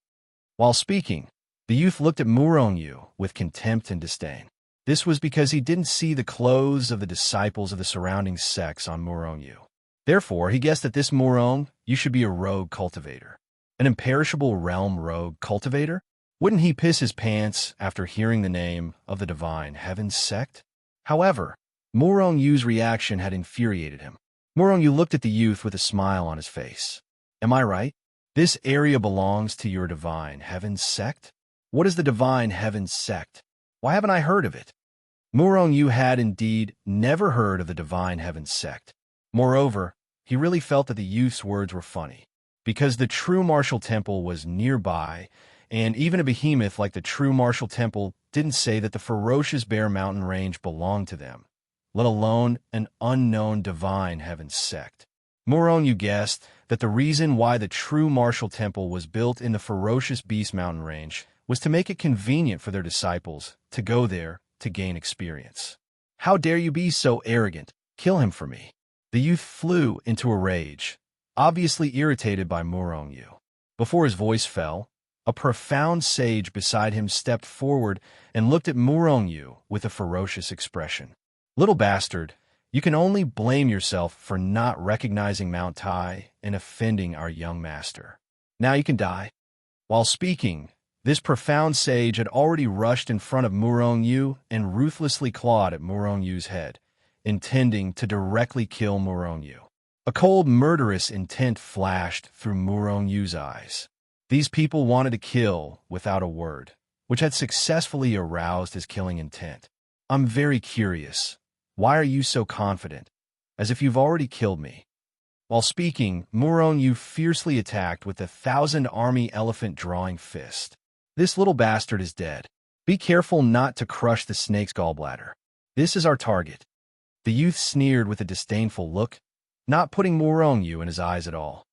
While speaking, the youth looked at Murongyu with contempt and disdain. This was because he didn't see the clothes of the disciples of the surrounding sects on Murongyu. Therefore, he guessed that this Murong, you should be a rogue cultivator. An imperishable realm rogue cultivator? Wouldn't he piss his pants after hearing the name of the divine heaven sect? However, Murongyu's reaction had infuriated him. Murongyu looked at the youth with a smile on his face. "Am I right? This area belongs to your divine heaven sect? What is the divine heaven sect? Why haven't I heard of it?" Murongyu had indeed never heard of the divine heaven sect. Moreover, he really felt that the youth's words were funny, because the true martial temple was nearby, and even a behemoth like the true martial temple didn't say that the ferocious Bear Mountain range belonged to them, let alone an unknown divine heaven sect. Murongyu guessed that the reason why the true martial temple was built in the ferocious Beast Mountain range was to make it convenient for their disciples to go there to gain experience. "How dare you be so arrogant? Kill him for me." The youth flew into a rage, obviously irritated by Murongyu. Before his voice fell, a profound sage beside him stepped forward and looked at Murongyu with a ferocious expression. "Little bastard, you can only blame yourself for not recognizing Mount Tai and offending our young master. Now you can die." While speaking, this profound sage had already rushed in front of Murongyu and ruthlessly clawed at Murongyu's head, intending to directly kill Murongyu. A cold, murderous intent flashed through Murongyu's eyes. These people wanted to kill without a word, which had successfully aroused his killing intent. "I'm very curious. Why are you so confident? As if you've already killed me." While speaking, Murongyu fiercely attacked with the 1,000-army elephant drawing fist. "This little bastard is dead. Be careful not to crush the snake's gallbladder. This is our target." The youth sneered with a disdainful look, not putting Murongyu in his eyes at all.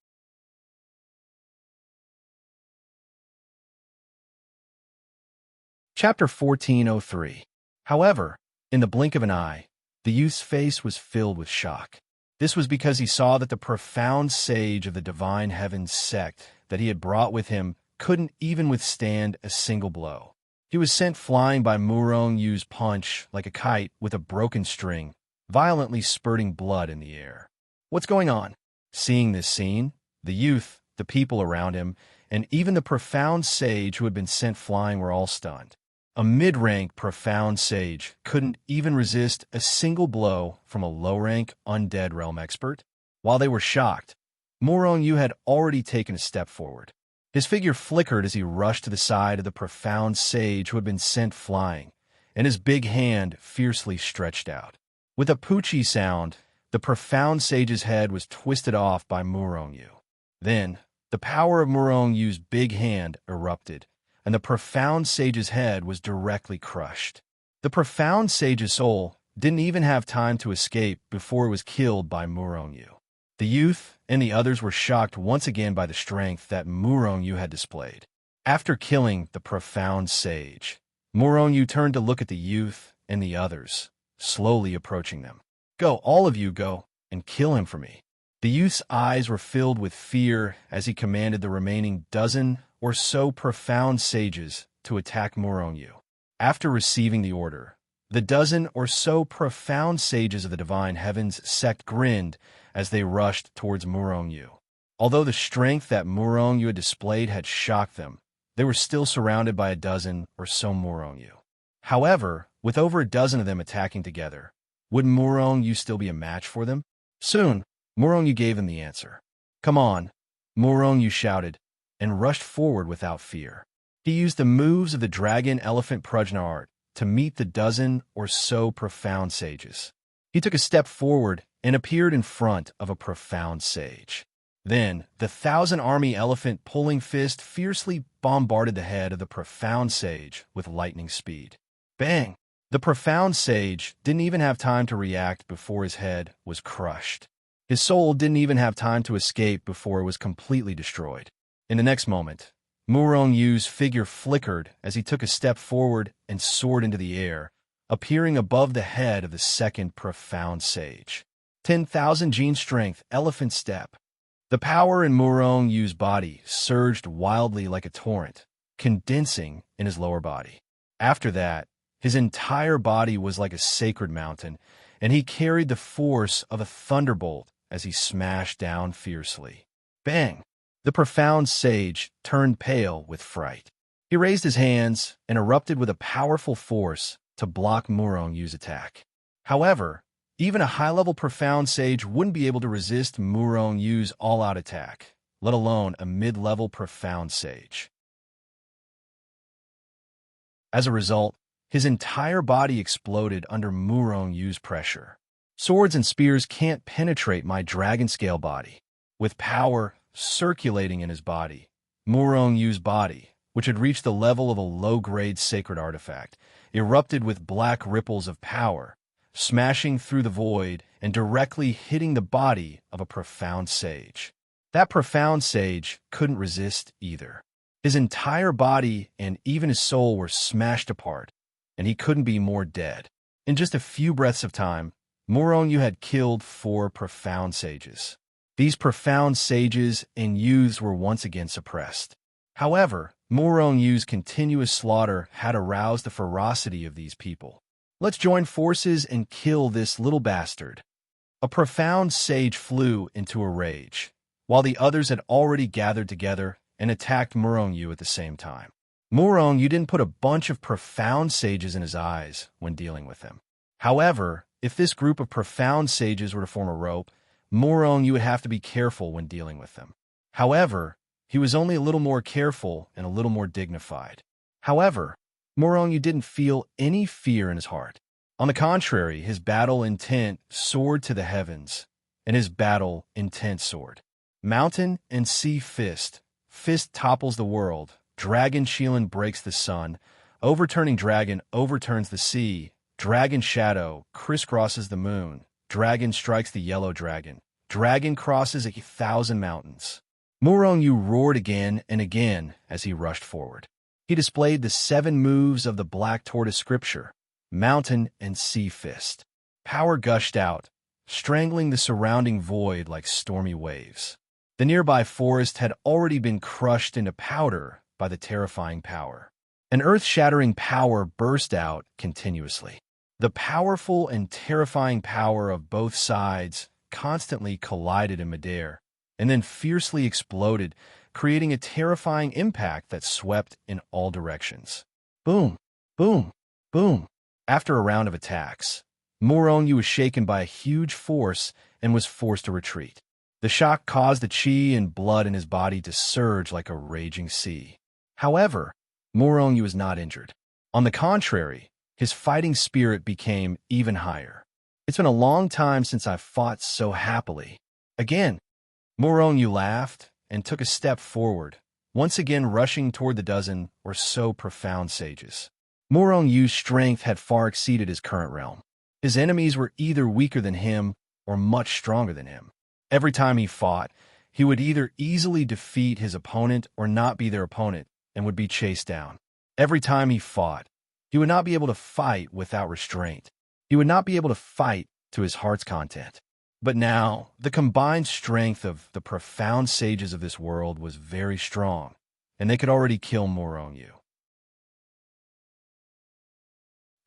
Chapter 1403. However, in the blink of an eye, the youth's face was filled with shock. This was because he saw that the profound sage of the divine heaven sect that he had brought with him couldn't even withstand a single blow. He was sent flying by Murongyu's punch like a kite with a broken string, violently spurting blood in the air. "What's going on?" Seeing this scene, the youth, the people around him, and even the profound sage who had been sent flying were all stunned. A mid-rank profound sage couldn't even resist a single blow from a low-rank undead realm expert. While they were shocked, Murongyu had already taken a step forward. His figure flickered as he rushed to the side of the profound sage who had been sent flying, and his big hand fiercely stretched out. With a poochie sound, the profound sage's head was twisted off by Murongyu. Then, the power of Murongyu's big hand erupted, and the profound sage's head was directly crushed. The profound sage's soul didn't even have time to escape before it was killed by Murongyu. The youth and the others were shocked once again by the strength that Murongyu had displayed. After killing the profound sage, Murongyu turned to look at the youth and the others, slowly approaching them. "Go, all of you go, and kill him for me." The youth's eyes were filled with fear as he commanded the remaining dozen or so profound sages to attack Murongyu. After receiving the order, the dozen or so profound sages of the Divine Heavens sect grinned as they rushed towards Murongyu. Although the strength that Murongyu had displayed had shocked them, they were still surrounded by a dozen or so Murongyu. However, with over a dozen of them attacking together, would Murongyu still be a match for them? Soon, Murongyu gave them the answer. "Come on," Murongyu shouted, and rushed forward without fear. He used the moves of the dragon elephant Prajna art to meet the dozen or so profound sages. He took a step forward and appeared in front of a profound sage. Then, the 1,000-army elephant pulling fist fiercely bombarded the head of the profound sage with lightning speed. Bang! The profound sage didn't even have time to react before his head was crushed. His soul didn't even have time to escape before it was completely destroyed. In the next moment, Murong Yu's figure flickered as he took a step forward and soared into the air, appearing above the head of the second profound sage. 10,000 gene strength, elephant step. The power in Murong Yu's body surged wildly like a torrent, condensing in his lower body. After that, his entire body was like a sacred mountain, and he carried the force of a thunderbolt as he smashed down fiercely. Bang! The profound sage turned pale with fright. He raised his hands and erupted with a powerful force to block Murong Yu's attack. However, even a high-level profound sage wouldn't be able to resist Murong Yu's all-out attack, let alone a mid-level profound sage. As a result, his entire body exploded under Murong Yu's pressure. Swords and spears can't penetrate my dragon-scale body. With power circulating in his body, Murong Yu's body, which had reached the level of a low-grade sacred artifact, erupted with black ripples of power, smashing through the void and directly hitting the body of a profound sage. That profound sage couldn't resist either. His entire body and even his soul were smashed apart, and he couldn't be more dead. In just a few breaths of time, Murong Yu had killed 4 profound sages. These profound sages and youths were once again suppressed. However, Murong Yu's continuous slaughter had aroused the ferocity of these people. Let's join forces and kill this little bastard. A profound sage flew into a rage, while the others had already gathered together and attacked Murong Yu at the same time. Murong Yu didn't put a bunch of profound sages in his eyes when dealing with him. However, if this group of profound sages were to form a rope, Murong Yu would have to be careful when dealing with them. However, he was only a little more careful and a little more dignified. However, Murong Yu didn't feel any fear in his heart. On the contrary, his battle intent soared to the heavens, and his battle intent soared. Mountain and sea fist. Fist topples the world. Dragon Shielan breaks the sun. Overturning dragon overturns the sea. Dragon shadow crisscrosses the moon. Dragon strikes the yellow dragon. Dragon crosses 1,000 mountains. Murong Yu roared again and again as he rushed forward. He displayed the 7 moves of the Black Tortoise scripture, mountain and sea fist. Power gushed out, strangling the surrounding void like stormy waves. The nearby forest had already been crushed into powder by the terrifying power. An earth-shattering power burst out continuously. The powerful and terrifying power of both sides constantly collided in midair, and then fiercely exploded, creating a terrifying impact that swept in all directions. Boom, boom, boom. After a round of attacks, Murong Yu was shaken by a huge force and was forced to retreat. The shock caused the chi and blood in his body to surge like a raging sea. However, Murong Yu was not injured. On the contrary, his fighting spirit became even higher. It's been a long time since I've fought so happily. Again, Murong Yu laughed and took a step forward, once again rushing toward the dozen or so profound sages. Murong Yu's strength had far exceeded his current realm. His enemies were either weaker than him or much stronger than him. Every time he fought, he would either easily defeat his opponent or not be their opponent and would be chased down. Every time he fought, he would not be able to fight without restraint. He would not be able to fight to his heart's content. But now, the combined strength of the profound sages of this world was very strong, and they could already kill Murong Yu.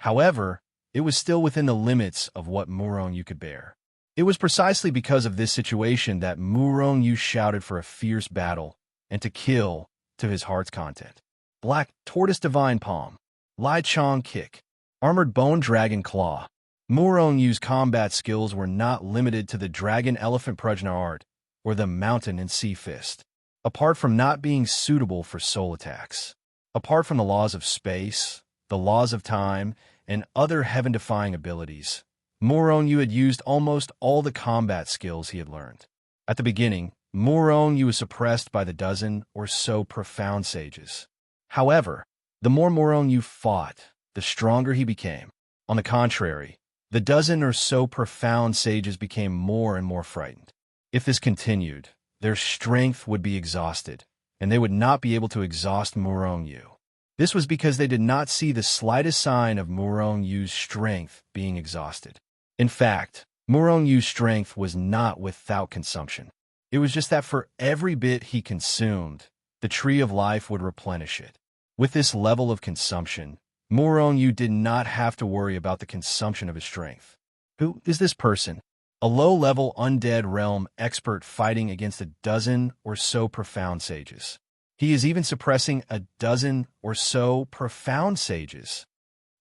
However, it was still within the limits of what Murong Yu could bear. It was precisely because of this situation that Murong Yu shouted for a fierce battle and to kill to his heart's content. Black Tortoise Divine Palm, Lai Chong Kick, Armored Bone Dragon Claw. Murong Yu's combat skills were not limited to the Dragon Elephant Prajna art or the Mountain and Sea Fist. Apart from not being suitable for soul attacks, apart from the laws of space, the laws of time, and other heaven-defying abilities, Murong Yu had used almost all the combat skills he had learned. At the beginning, Murong Yu was suppressed by the dozen or so profound sages. However, the more Murong Yu fought, the stronger he became. On the contrary, the dozen or so profound sages became more and more frightened. If this continued, their strength would be exhausted, and they would not be able to exhaust Murong Yu. This was because they did not see the slightest sign of Murong Yu's strength being exhausted. In fact, Murong Yu's strength was not without consumption. It was just that for every bit he consumed, the tree of life would replenish it. With this level of consumption, Murong Yu did not have to worry about the consumption of his strength. Who is this person? A low-level undead realm expert fighting against a dozen or so profound sages. He is even suppressing a dozen or so profound sages.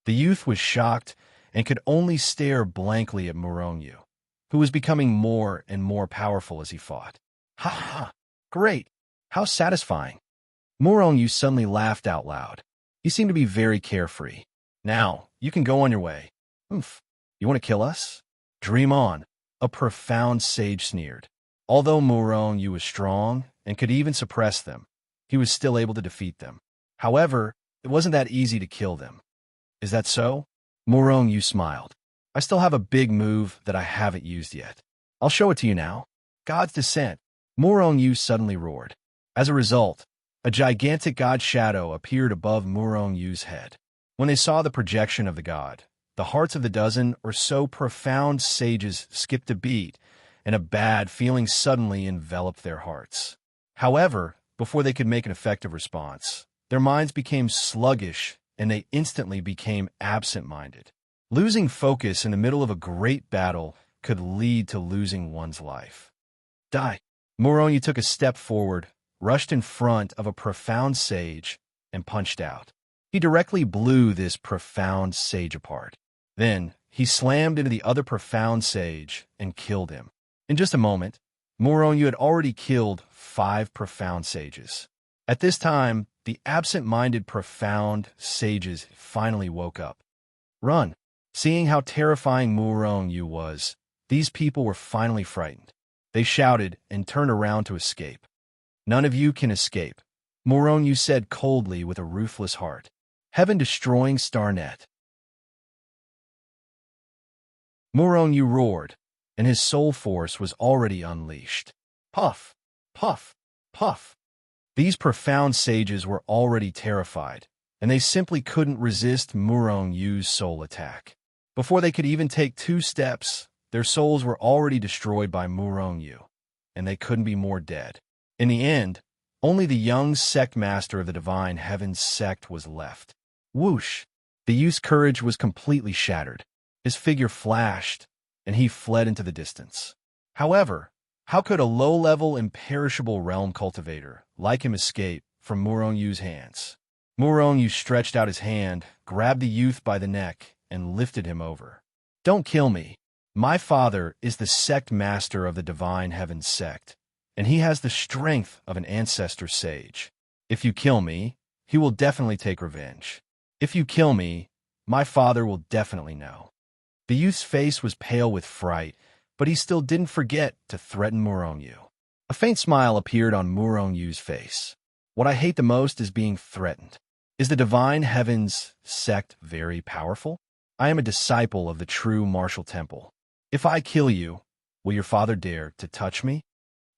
The youth was shocked and could only stare blankly at Murong Yu, who was becoming more and more powerful as he fought. Ha ha! Great! How satisfying! Murong Yu suddenly laughed out loud. He seemed to be very carefree. Now, you can go on your way. Oomph! You want to kill us? Dream on! A profound sage sneered. Although Murong Yu was strong and could even suppress them, he was still able to defeat them. However, it wasn't that easy to kill them. Is that so? Murong Yu smiled. I still have a big move that I haven't used yet. I'll show it to you now. God's Descent. Murong Yu suddenly roared. As a result, a gigantic god shadow appeared above Murong Yu's head. When they saw the projection of the god, the hearts of the dozen or so profound sages skipped a beat, and a bad feeling suddenly enveloped their hearts. However, before they could make an effective response, their minds became sluggish and they instantly became absent-minded. Losing focus in the middle of a great battle could lead to losing one's life. Die! Murong Yu took a step forward, rushed in front of a profound sage, and punched out. He directly blew this profound sage apart. Then, he slammed into the other profound sage and killed him. In just a moment, Murong Yu had already killed 5 profound sages. At this time, the absent-minded profound sages finally woke up. Run! Seeing how terrifying Murong Yu was, these people were finally frightened. They shouted and turned around to escape. None of you can escape, Murong Yu said coldly with a ruthless heart. Heaven-destroying Starnet. Murong Yu roared, and his soul force was already unleashed. Puff! Puff! Puff! These profound sages were already terrified, and they simply couldn't resist Murong Yu's soul attack. Before they could even take 2 steps, their souls were already destroyed by Murong Yu, and they couldn't be more dead. In the end, only the young sect master of the Divine Heavens sect was left. Whoosh! The youth's courage was completely shattered. His figure flashed, and he fled into the distance. However, how could a low-level, imperishable realm cultivator like him escape from Murong Yu's hands? Murong Yu stretched out his hand, grabbed the youth by the neck, and lifted him over. Don't kill me. My father is the sect master of the Divine Heavens sect, and he has the strength of an ancestor sage. If you kill me, he will definitely take revenge. If you kill me, my father will definitely know. The youth's face was pale with fright, but he still didn't forget to threaten Murong Yu. A faint smile appeared on Murong Yu's face. What I hate the most is being threatened. Is the Divine Heavens sect very powerful? I am a disciple of the true martial temple. If I kill you, will your father dare to touch me?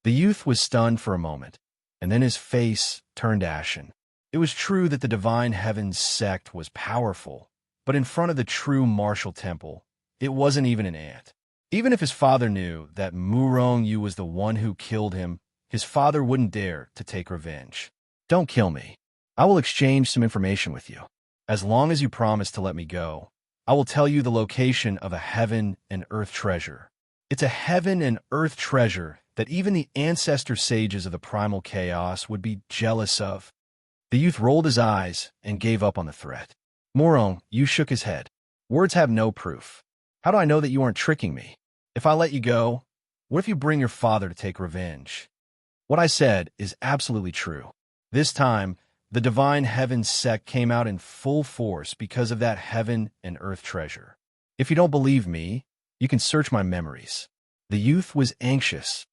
The youth was stunned for a moment, and then his face turned ashen. It was true that the Divine Heavens sect was powerful, but in front of the true martial temple, it wasn't even an ant. Even if his father knew that Murong Yu was the one who killed him, his father wouldn't dare to take revenge. Don't kill me. I will exchange some information with you. As long as you promise to let me go, I will tell you the location of a heaven and earth treasure. It's a heaven and earth treasure that even the ancestor sages of the primal chaos would be jealous of. The youth rolled his eyes and gave up on the threat. Murong Yu shook his head. Words have no proof. How do I know that you aren't tricking me? If I let you go, what if you bring your father to take revenge? What I said is absolutely true. This time, the Divine Heavens sect came out in full force because of that heaven and earth treasure. If you don't believe me, you can search my memories. The youth was anxious.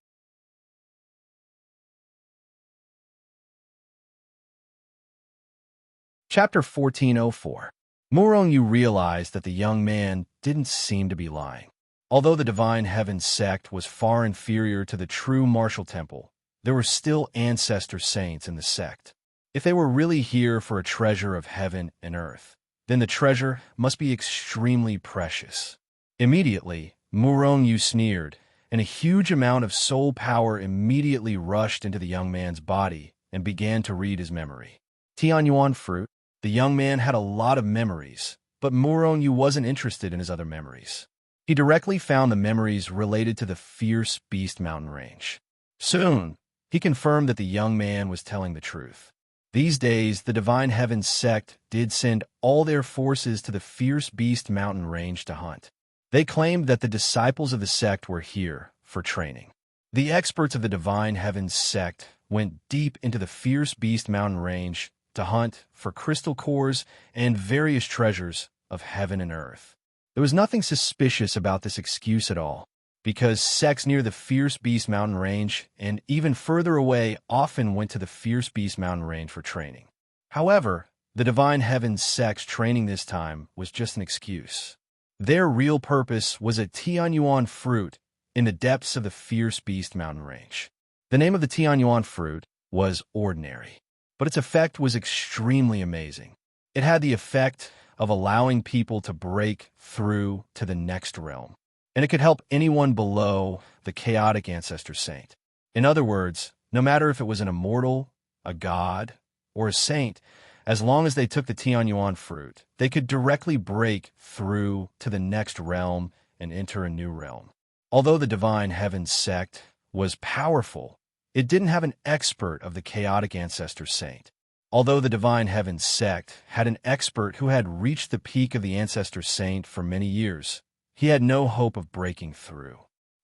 Chapter 1404. Murong Yu realized that the young man didn't seem to be lying. Although the Divine Heavens sect was far inferior to the true martial temple, there were still ancestor saints in the sect. If they were really here for a treasure of heaven and earth, then the treasure must be extremely precious. Immediately, Murong sneered, and a huge amount of soul power immediately rushed into the young man's body and began to read his memory. Tianyuan fruit. The young man had a lot of memories, but Murong wasn't interested in his other memories. He directly found the memories related to the fierce beast mountain range. Soon, he confirmed that the young man was telling the truth. These days, the Divine Heavens sect did send all their forces to the fierce beast mountain range to hunt. They claimed that the disciples of the sect were here for training. The experts of the Divine Heavens sect went deep into the fierce beast mountain range to hunt for crystal cores and various treasures of heaven and earth. There was nothing suspicious about this excuse at all, because sects near the fierce beast mountain range and even further away often went to the fierce beast mountain range for training. However, the Divine Heavens sect's training this time was just an excuse. Their real purpose was a Tianyuan fruit in the depths of the fierce beast mountain range. The name of the Tianyuan fruit was ordinary, but its effect was extremely amazing. It had the effect of allowing people to break through to the next realm, and it could help anyone below the chaotic ancestor saint. In other words, no matter if it was an immortal, a god, or a saint, as long as they took the Tianyuan fruit, they could directly break through to the next realm and enter a new realm. Although the Divine Heavens sect was powerful, it didn't have an expert of the chaotic ancestor saint. Although the Divine Heavens sect had an expert who had reached the peak of the ancestor saint for many years, he had no hope of breaking through.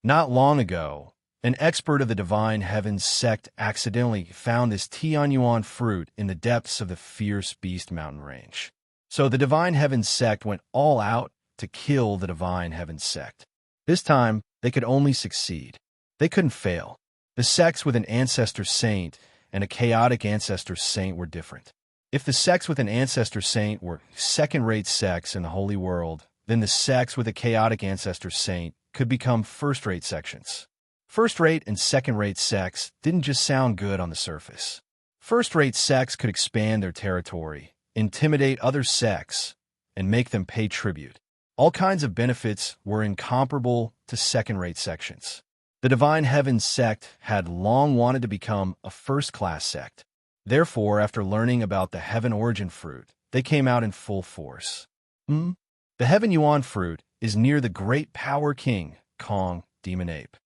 Not long ago, an expert of the Divine Heavens sect accidentally found this Tianyuan fruit in the depths of the fierce beast mountain range. So the Divine Heavens sect went all out to kill the Divine Heavens sect. This time, they could only succeed. They couldn't fail. The sects with an ancestor saint and a chaotic ancestor saint were different. If the sects with an ancestor saint were second-rate sects in the holy world, then the sects with a chaotic ancestor saint could become first-rate sections. First-rate and second-rate sects didn't just sound good on the surface. First-rate sects could expand their territory, intimidate other sects, and make them pay tribute. All kinds of benefits were incomparable to second-rate sections. The Divine Heavens sect had long wanted to become a first-class sect. Therefore, after learning about the Heaven Origin fruit, they came out in full force. The Heaven Yuan fruit is near the Great Power King, Kong, Demon Ape.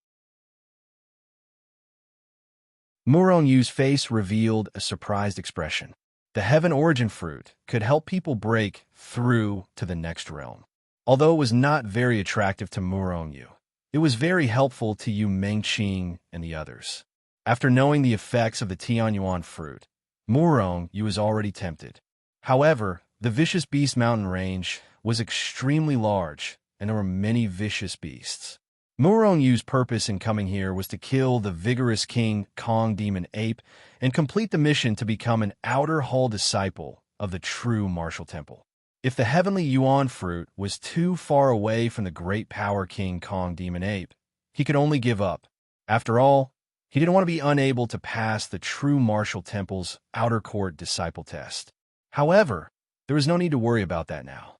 Murong face revealed a surprised expression. The Heaven Origin fruit could help people break through to the next realm. Although it was not very attractive to Murong, it was very helpful to Yu Mengqing and the others. After knowing the effects of the Tianyuan fruit, Murong was already tempted. However, the vicious beast mountain range was extremely large, and there were many vicious beasts. Murong purpose in coming here was to kill the vigorous King Kong Demon Ape and complete the mission to become an outer hall disciple of the true martial temple. If the heavenly Yuan fruit was too far away from the great power King Kong Demon Ape, he could only give up. After all, he didn't want to be unable to pass the true martial temple's outer court disciple test. However, there was no need to worry about that now.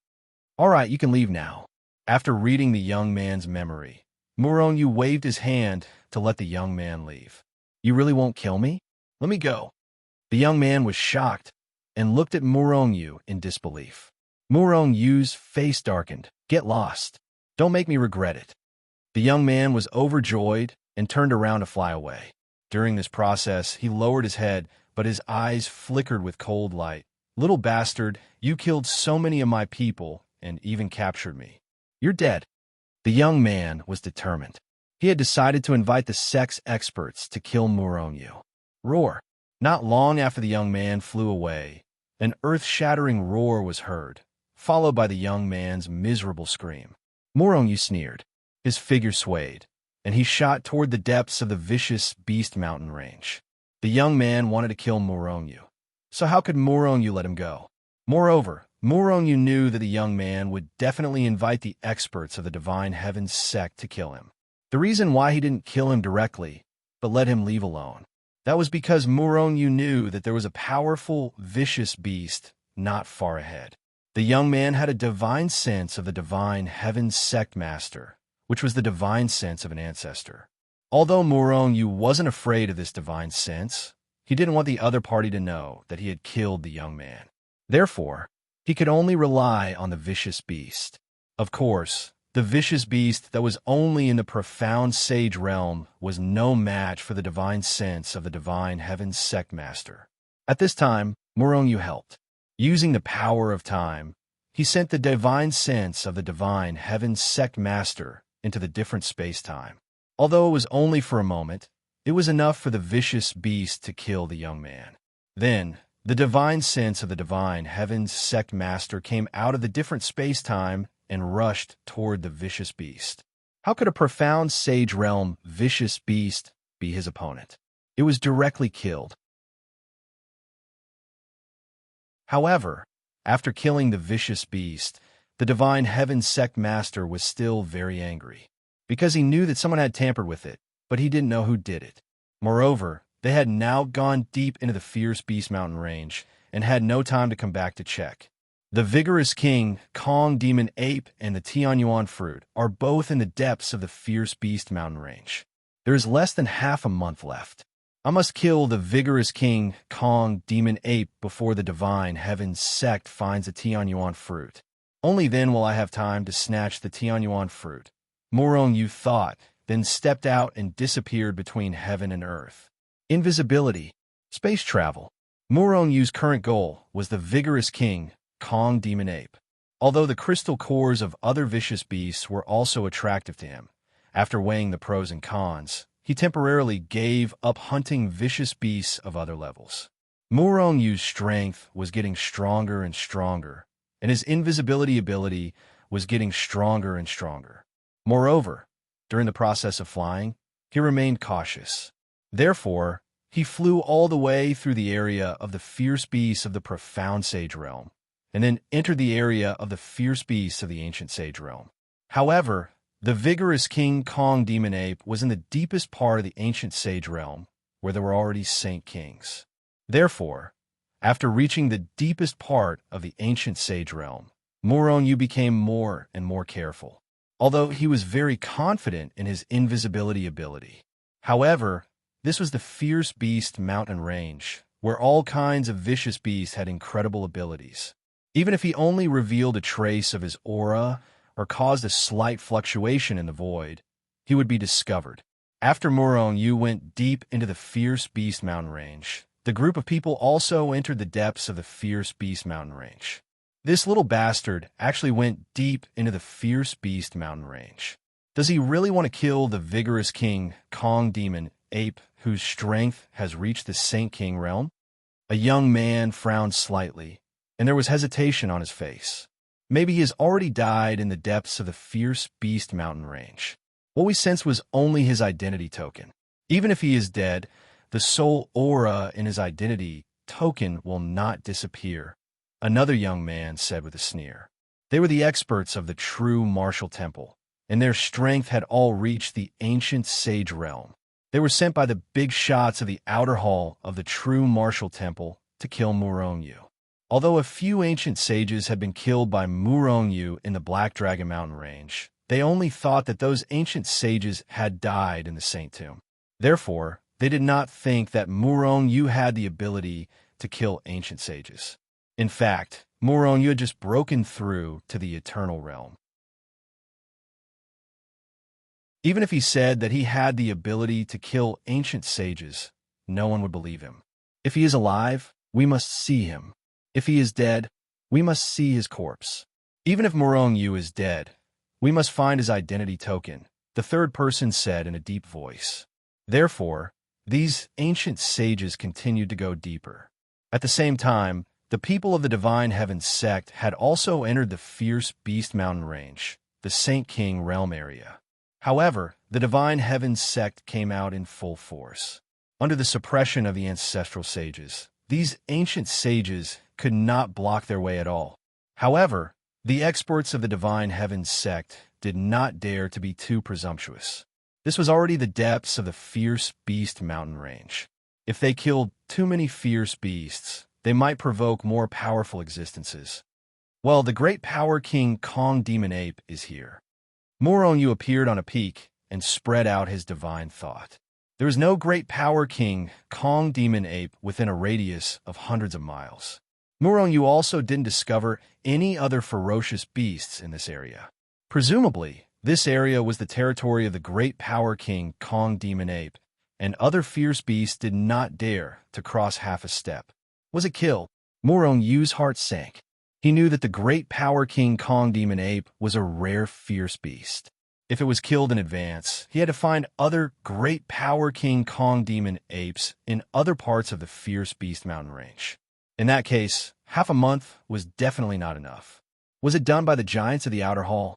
All right, you can leave now. After reading the young man's memory, Murong waved his hand to let the young man leave. You really won't kill me? Let me go. The young man was shocked and looked at Murong in disbelief. Murong face darkened. Get lost. Don't make me regret it. The young man was overjoyed and turned around to fly away. During this process, he lowered his head, but his eyes flickered with cold light. Little bastard, you killed so many of my people and even captured me. You're dead. The young man was determined. He had decided to invite the sex experts to kill Murong. Roar. Not long after the young man flew away, an earth-shattering roar was heard, followed by the young man's miserable scream. Murong sneered. His figure swayed, and he shot toward the depths of the vicious beast mountain range. The young man wanted to kill Murong, so how could Murong let him go? Moreover, Murong knew that the young man would definitely invite the experts of the Divine Heavens sect to kill him. The reason why he didn't kill him directly, but let him leave alone, That was because Muronyu knew that there was a powerful, vicious beast not far ahead. The young man had a divine sense of the divine heaven's sect master, which was the divine sense of an ancestor. Although Muronyu wasn't afraid of this divine sense, he didn't want the other party to know that he had killed the young man. Therefore, he could only rely on the vicious beast. Of course, the vicious beast that was only in the profound sage realm was no match for the divine sense of the divine heaven's sect master. At this time, Muronyu helped. Using the power of time, he sent the divine sense of the divine heaven's sect master into the different space-time. Although it was only for a moment, it was enough for the vicious beast to kill the young man. Then, the divine sense of the divine heaven's sect master came out of the different space-time and rushed toward the vicious beast. How could a profound sage realm vicious beast be his opponent? It was directly killed. However, after killing the vicious beast, the divine heaven sect master was still very angry, because he knew that someone had tampered with it, but he didn't know who did it. Moreover, they had now gone deep into the fierce beast mountain range and had no time to come back to check. The vigorous king, Kong demon ape, and the Tianyuan fruit are both in the depths of the fierce beast mountain range. There is less than half a month left. I must kill the vigorous king, Kong demon ape, before the divine heaven's sect finds the Tianyuan fruit. Only then will I have time to snatch the Tianyuan fruit. Muronyu thought, then stepped out and disappeared between heaven and earth. Invisibility. Space travel. Muronyu's current goal was the vigorous king, Kong demon ape. Although the crystal cores of other vicious beasts were also attractive to him, after weighing the pros and cons, he temporarily gave up hunting vicious beasts of other levels. Muronyu's strength was getting stronger and stronger, and his invisibility ability was getting stronger and stronger. Moreover, during the process of flying, he remained cautious. Therefore, he flew all the way through the area of the fierce beasts of the profound sage realm, and then entered the area of the fierce beasts of the ancient sage realm. However, the vigorous King Kong demon ape was in the deepest part of the ancient sage realm, where there were already saint kings. Therefore, after reaching the deepest part of the ancient sage realm, Muronyu became more and more careful, although he was very confident in his invisibility ability. However, this was the fierce beast mountain range, where all kinds of vicious beasts had incredible abilities. Even if he only revealed a trace of his aura or caused a slight fluctuation in the void, he would be discovered. After Muronyu went deep into the fierce beast mountain range, the group of people also entered the depths of the fierce beast mountain range. This little bastard actually went deep into the fierce beast mountain range. Does he really want to kill the vigorous king, Kong demon ape, whose strength has reached the Saint King realm? A young man frowned slightly, and there was hesitation on his face. Maybe he has already died in the depths of the fierce beast mountain range. What we sensed was only his identity token. Even if he is dead, the soul aura in his identity token will not disappear, another young man said with a sneer. They were the experts of the true martial temple, and their strength had all reached the ancient sage realm. They were sent by the big shots of the outer hall of the true martial temple to kill Muronyu. Although a few ancient sages had been killed by Muronyu in the Black Dragon Mountain range, they only thought that those ancient sages had died in the Saint Tomb. Therefore, they did not think that Muronyu had the ability to kill ancient sages. In fact, Muronyu had just broken through to the eternal realm. Even if he said that he had the ability to kill ancient sages, no one would believe him. If he is alive, we must see him. If he is dead, we must see his corpse. Even if Muronyu is dead, we must find his identity token, the third person said in a deep voice. Therefore, these ancient sages continued to go deeper. At the same time, the people of the Divine Heaven sect had also entered the fierce Beast Mountain range, the Saint King realm area. However, the Divine Heaven sect came out in full force. Under the suppression of the ancestral sages, these ancient sages could not block their way at all. However, the experts of the Divine Heaven sect did not dare to be too presumptuous. This was already the depths of the fierce Beast Mountain range. If they killed too many fierce beasts, they might provoke more powerful existences. Well, the great power king Kong Demon Ape is here. Moronyu appeared on a peak and spread out his divine thought. There is no great power king Kong Demon Ape within a radius of hundreds of miles. Moronyu also didn't discover any other ferocious beasts in this area. Presumably, this area was the territory of the great power king Kong Demon Ape, and other fierce beasts did not dare to cross half a step. Was it killed? Morongyu's heart sank. He knew that the great power king Kong Demon Ape was a rare fierce beast. If it was killed in advance, he had to find other great power king Kong Demon Apes in other parts of the fierce beast mountain range. In that case, half a month was definitely not enough. Was it done by the giants of the outer hall?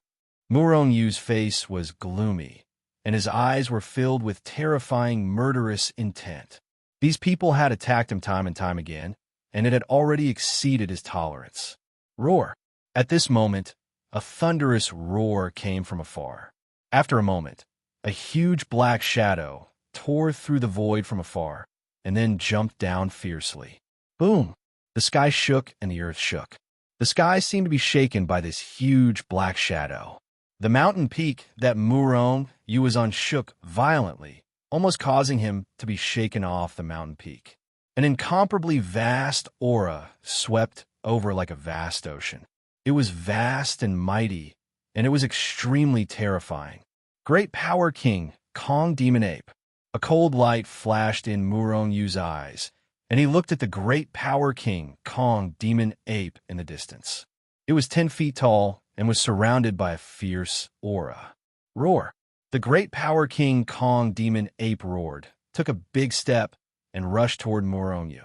Morongyu's face was gloomy, and his eyes were filled with terrifying, murderous intent. These people had attacked him time and time again, and it had already exceeded his tolerance. Roar! At this moment, a thunderous roar came from afar. After a moment, a huge black shadow tore through the void from afar, and then jumped down fiercely. Boom! The sky shook and the earth shook. The sky seemed to be shaken by this huge black shadow. The mountain peak that Moronyu was on shook violently, almost causing him to be shaken off the mountain peak. An incomparably vast aura swept over like a vast ocean. It was vast and mighty, and it was extremely terrifying. Great Power King, Kong Demon Ape. A cold light flashed in Morongyu's eyes, and he looked at the Great Power King, Kong Demon Ape in the distance. It was 10 feet tall and was surrounded by a fierce aura. Roar! The Great Power King, Kong Demon Ape roared, took a big step, and rushed toward Moronyu.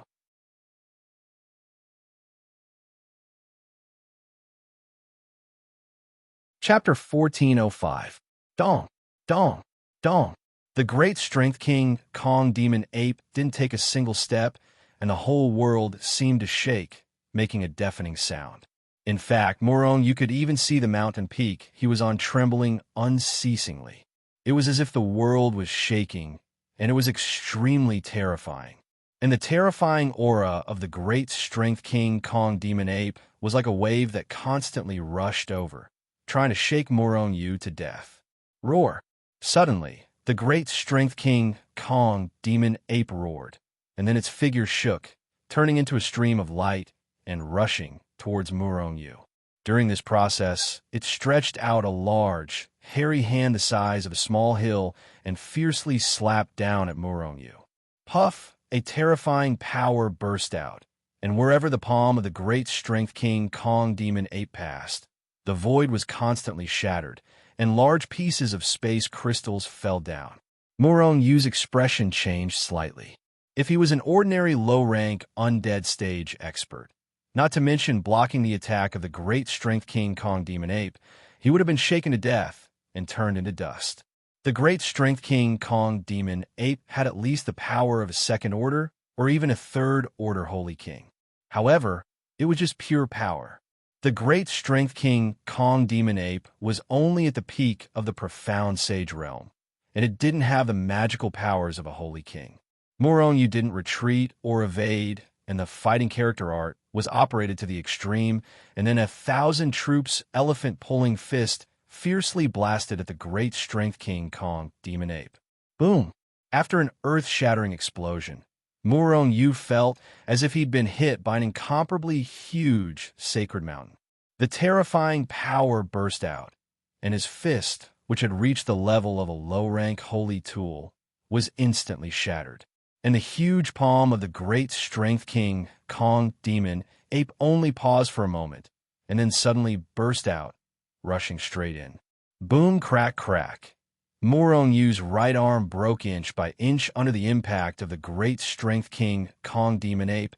Chapter 1405. Dong, Dong, Dong. The great strength king, Kong Demon Ape, didn't take a single step, and the whole world seemed to shake, making a deafening sound. In fact, Moronyu could even see the mountain peak he was on trembling unceasingly. It was as if the world was shaking, and it was extremely terrifying. And the terrifying aura of the great strength king, Kong Demon Ape, was like a wave that constantly rushed over, trying to shake Moronyu to death. Roar! Suddenly, the great strength king, Kong Demon Ape roared, and then its figure shook, turning into a stream of light and rushing towards Moronyu. During this process, it stretched out a large, hairy hand the size of a small hill and fiercely slapped down at Moronyu. Puff! A terrifying power burst out, and wherever the palm of the great strength king Kong Demon Ape passed, the void was constantly shattered, and large pieces of space crystals fell down. Morongyu's expression changed slightly. If he was an ordinary low-rank undead stage expert, not to mention blocking the attack of the great strength king Kong Demon Ape, he would have been shaken to death and turned into dust. The great strength king Kong Demon Ape had at least the power of a second order or even a third order holy king. However, it was just pure power. The great strength king Kong Demon Ape was only at the peak of the profound sage realm, and it didn't have the magical powers of a holy king. Moronyu didn't retreat or evade, and the fighting character art was operated to the extreme, and then 1,000 troops elephant-pulling fist fiercely blasted at the great strength king Kong Demon Ape. Boom! After an earth-shattering explosion, Moronyu felt as if he'd been hit by an incomparably huge sacred mountain. The terrifying power burst out, and his fist, which had reached the level of a low-rank holy tool, was instantly shattered. And the huge palm of the great strength king Kong Demon Ape only paused for a moment, and then suddenly burst out, rushing straight in. Boom, crack, crack. Morongyu's right arm broke inch by inch under the impact of the great strength king Kong Demon Ape,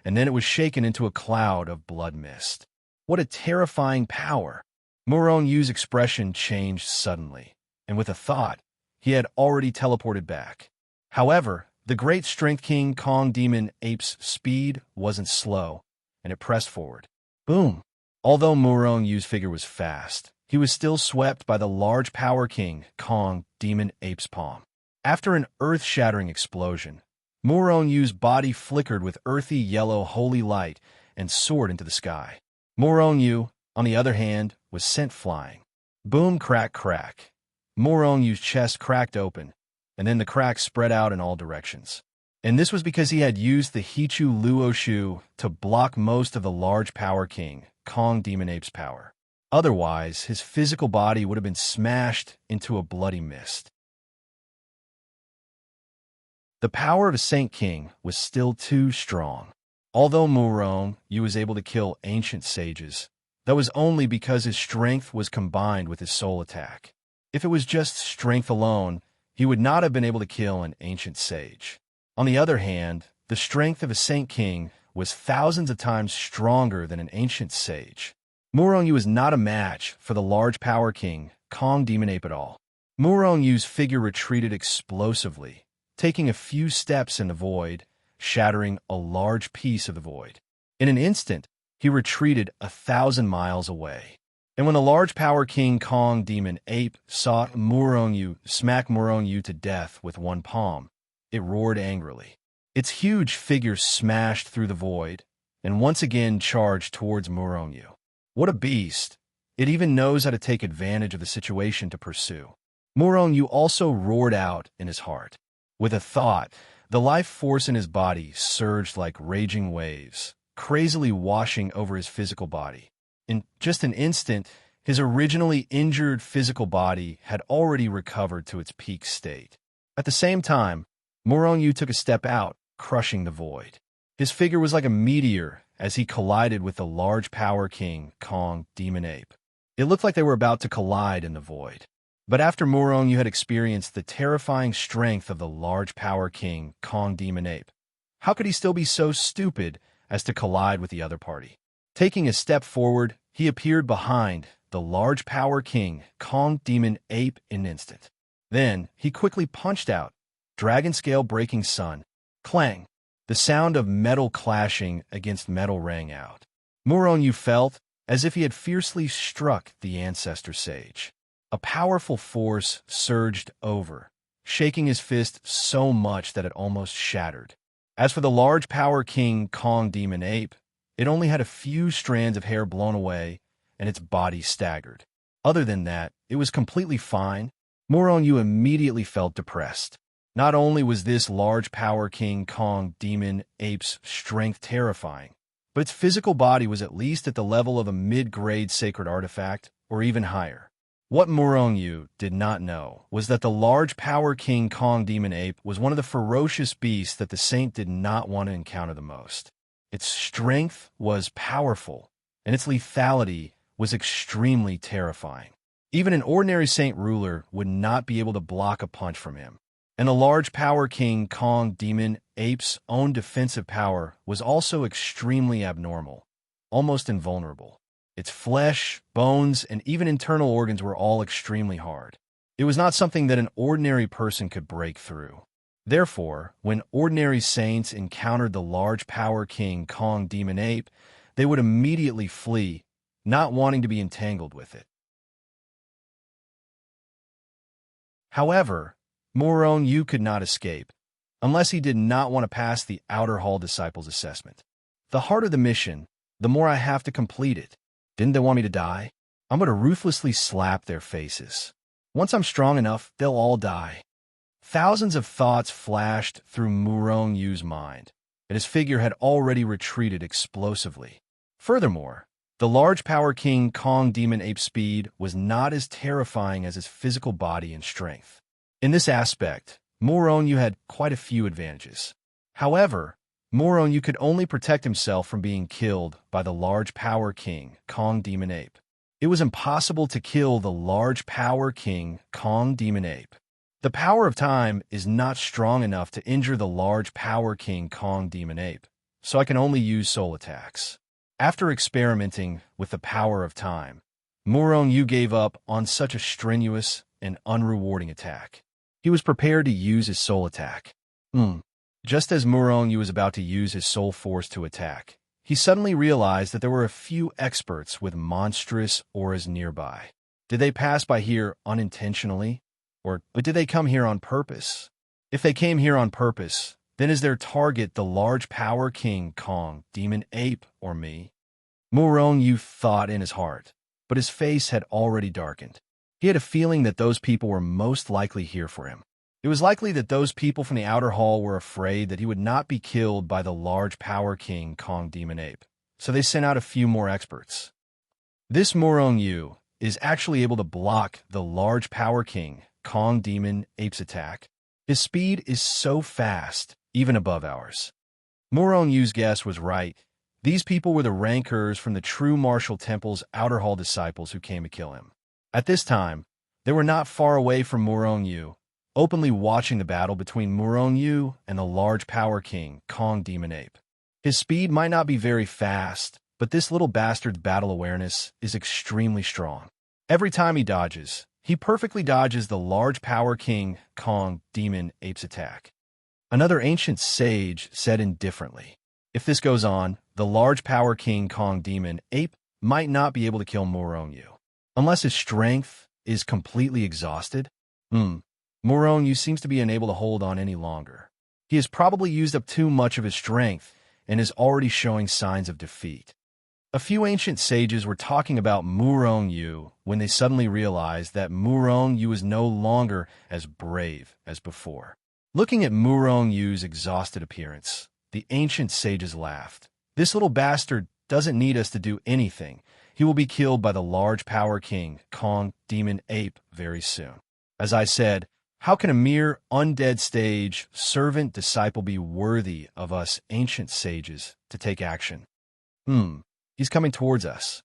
and then it was shaken into a cloud of blood mist. What a terrifying power! Morongyu's expression changed suddenly, and with a thought, he had already teleported back. However, the great strength king Kong Demon Ape's speed wasn't slow, and it pressed forward. Boom! Although Morongyu's figure was fast, he was still swept by the large power king Kong Demon Ape's palm. After an earth-shattering explosion, Murongyu's body flickered with earthy yellow holy light and soared into the sky. Murongyu, on the other hand, was sent flying. Boom, crack, crack. Murongyu's chest cracked open, and then the cracks spread out in all directions. And this was because he had used the Hichu Luoshu to block most of the large power king, Kong Demon Ape's power. Otherwise, his physical body would have been smashed into a bloody mist. The power of a Saint King was still too strong. Although Murongyu was able to kill ancient sages, that was only because his strength was combined with his soul attack. If it was just strength alone, he would not have been able to kill an ancient sage. On the other hand, the strength of a Saint King was thousands of times stronger than an ancient sage. Murongyu was not a match for the large power king, Kong Demon Ape at all. Murongyu's figure retreated explosively, taking a few steps in the void, shattering a large piece of the void. In an instant, he retreated 1,000 miles away. And when the large power king Kong Demon Ape saw Murongyu smack Murongyu to death with one palm, it roared angrily. Its huge figure smashed through the void and once again charged towards Murongyu. What a beast! It even knows how to take advantage of the situation to pursue. Murongyu also roared out in his heart. With a thought, the life force in his body surged like raging waves, crazily washing over his physical body. In just an instant, his originally injured physical body had already recovered to its peak state. At the same time, Murongyu took a step out, crushing the void. His figure was like a meteor as he collided with the large power king, Kong Demon Ape. It looked like they were about to collide in the void. But after Murongyu had experienced the terrifying strength of the large power king, Kong Demon Ape, how could he still be so stupid as to collide with the other party? Taking a step forward, he appeared behind the large power king, Kong Demon Ape, in an instant. Then, he quickly punched out, dragon scale breaking sun. Clang! The sound of metal clashing against metal rang out. Murongyu felt as if he had fiercely struck the ancestor sage. A powerful force surged over, shaking his fist so much that it almost shattered. As for the large power king Kong Demon Ape, it only had a few strands of hair blown away, and its body staggered. Other than that, it was completely fine. Murongyu immediately felt depressed. Not only was this large power king Kong Demon Ape's strength terrifying, but its physical body was at least at the level of a mid-grade sacred artifact, or even higher. What Murongyu did not know was that the large power king Kong Demon Ape was one of the ferocious beasts that the saint did not want to encounter the most. Its strength was powerful, and its lethality was extremely terrifying. Even an ordinary saint ruler would not be able to block a punch from him. And the large power king Kong Demon Ape's own defensive power was also extremely abnormal, almost invulnerable. Its flesh, bones, and even internal organs were all extremely hard. It was not something that an ordinary person could break through. Therefore, when ordinary saints encountered the large power king Kong Demon Ape, they would immediately flee, not wanting to be entangled with it. However, Murongyu could not escape, unless he did not want to pass the Outer Hall Disciples assessment. The harder the mission, the more I have to complete it. Didn't they want me to die? I'm going to ruthlessly slap their faces. Once I'm strong enough, they'll all die. Thousands of thoughts flashed through Murongyu's mind, and his figure had already retreated explosively. Furthermore, the large power king Kong Demon Ape's speed was not as terrifying as his physical body and strength. In this aspect, Murongyu had quite a few advantages. However, Murongyu could only protect himself from being killed by the large power king, Kong Demon Ape. It was impossible to kill the large power king, Kong Demon Ape. The power of time is not strong enough to injure the large power king, Kong Demon Ape, so I can only use soul attacks. After experimenting with the power of time, Murongyu gave up on such a strenuous and unrewarding attack. He was prepared to use his soul attack. Just as Murongyu was about to use his soul force to attack, he suddenly realized that there were a few experts with monstrous auras nearby. Did they pass by here unintentionally? Or did they come here on purpose? If they came here on purpose, Then is their target the large power king Kong, demon ape, or me? Murong Yu thought in his heart, but his face had already darkened. He had a feeling that those people were most likely here for him. It was likely that those people from the outer hall were afraid that he would not be killed by the large power king Kong demon ape, so they sent out a few more experts. This Murong Yu is actually able to block the large power king Kong demon ape's attack. His speed is so fast, even above ours. Murong Yu's guess was right. These people were the rankers from the true martial temple's outer hall disciples who came to kill him. At this time, they were not far away from Murong Yu, openly watching the battle between Murong Yu and the large power king, Kong Demon Ape. His speed might not be very fast, but this little bastard's battle awareness is extremely strong. Every time he dodges, he perfectly dodges the large power king, Kong Demon Ape's attack. Another ancient sage said indifferently, if this goes on, the large power king, Kong Demon Ape, might not be able to kill Murong Yu, unless his strength is completely exhausted. Murong Yu seems to be unable to hold on any longer. He has probably used up too much of his strength and is already showing signs of defeat. A few ancient sages were talking about Murong Yu when they suddenly realized that Murong Yu is no longer as brave as before. Looking at Murong Yu's exhausted appearance, the ancient sages laughed. This little bastard doesn't need us to do anything. He will be killed by the large power king, Kong Demon Ape, very soon. As I said, how can a mere undead stage servant disciple be worthy of us ancient sages to take action? He's coming towards us.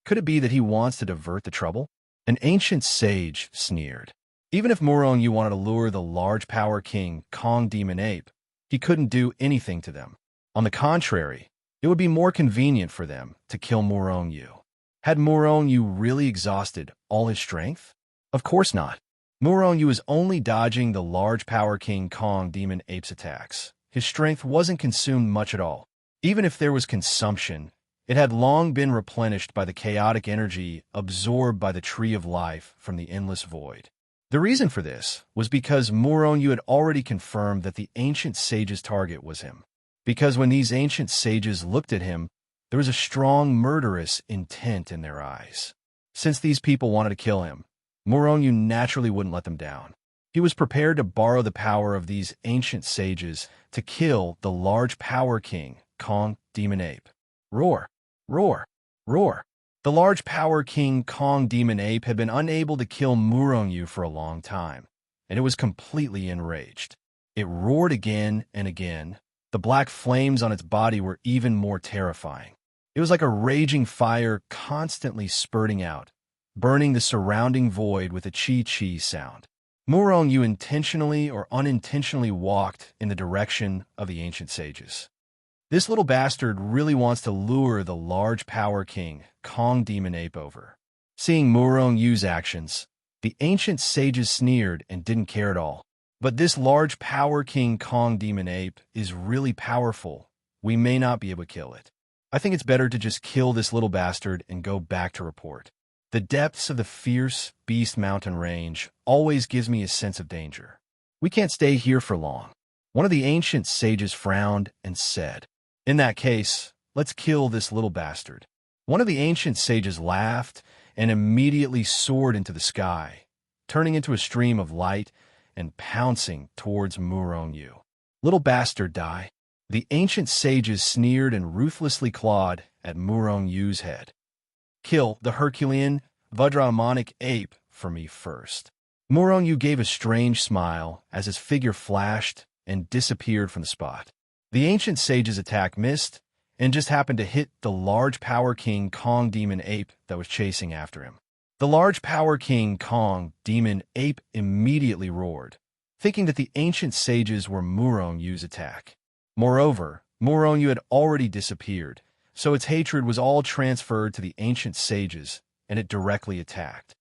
Could it be that he wants to divert the trouble? An ancient sage sneered. Even if Murong Yu wanted to lure the large power king, Kong Demon Ape, he couldn't do anything to them. On the contrary, it would be more convenient for them to kill Murong Yu. Had Murong Yu really exhausted all his strength? Of course not. Murong Yu is only dodging the large power king Kong Demon Ape's attacks. His strength wasn't consumed much at all. Even if there was consumption, it had long been replenished by the chaotic energy absorbed by the Tree of Life from the endless void. The reason for this was because Murong Yu had already confirmed that the ancient sage's target was him. Because when these ancient sages looked at him, there was a strong murderous intent in their eyes. Since these people wanted to kill him, Murong Yu naturally wouldn't let them down. He was prepared to borrow the power of these ancient sages to kill the large power king, Kong Demon Ape. Roar, roar, roar. The large power king, Kong Demon Ape, had been unable to kill Murong Yu for a long time, and it was completely enraged. It roared again and again. The black flames on its body were even more terrifying. It was like a raging fire constantly spurting out, burning the surrounding void with a chi-chi sound. Murong Yu intentionally or unintentionally walked in the direction of the ancient sages. This little bastard really wants to lure the large power king, Kong Demon Ape, over. Seeing Murong Yu's actions, the ancient sages sneered and didn't care at all. But this large power king, Kong Demon Ape, is really powerful. We may not be able to kill it. I think it's better to just kill this little bastard and go back to report. The depths of the fierce Beast Mountain range always gives me a sense of danger. We can't stay here for long. One of the ancient sages frowned and said, in that case, let's kill this little bastard. One of the ancient sages laughed and immediately soared into the sky, turning into a stream of light and pouncing towards Murong Yu. Little bastard, die. The ancient sages sneered and ruthlessly clawed at Murong Yu's head. Kill the Herculean, Vajramanic ape for me first. Murong Yu gave a strange smile as his figure flashed and disappeared from the spot. The ancient sage's attack missed and just happened to hit the large power king Kong Demon Ape that was chasing after him. The large power king Kong Demon Ape immediately roared, thinking that the ancient sages were Murong Yu's attack. Moreover, Murong Yu had already disappeared, so its hatred was all transferred to the ancient sages, and it directly attacked.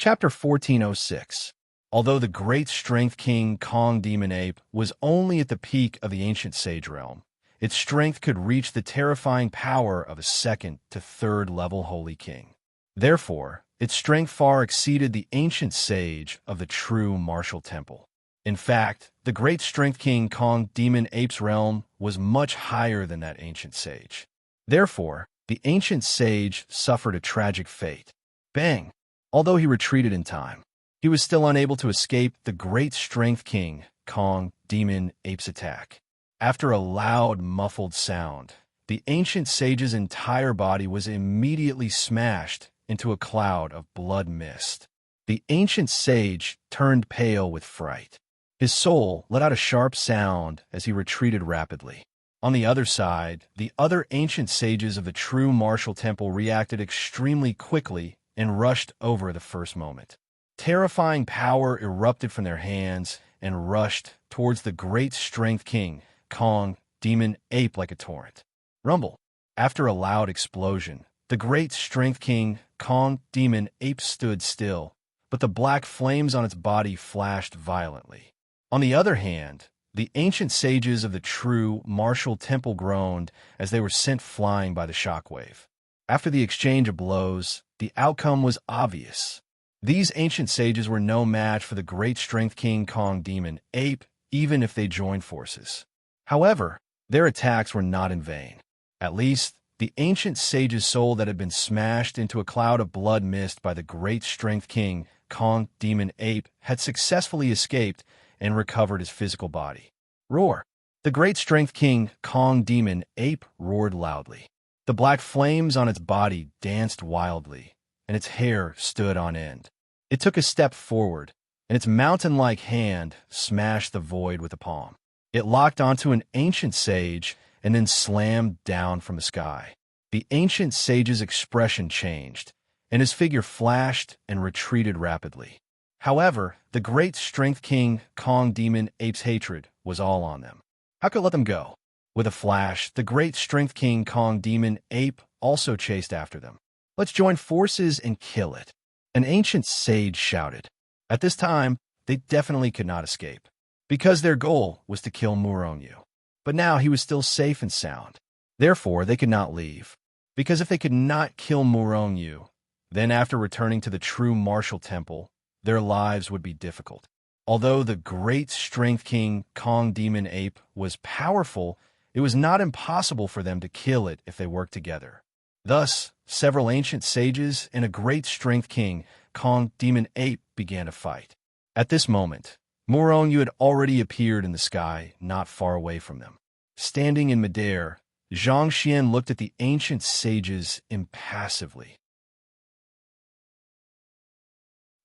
Chapter 1406. Although the great strength king Kong Demon Ape was only at the peak of the ancient sage realm, its strength could reach the terrifying power of a second to third level Holy King. Therefore, its strength far exceeded the ancient sage of the true martial temple. In fact, the great strength king Kong Demon Ape's realm was much higher than that ancient sage. Therefore, the ancient sage suffered a tragic fate. Bang! Although he retreated in time, he was still unable to escape the great strength king Kong Demon Ape's attack. After a loud, muffled sound, the ancient sage's entire body was immediately smashed into a cloud of blood mist. The ancient sage turned pale with fright. His soul let out a sharp sound as he retreated rapidly. On the other side, the other ancient sages of the true martial temple reacted extremely quickly and rushed over the first moment. Terrifying power erupted from their hands and rushed towards the great strength king, Kong Demon Ape, like a torrent. Rumble. After a loud explosion, the great strength king, Kong Demon Ape, stood still, but the black flames on its body flashed violently. On the other hand, the ancient sages of the true martial temple groaned as they were sent flying by the shockwave. After the exchange of blows, the outcome was obvious. These ancient sages were no match for the great strength king Kong Demon Ape, even if they joined forces. However, their attacks were not in vain. At least, the ancient sage's soul that had been smashed into a cloud of blood mist by the great strength king Kong Demon Ape had successfully escaped and recovered his physical body. Roar! The great strength king Kong Demon Ape roared loudly. The black flames on its body danced wildly, and its hair stood on end. It took a step forward, and its mountain-like hand smashed the void with a palm. It locked onto an ancient sage and then slammed down from the sky. The ancient sage's expression changed, and his figure flashed and retreated rapidly. However, the great strength king Kong Demon Ape's hatred was all on them. How could it let them go? With a flash, the great strength king Kong Demon Ape also chased after them. Let's join forces and kill it, an ancient sage shouted. At this time, they definitely could not escape, because their goal was to kill Muronyu. But now he was still safe and sound. Therefore, they could not leave, because if they could not kill Muronyu, then after returning to the true martial temple, their lives would be difficult. Although the great strength king Kong Demon Ape was powerful, it was not impossible for them to kill it if they worked together. Thus, several ancient sages and a great strength king, Kong Demon Ape, began to fight. At this moment, Muronyu had already appeared in the sky not far away from them. Standing in midair, Zhang Xian looked at the ancient sages impassively.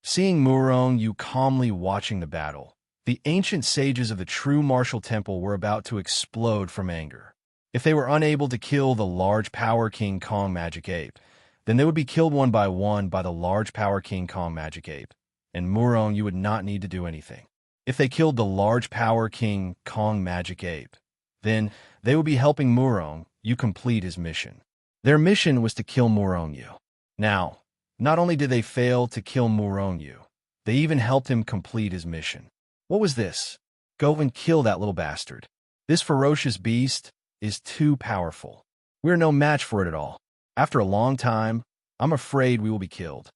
Seeing Muronyu calmly watching the battle, the ancient sages of the true martial temple were about to explode from anger. If they were unable to kill the large power King Kong Magic Ape, then they would be killed one by the large power King Kong Magic Ape, and Muronyu would not need to do anything. If they killed the large power King Kong Magic Ape, then they would be helping Muronyu complete his mission. Their mission was to kill Muronyu. Now, not only did they fail to kill Muronyu, they even helped him complete his mission. What was this? Go and kill that little bastard. This ferocious beast is too powerful. We're no match for it at all. After a long time, I'm afraid we will be killed.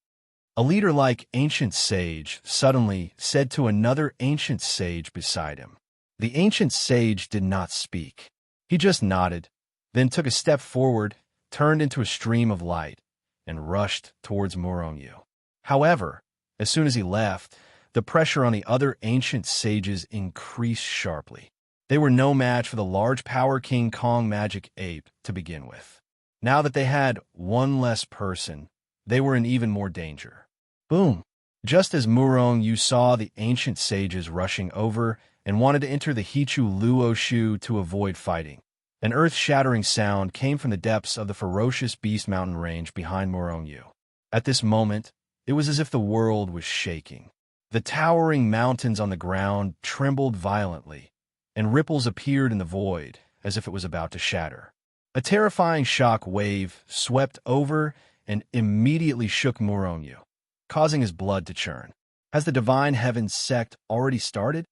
A leader like Ancient Sage suddenly said to another Ancient Sage beside him. The Ancient Sage did not speak. He just nodded, then took a step forward, turned into a stream of light, and rushed towards Muronyu. However, as soon as he left, the pressure on the other ancient sages increased sharply. They were no match for the large power King Kong Magic Ape to begin with. Now that they had one less person, they were in even more danger. Boom! Just as Muronyu saw the ancient sages rushing over and wanted to enter the Hichu Luoshu to avoid fighting, an earth-shattering sound came from the depths of the ferocious Beast Mountain range behind Muronyu. At this moment, it was as if the world was shaking. The towering mountains on the ground trembled violently, and ripples appeared in the void as if it was about to shatter. A terrifying shock wave swept over and immediately shook Muronyu, causing his blood to churn. Has the Divine Heaven sect already started?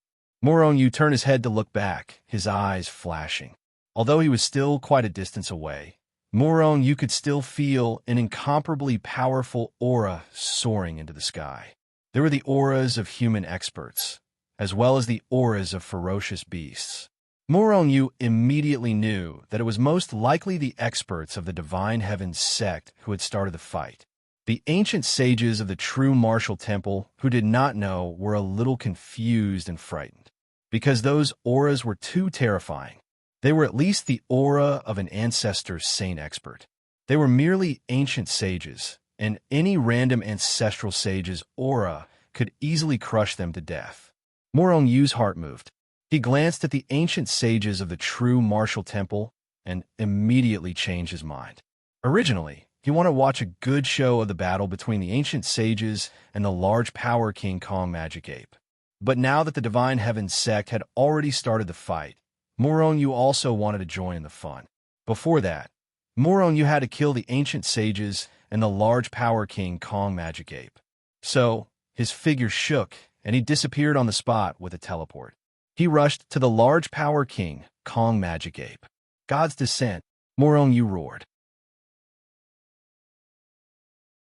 Muronyu turned his head to look back, his eyes flashing. Although he was still quite a distance away, Muron you could still feel an incomparably powerful aura soaring into the sky. There were the auras of human experts, as well as the auras of ferocious beasts. Muron you immediately knew that it was most likely the experts of the Divine Heavens sect who had started the fight. The ancient sages of the true martial temple who did not know were a little confused and frightened, because those auras were too terrifying. They were at least the aura of an ancestor saint expert. They were merely ancient sages, and any random ancestral sage's aura could easily crush them to death. Muron Yu's heart moved. He glanced at the ancient sages of the true martial temple and immediately changed his mind. Originally, he wanted to watch a good show of the battle between the ancient sages and the large power King Kong magic ape. But now that the Divine Heavens sect had already started the fight, Muron Yu also wanted to join in the fun. Before that, Muron Yu had to kill the ancient sages and the large power King Kong magic ape. So, his figure shook and he disappeared on the spot with a teleport. He rushed to the large power King Kong magic ape. God's descent, Muron Yu roared.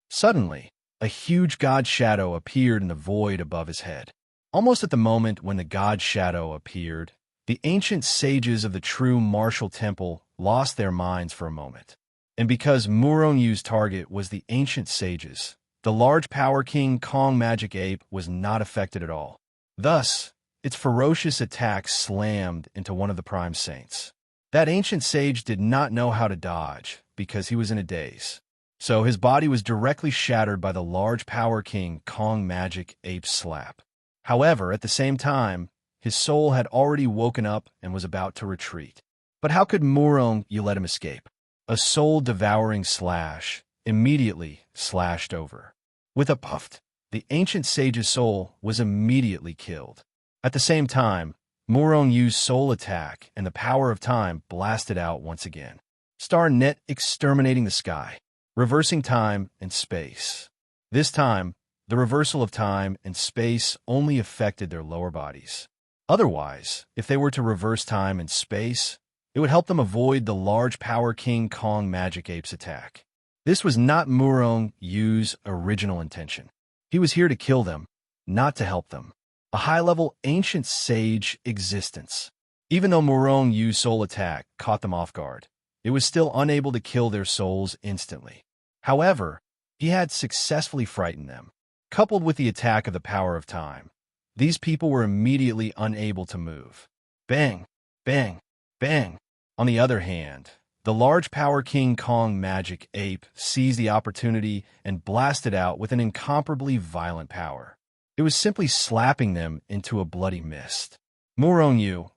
Suddenly, a huge god shadow appeared in the void above his head. Almost at the moment when the god shadow appeared, the ancient sages of the true martial temple lost their minds for a moment. And because Muron Yu's target was the ancient sages, the large power King Kong magic ape was not affected at all. Thus, its ferocious attack slammed into one of the prime saints. That ancient sage did not know how to dodge because he was in a daze. So his body was directly shattered by the large power King Kong magic ape's slap. However, at the same time, his soul had already woken up and was about to retreat. But how could Muron Yu let him escape? A soul-devouring slash immediately slashed over. With a puff, the ancient sage's soul was immediately killed. At the same time, Muron Yu's soul attack and the power of time blasted out once again. Star net exterminating the sky, reversing time and space. This time, the reversal of time and space only affected their lower bodies. Otherwise, if they were to reverse time and space, it would help them avoid the large power King Kong magic ape's attack. This was not Muron Yu's original intention. He was here to kill them, not to help them. A high-level ancient sage existence. Even though Muron Yu's soul attack caught them off guard, it was still unable to kill their souls instantly. However, he had successfully frightened them. Coupled with the attack of the power of time, these people were immediately unable to move. Bang, bang, bang. On the other hand, the large power King Kong magic ape seized the opportunity and blasted out with an incomparably violent power. It was simply slapping them into a bloody mist. Muron Yu,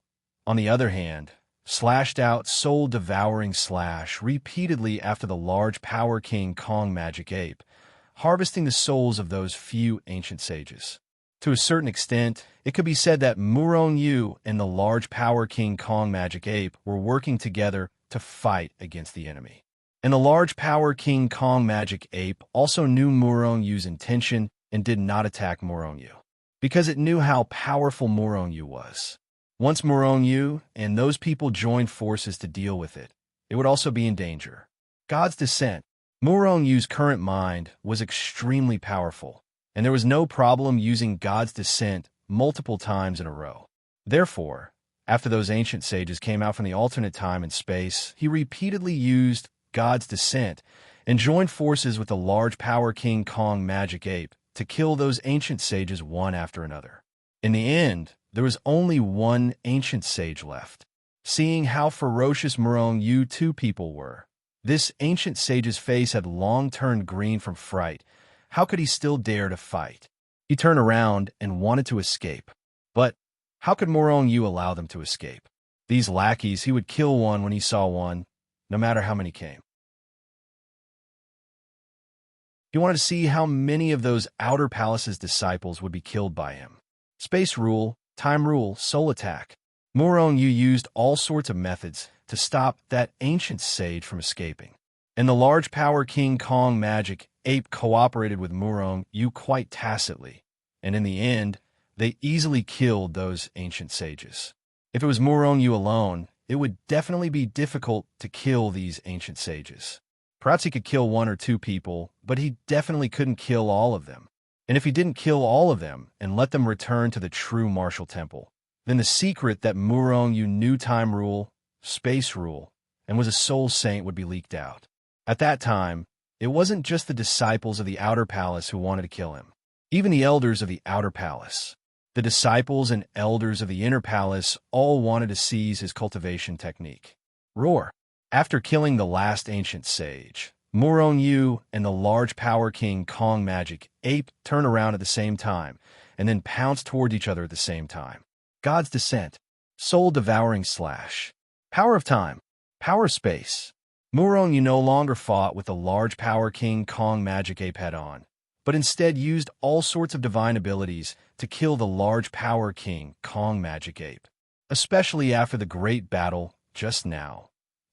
on the other hand, slashed out soul-devouring slash repeatedly after the large power King Kong magic ape, harvesting the souls of those few ancient sages. To a certain extent, it could be said that Muron Yu and the large power King Kong magic ape were working together to fight against the enemy. And the large power King Kong magic ape also knew Muron Yu's intention and did not attack Muron Yu, because it knew how powerful Muron Yu was. Once Muron Yu and those people joined forces to deal with it, it would also be in danger. God's descent. Muron Yu's current mind was extremely powerful, and there was no problem using God's descent multiple times in a row. Therefore, after those ancient sages came out from the alternate time and space, he repeatedly used God's descent and joined forces with the large power King Kong magic ape to kill those ancient sages one after another. In the end, there was only one ancient sage left. Seeing how ferocious Muron Yu two people were, this ancient sage's face had long turned green from fright. How could he still dare to fight? He turned around and wanted to escape. But how could Muron Yu allow them to escape? These lackeys, he would kill one when he saw one, no matter how many came. He wanted to see how many of those outer palace's disciples would be killed by him. Space rule, time rule, soul attack. Muron Yu used all sorts of methods to stop that ancient sage from escaping. And the large power King Kong magic ape cooperated with Muron Yu quite tacitly, and in the end, they easily killed those ancient sages. If it was Muron Yu alone, it would definitely be difficult to kill these ancient sages. Perhaps he could kill one or two people, but he definitely couldn't kill all of them. And if he didn't kill all of them and let them return to the true martial temple, then the secret that Murong-Yu knew time rule, space rule, and was a soul saint would be leaked out. At that time, it wasn't just the disciples of the Outer Palace who wanted to kill him. Even the elders of the Outer Palace, the disciples and elders of the Inner Palace, all wanted to seize his cultivation technique. Roar. After killing the last ancient sage, Murong-Yu and the large power king Kong Magic Ape turn around at the same time and then pounce toward each other at the same time. God's Descent, Soul-Devouring Slash, Power of Time, Power of Space. Murong-Yu no longer fought with the large power king Kong Magic Ape head-on, but instead used all sorts of divine abilities to kill the large power king Kong Magic Ape. Especially after the great battle just now,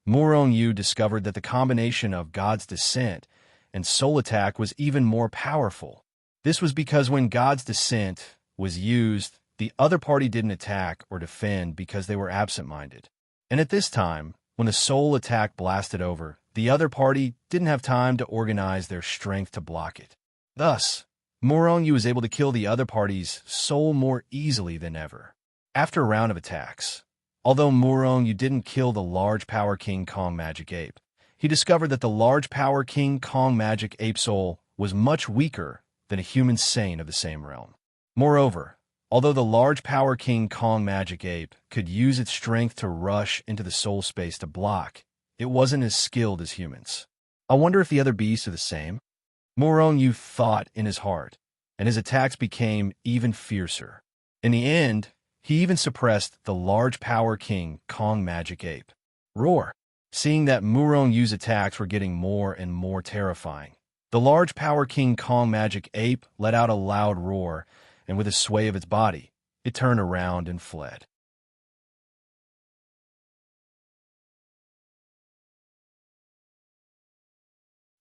Murong-Yu discovered that the combination of God's Descent and Soul Attack was even more powerful. This was because when God's Descent was used, the other party didn't attack or defend because they were absent-minded. And at this time, when the Soul Attack blasted over, the other party didn't have time to organize their strength to block it. Thus, Murong-Yu was able to kill the other party's soul more easily than ever. After a round of attacks, although Murong-Yu didn't kill the large power king Kong Magic Ape, he discovered that the large power king Kong Magic Ape soul was much weaker than a human saint of the same realm. Moreover, although the large power king Kong Magic Ape could use its strength to rush into the soul space to block, it wasn't as skilled as humans. I wonder if the other beasts are the same? Murong-Yu thought in his heart, and his attacks became even fiercer. In the end, he even suppressed the large power king Kong Magic Ape. Roar! Seeing that Murong-Yu's attacks were getting more and more terrifying, the large power king Kong Magic Ape let out a loud roar, and with a sway of its body, it turned around and fled.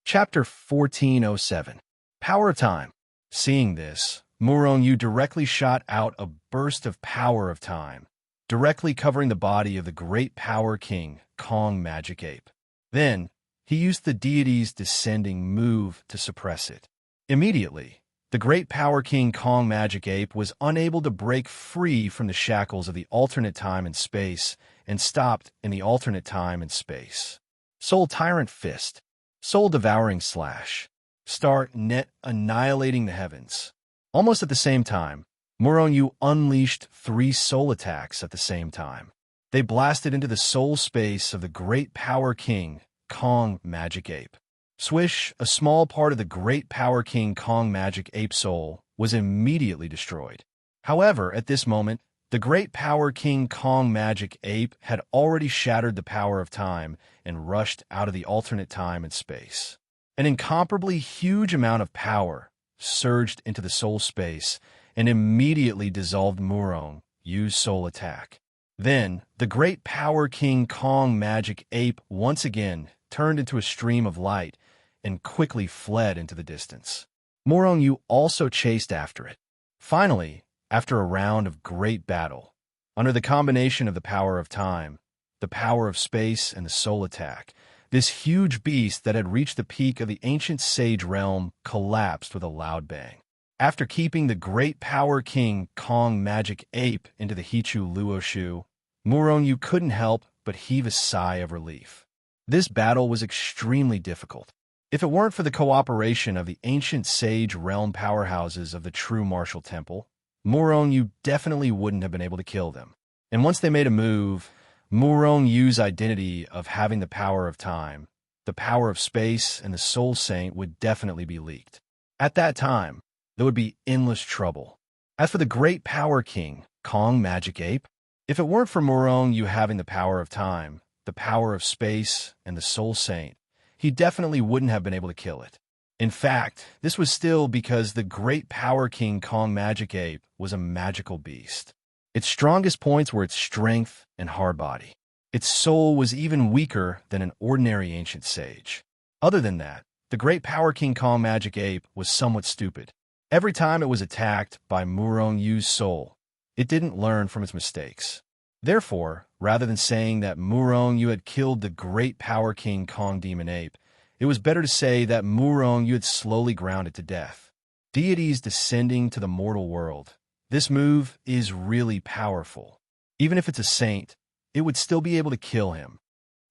Chapter 1407. Power of Time. Seeing this, Murong-Yu directly shot out a burst of power of time, directly covering the body of the great power king, Kong Magic Ape. Then, he used the deity's descending move to suppress it. Immediately, the great power king Kong Magic Ape was unable to break free from the shackles of the alternate time and space and stopped in the alternate time and space. Soul Tyrant Fist. Soul-Devouring Slash. Start net annihilating the heavens. Almost at the same time, Murong-Yu unleashed 3 soul attacks at the same time. They blasted into the soul space of the great power king, Kong Magic Ape. Swish, a small part of the great power king Kong Magic Ape soul was immediately destroyed. However, at this moment, the great power king Kong Magic Ape had already shattered the power of time and rushed out of the alternate time and space. An incomparably huge amount of power surged into the soul space and immediately dissolved Murong-Yu's soul attack. Then, the great power king Kong Magic Ape once again turned into a stream of light and quickly fled into the distance. Murong-Yu also chased after it. Finally, after a round of great battle, under the combination of the power of time, the power of space, and the soul attack, this huge beast that had reached the peak of the ancient sage realm collapsed with a loud bang. After keeping the great power king Kong Magic Ape into the Hichu Luoshu, Murong-Yu couldn't help but heave a sigh of relief. This battle was extremely difficult. If it weren't for the cooperation of the ancient sage realm powerhouses of the true martial temple, Murong-Yu definitely wouldn't have been able to kill them. And once they made a move, Murong-Yu's identity of having the power of time, the power of space, and the soul saint would definitely be leaked. At that time, there would be endless trouble. As for the great power king, Kong Magic Ape, if it weren't for Murong-Yu having the power of time, the power of space, and the soul saint, he definitely wouldn't have been able to kill it. In fact, this was still because the great power king Kong Magic Ape was a magical beast. Its strongest points were its strength and hard body. Its soul was even weaker than an ordinary ancient sage. Other than that, the great power king Kong Magic Ape was somewhat stupid. Every time it was attacked by Murong-Yu's soul, it didn't learn from its mistakes. Therefore, rather than saying that Murong you had killed the great power king Kong Demon Ape, it was better to say that Murong you had slowly ground it to death. Deities descending to the mortal world. This move is really powerful. Even if it's a saint, it would still be able to kill him.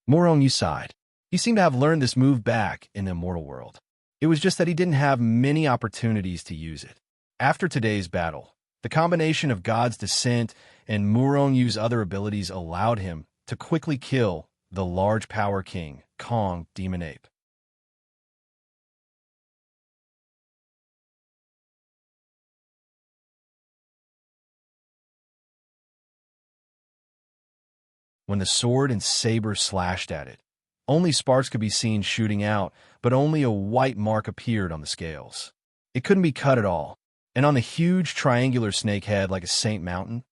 Murong you sighed. He seemed to have learned this move back in the immortal world. It was just that he didn't have many opportunities to use it. After today's battle, the combination of God's descent and Murong Yu's other abilities allowed him to quickly kill the large power king, Kong Demon Ape. When the sword and saber slashed at it, only sparks could be seen shooting out, but only a white mark appeared on the scales. It couldn't be cut at all, and on the huge triangular snake head like a Saint Mountain,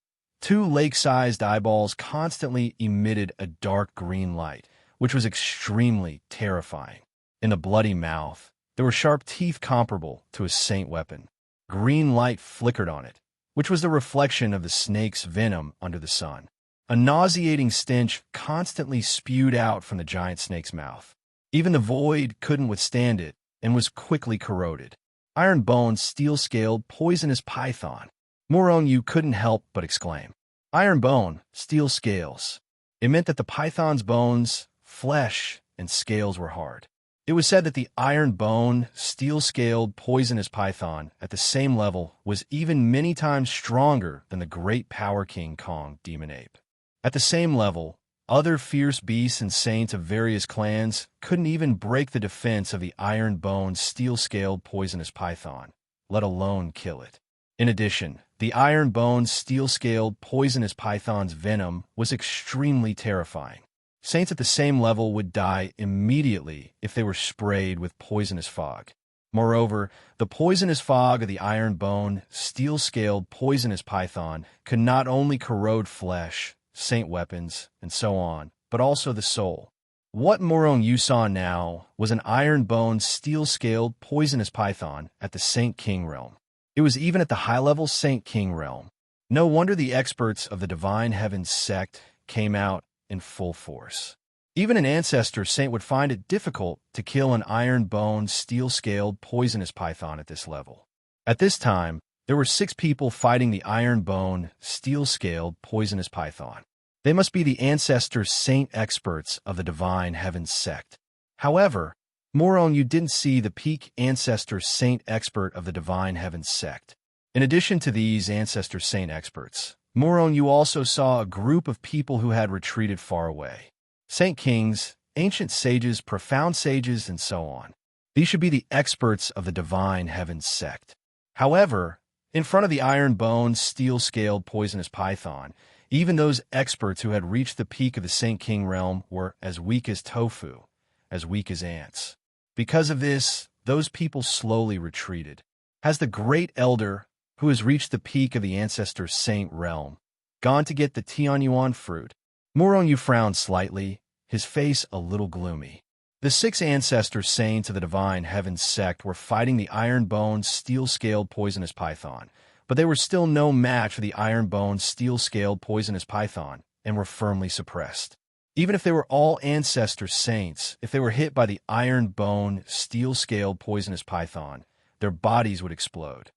two lake-sized eyeballs constantly emitted a dark green light, which was extremely terrifying. In the bloody mouth, there were sharp teeth comparable to a saint weapon. Green light flickered on it, which was the reflection of the snake's venom under the sun. A nauseating stench constantly spewed out from the giant snake's mouth. Even the void couldn't withstand it and was quickly corroded. Iron bone, steel-scaled, poisonous python. Murong Yu couldn't help but exclaim. Iron bone, steel scales. It meant that the python's bones, flesh, and scales were hard. It was said that the iron bone, steel-scaled, poisonous python at the same level was even many times stronger than the great power king Kong Demon Ape. At the same level, other fierce beasts and saints of various clans couldn't even break the defense of the iron-boned, steel-scaled, poisonous python, let alone kill it. In addition, the iron-boned, steel-scaled, poisonous python's venom was extremely terrifying. Saints at the same level would die immediately if they were sprayed with poisonous fog. Moreover, the poisonous fog of the iron-boned, steel-scaled, poisonous python could not only corrode flesh, saint weapons, and so on, but also the soul. What Murong Yu saw now was an iron-boned, steel-scaled, poisonous python at the Saint King realm. It was even at the high-level Saint King realm. No wonder the experts of the Divine Heavens sect came out in full force. Even an ancestor saint would find it difficult to kill an iron-boned, steel-scaled, poisonous python at this level. At this time, there were 6 people fighting the iron-boned, steel-scaled, poisonous python. They must be the ancestor saint experts of the Divine Heavens sect. However, Murong Yu didn't see the peak ancestor saint expert of the Divine Heavens sect. In addition to these ancestor saint experts, Murong Yu also saw a group of people who had retreated far away. Saint kings, ancient sages, profound sages, and so on. These should be the experts of the Divine Heavens sect. However, in front of the iron-boned, steel-scaled, poisonous python, even those experts who had reached the peak of the Saint King realm were as weak as tofu, as weak as ants. Because of this, those people slowly retreated. Has the great elder, who has reached the peak of the ancestor saint realm, gone to get the Tianyuan fruit? Murong Yu frowned slightly, his face a little gloomy. The 6 ancestor saints of the Divine Heavens sect were fighting the iron-boned, steel-scaled, poisonous python, but they were still no match for the iron-boned, steel-scaled, poisonous python and were firmly suppressed. Even if they were all ancestor saints, if they were hit by the iron-boned, steel-scaled, poisonous python, their bodies would explode.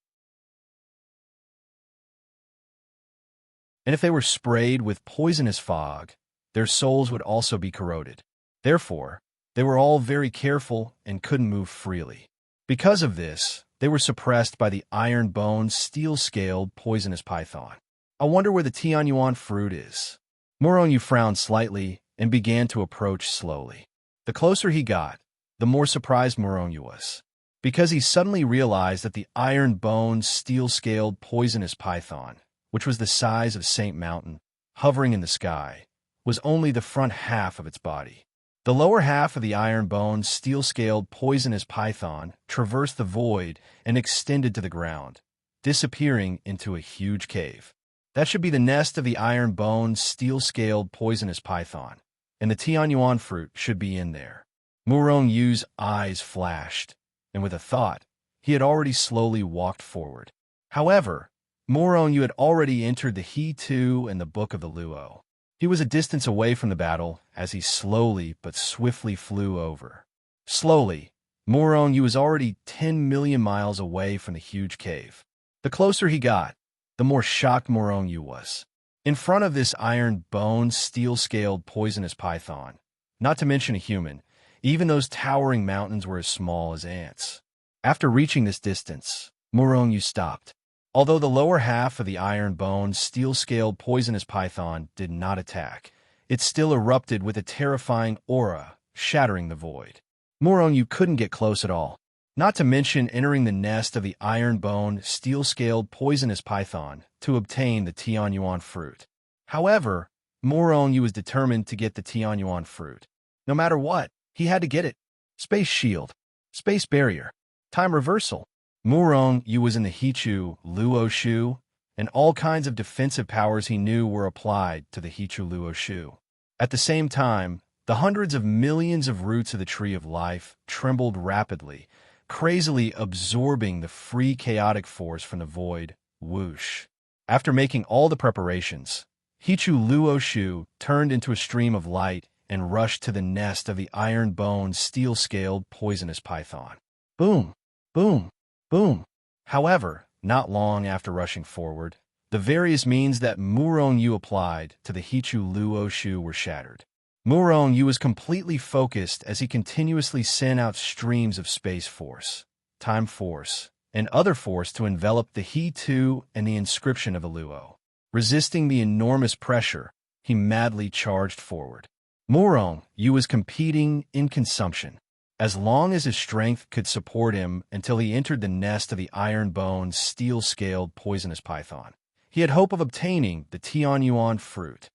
And if they were sprayed with poisonous fog, their souls would also be corroded. Therefore, they were all very careful and couldn't move freely. Because of this, they were suppressed by the iron-boned, steel-scaled, poisonous python. I wonder where the Tianyuan fruit is. Murong Yu frowned slightly and began to approach slowly. The closer he got, the more surprised Murong Yu was, because he suddenly realized that the iron-boned, steel-scaled, poisonous python, which was the size of Saint Mountain, hovering in the sky, was only the front half of its body. The lower half of the iron-boned, steel-scaled, poisonous python traversed the void and extended to the ground, disappearing into a huge cave. That should be the nest of the iron-boned, steel-scaled, poisonous python, and the Tianyuan fruit should be in there. Murong Yu's eyes flashed, and with a thought, he had already slowly walked forward. However, Murong Yu had already entered the He Tu and the Book of the Luo. He was a distance away from the battle as he slowly but swiftly flew over. Slowly, Morong was already 10 million miles away from the huge cave. The closer he got, the more shocked Morong was. In front of this iron-boned, steel-scaled, poisonous python, not to mention a human, even those towering mountains were as small as ants. After reaching this distance, Morong stopped. Although the lower half of the iron-boned, steel-scaled, poisonous python did not attack, it still erupted with a terrifying aura, shattering the void. Morong couldn't get close at all, not to mention entering the nest of the iron-boned, steel-scaled, poisonous python to obtain the Tianyuan fruit. However, Morong was determined to get the Tianyuan fruit. No matter what, he had to get it. Space shield, space barrier, time reversal. Morong was in the Hichu Luo Shu, and all kinds of defensive powers he knew were applied to the Hichu Luo Shu. At the same time, the hundreds of millions of roots of the Tree of Life trembled rapidly, crazily absorbing the free chaotic force from the void, whoosh. After making all the preparations, Hichu Luo Shu turned into a stream of light and rushed to the nest of the iron-boned, steel-scaled, poisonous python. Boom! Boom! Boom! However, not long after rushing forward, the various means that Morong applied to the Hichu Luo Shu were shattered. Morong was completely focused as he continuously sent out streams of space force, time force, and other force to envelop the He-Tu and the inscription of the Luo. Resisting the enormous pressure, he madly charged forward. Morong was competing in consumption, as long as his strength could support him until he entered the nest of the iron-boned, steel-scaled, poisonous python. He had hope of obtaining the Tianyuan fruit.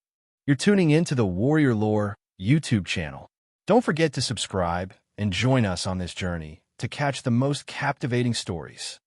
You're tuning into the Warrior Lore YouTube channel. Don't forget to subscribe and join us on this journey to catch the most captivating stories.